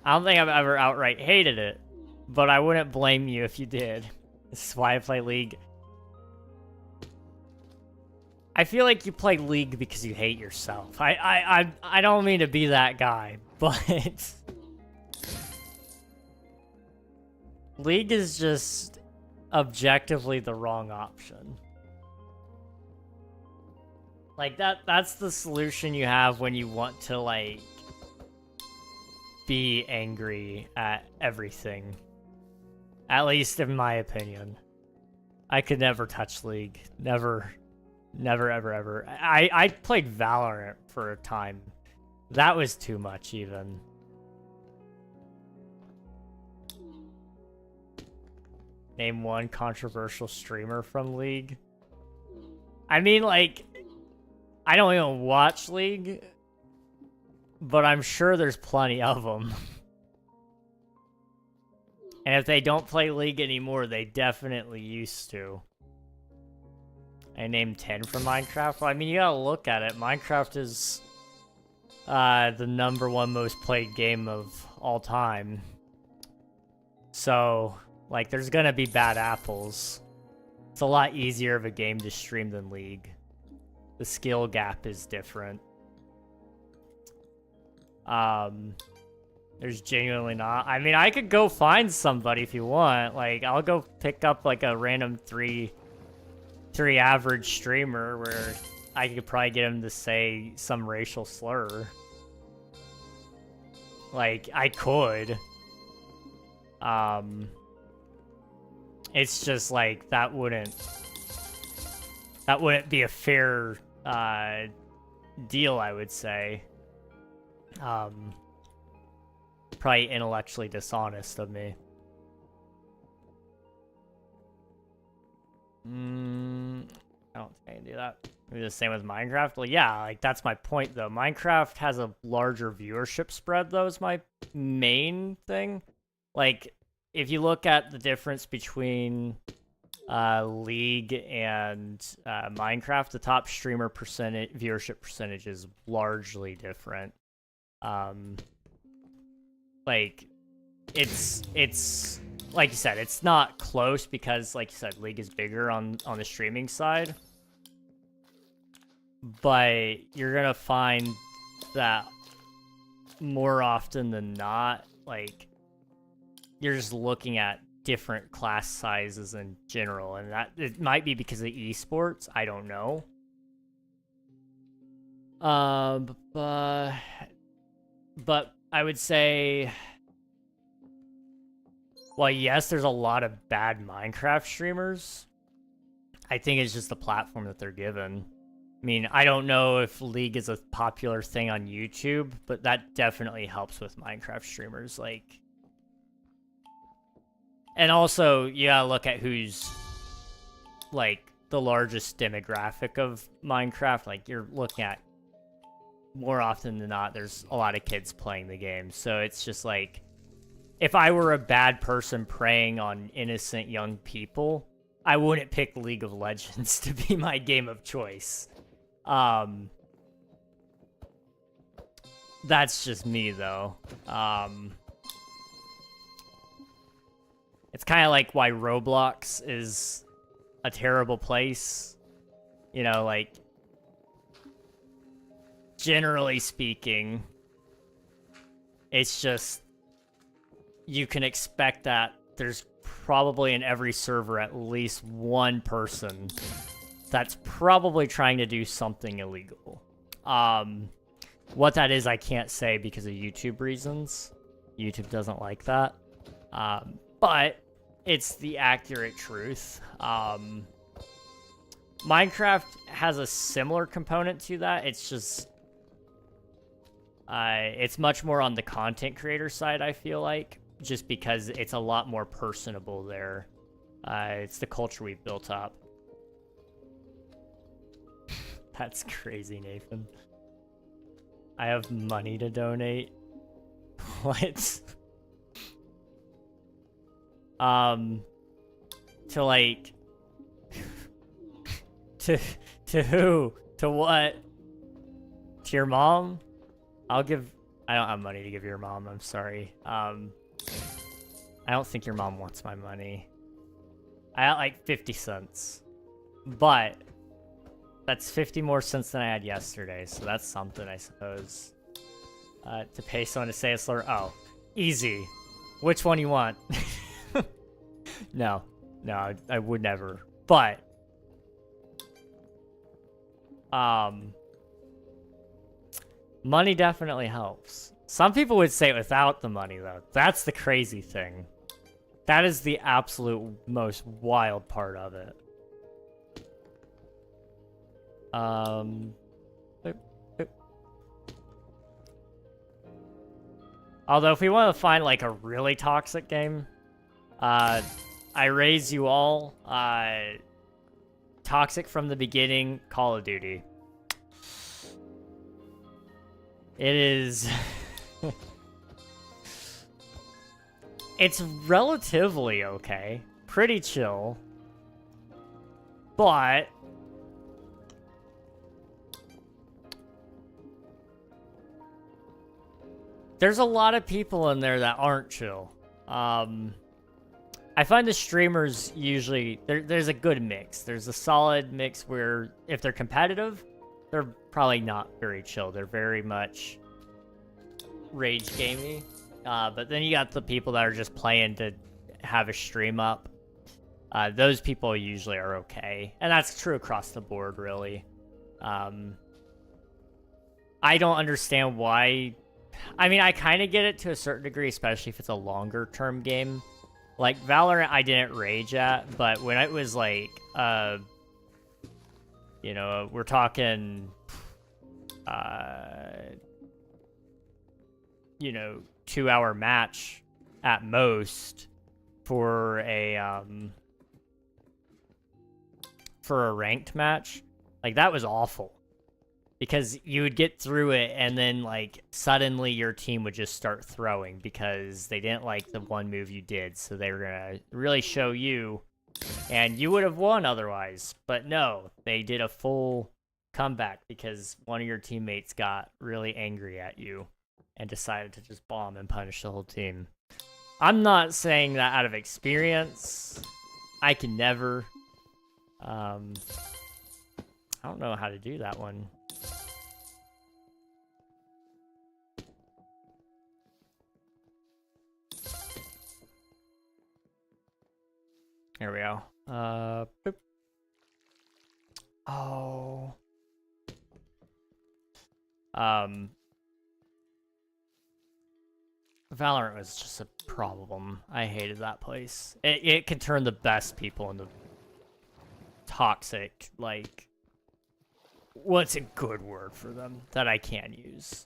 I don't think I've ever outright hated it, but I wouldn't blame you if you did. This is why I play League. I feel like you play League because you hate yourself. I don't mean to be that guy, but League is just objectively the wrong option. Like that's the solution you have when you want to like be angry at everything. At least in my opinion. I could never touch League. Never. Never, ever, ever. I played Valorant for a time. That was too much, even. Name one controversial streamer from League. I mean, like, I don't even watch League, but I'm sure there's plenty of them. And if they don't play League anymore, they definitely used to. I named 10 from Minecraft. Well, I mean, you gotta look at it. Minecraft is the #1 most played game of all time. So, like, there's gonna be bad apples. It's a lot easier of a game to stream than League. The skill gap is different. There's genuinely not. I mean, I could go find somebody if you want. Like, I'll go pick up, like, a random three average streamer where I could probably get him to say some racial slur. Like, I could. It's just like that wouldn't be a fair deal, I would say. Probably intellectually dishonest of me. I don't think I can do that. Maybe the same with Minecraft. Well, yeah, like that's my point though. Minecraft has a larger viewership spread though, is my main thing. Like, if you look at the difference between League and Minecraft, the top streamer viewership percentage is largely different. Like, it's like you said, it's not close because, like you said, League is bigger on the streaming side. But you're gonna find that more often than not, like, you're just looking at different class sizes in general, and that it might be because of esports. I don't know. But I would say, well, yes, there's a lot of bad Minecraft streamers. I think it's just the platform that they're given. I mean, I don't know if League is a popular thing on YouTube, but that definitely helps with Minecraft streamers. Like, and also, you gotta look at who's, like, the largest demographic of Minecraft. Like, you're looking at, more often than not, there's a lot of kids playing the game. So it's just like, if I were a bad person preying on innocent young people, I wouldn't pick League of Legends to be my game of choice. That's just me, though. It's kind of like why Roblox is a terrible place. You know, like, generally speaking, It's just, you can expect that there's probably in every server at least one person that's probably trying to do something illegal. What that is, I can't say because of YouTube reasons. YouTube doesn't like that. But it's the accurate truth. Minecraft has a similar component to that. It's just, it's much more on the content creator side, I feel like, just because it's a lot more personable there. It's the culture we've built up. That's crazy, Nathan. I have money to donate. What? To like... to who? To what? To your mom? I'll give... I don't have money to give your mom, I'm sorry. I don't think your mom wants my money. I got like 50 cents. But... that's 50 more cents than I had yesterday, so that's something, I suppose. To pay someone to say a slur. Oh, easy. Which one you want? No, I would never. But, money definitely helps. Some people would say without the money, though. That's the crazy thing. That is the absolute most wild part of it. Although if we want to find like a really toxic game, I raise you all, toxic from the beginning, Call of Duty. It is... it's relatively okay. Pretty chill. But... there's a lot of people in there that aren't chill. I find the streamers usually... there's a good mix. There's a solid mix where if they're competitive, they're probably not very chill. They're very much rage gamey. But then you got the people that are just playing to have a stream up. Those people usually are okay. And that's true across the board, really. I don't understand why... I mean, I kind of get it to a certain degree, especially if it's a longer-term game. Like, Valorant, I didn't rage at, but when it was, like, you know, we're talking, you know, 2-hour match at most for a ranked match, like, that was awful. Because you would get through it, and then, like, suddenly your team would just start throwing because they didn't like the one move you did, so they were gonna really show you, and you would have won otherwise. But no, they did a full comeback because one of your teammates got really angry at you and decided to just bomb and punish the whole team. I'm not saying that out of experience. I can never. I don't know how to do that one. Here we go. Boop. Oh. Valorant was just a problem. I hated that place. It can turn the best people into toxic, like... what's a good word for them that I can use?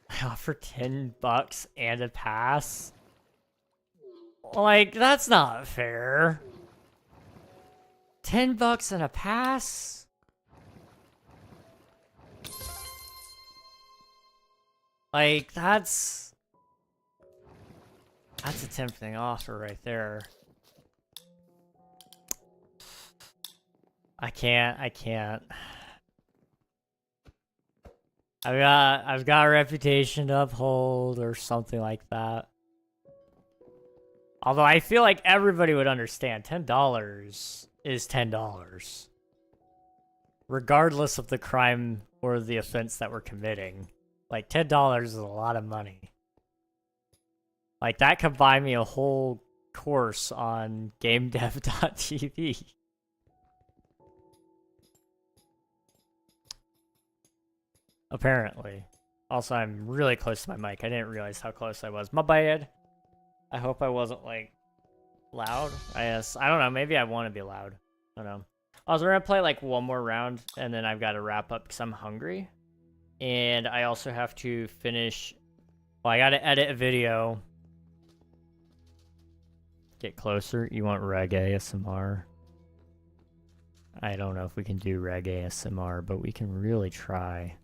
I offer $10 and a pass? Like, that's not fair. $10 and a pass? Like, that's a tempting offer right there. I can't. I've got a reputation to uphold or something like that. Although I feel like everybody would understand $10 is $10. Regardless of the crime or the offense that we're committing. Like, $10 is a lot of money. Like, that could buy me a whole course on gamedev.tv. Apparently. Also, I'm really close to my mic. I didn't realize how close I was. My bad. I hope I wasn't, like, loud. I guess. I don't know. Maybe I want to be loud. I don't know. Also, we're going to play, like, one more round, and then I've got to wrap up because I'm hungry. And I also have to finish... Well, I got to edit a video. Get closer. You want reg ASMR? I don't know if we can do reg ASMR, but we can really try.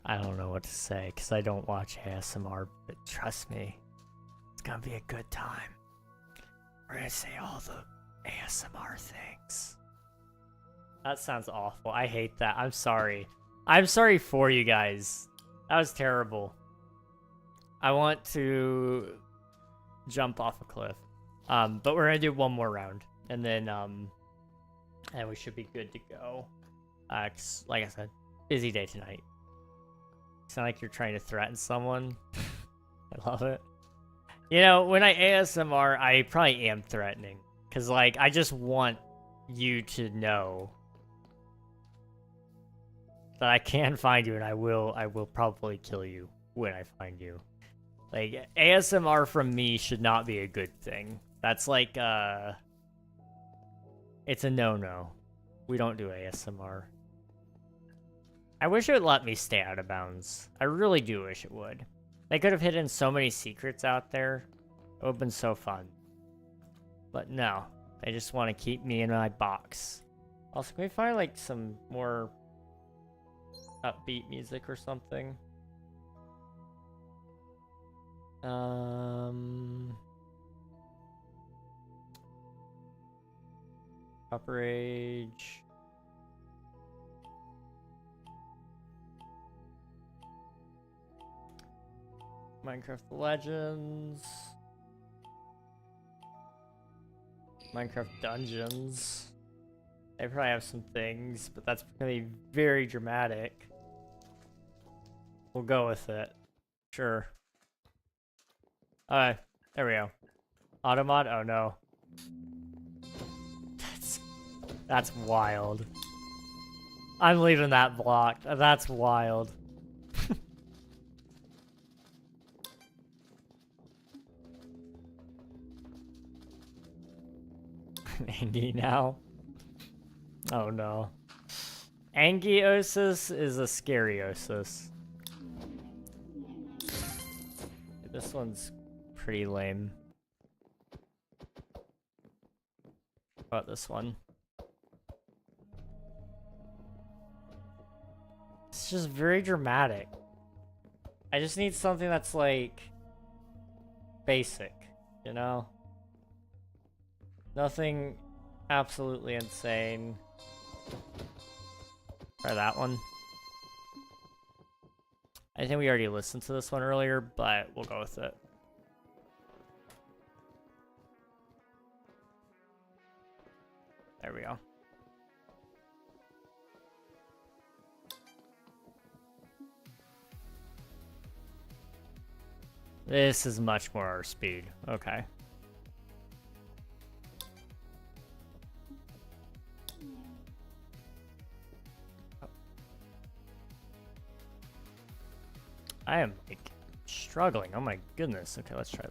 I don't know what to say, because I don't watch ASMR, but trust me, it's gonna be a good time. We're gonna say all the ASMR things. That sounds awful. I hate that. I'm sorry. I'm sorry for you guys. That was terrible. I want to jump off a cliff. But we're gonna do one more round, and then we should be good to go. 'Cause, like I said, busy day tonight. Sound like you're trying to threaten someone. I love it. You know, when I ASMR, I probably am threatening. Because, like, I just want you to know that I can find you, and I will probably kill you when I find you. Like, ASMR from me should not be a good thing. That's like, it's a no-no. We don't do ASMR. I wish it would let me stay out of bounds. I really do wish it would. They could have hidden so many secrets out there. It would have been so fun. But no. They just want to keep me in my box. Also, can we find, like, some more upbeat music or something? Upper Age. Minecraft Legends. Minecraft Dungeons. They probably have some things, but that's gonna be very dramatic. We'll go with it. Sure. Alright, there we go. Automod? Oh no. That's wild. I'm leaving that blocked. That's wild. Angie now. Oh no. Angiosis is a scariosis. This one's pretty lame. How about this one? It's just very dramatic. I just need something that's like basic, you know? Nothing absolutely insane. Try that one. I think we already listened to this one earlier, but we'll go with it. There we go. This is much more our speed. Okay. I am, like, struggling. Oh my goodness. Okay, let's try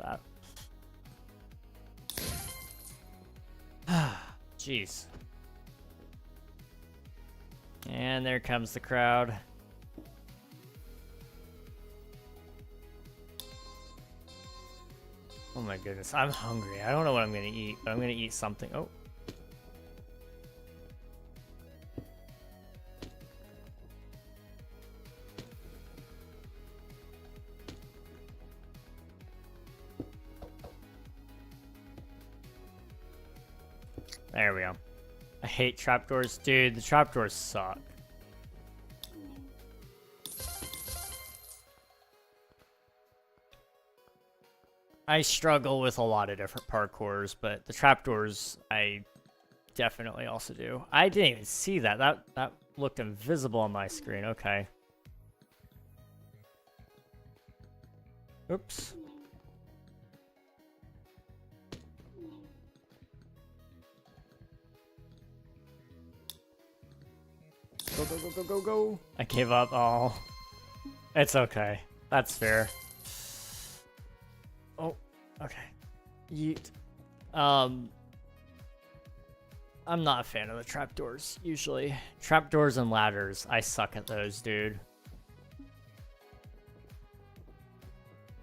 that. Jeez. And there comes the crowd. Oh my goodness, I'm hungry. I don't know what I'm gonna eat, but I'm gonna eat something. Oh. There we go. I hate trapdoors. Dude, the trapdoors suck. I struggle with a lot of different parkours, but the trapdoors I definitely also do. I didn't even see that. That looked invisible on my screen. Okay. Oops. Go, go, go, go, go, go. I gave up. Oh. It's okay. That's fair. Oh, okay. Yeet. I'm not a fan of the trapdoors, usually. Trapdoors and ladders. I suck at those, dude.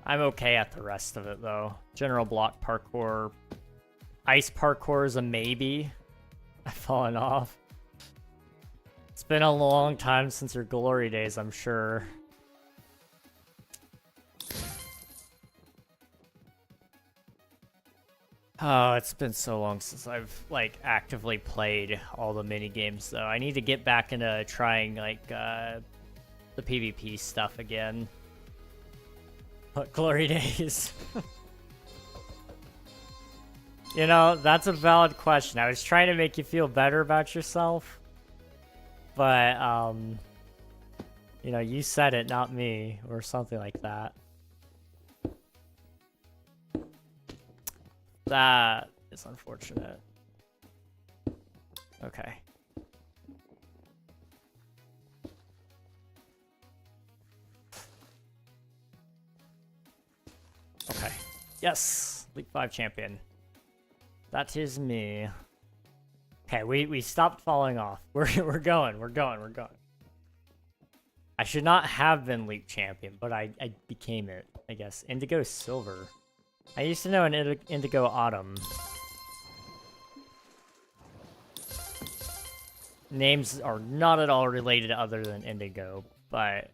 I'm okay at the rest of it, though. General block parkour. Ice parkour is a maybe. I've fallen off. It's been a long time since your glory days, I'm sure. Oh, it's been so long since I've, like, actively played all the mini games, though. I need to get back into trying, like, the PvP stuff again. What glory days? You know, that's a valid question. I was trying to make you feel better about yourself. But, you know, you said it, not me, or something like that. That is unfortunate. Okay. Okay. Yes! League 5 champion. That is me. Okay, we stopped falling off. We're going. I should not have been League champion, but I became it, I guess. Indigo Silver. I used to know an Indigo Autumn. Names are not at all related other than Indigo, but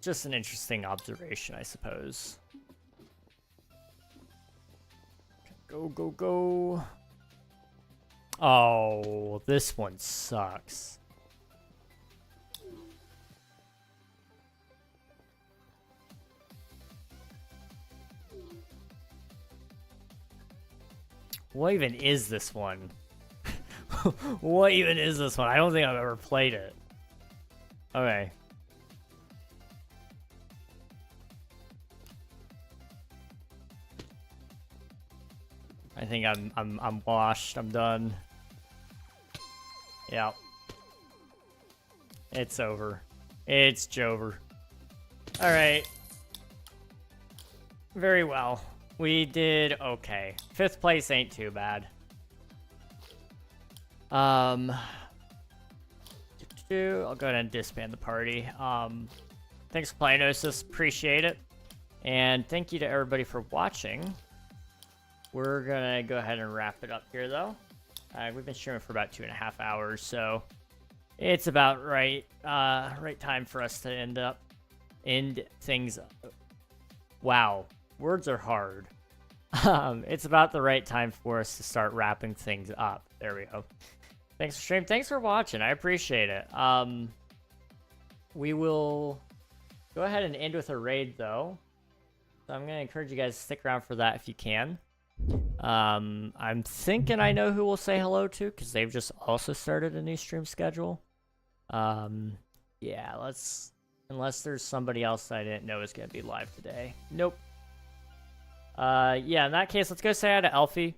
just an interesting observation, I suppose. Go, go, go. Oh, this one sucks. What even is this one? What even is this one? I don't think I've ever played it. Okay. I think I'm washed. I'm done. Yeah. It's over. It's Jover. All right. Very well. We did okay. 5th place ain't too bad. I'll go ahead and disband the party. Thanks for playing, Osis. Appreciate it. And thank you to everybody for watching. We're gonna go ahead and wrap it up here, though. We've been streaming for about 2.5 hours, so it's about right time for us to end things. Wow. Words are hard. It's about the right time for us to start wrapping things up. There we go. Thanks for streaming. Thanks for watching. I appreciate it. We will go ahead and end with a raid, though. So I'm going to encourage you guys to stick around for that if you can. I'm thinking I know who we'll say hello to, because they've just also started a new stream schedule. Yeah, unless there's somebody else I didn't know is going to be live today. Nope. Yeah, in that case, let's go say hi to Elfie.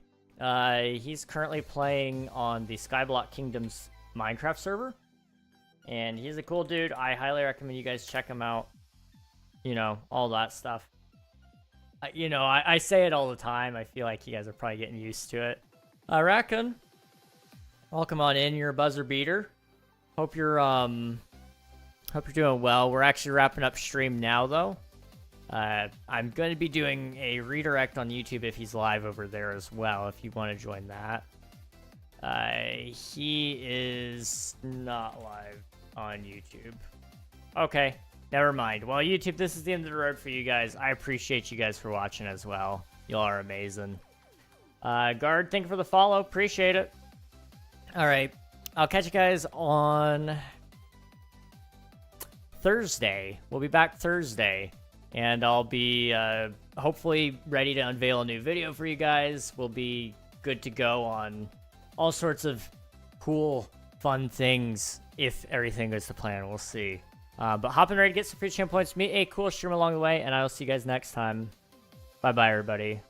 He's currently playing on the Skyblock Kingdoms Minecraft server. And he's a cool dude. I highly recommend you guys check him out. You know, all that stuff. You know, I say it all the time. I feel like you guys are probably getting used to it. Raccoon, welcome on in. You're a buzzer beater. Hope you're doing well. We're actually wrapping up stream now, though. I'm going to be doing a redirect on YouTube if he's live over there as well, if you want to join that. He is not live on YouTube. Okay, never mind. Well, YouTube, this is the end of the road for you guys. I appreciate you guys for watching as well. Y'all are amazing. Guard, thank you for the follow. Appreciate it. All right, I'll catch you guys on Thursday. We'll be back Thursday. And I'll be hopefully ready to unveil a new video for you guys. We'll be good to go on all sorts of cool, fun things if everything goes to plan. We'll see. But hopping ready to get some free champ points, meet a cool stream along the way, and I will see you guys next time. Bye-bye, everybody.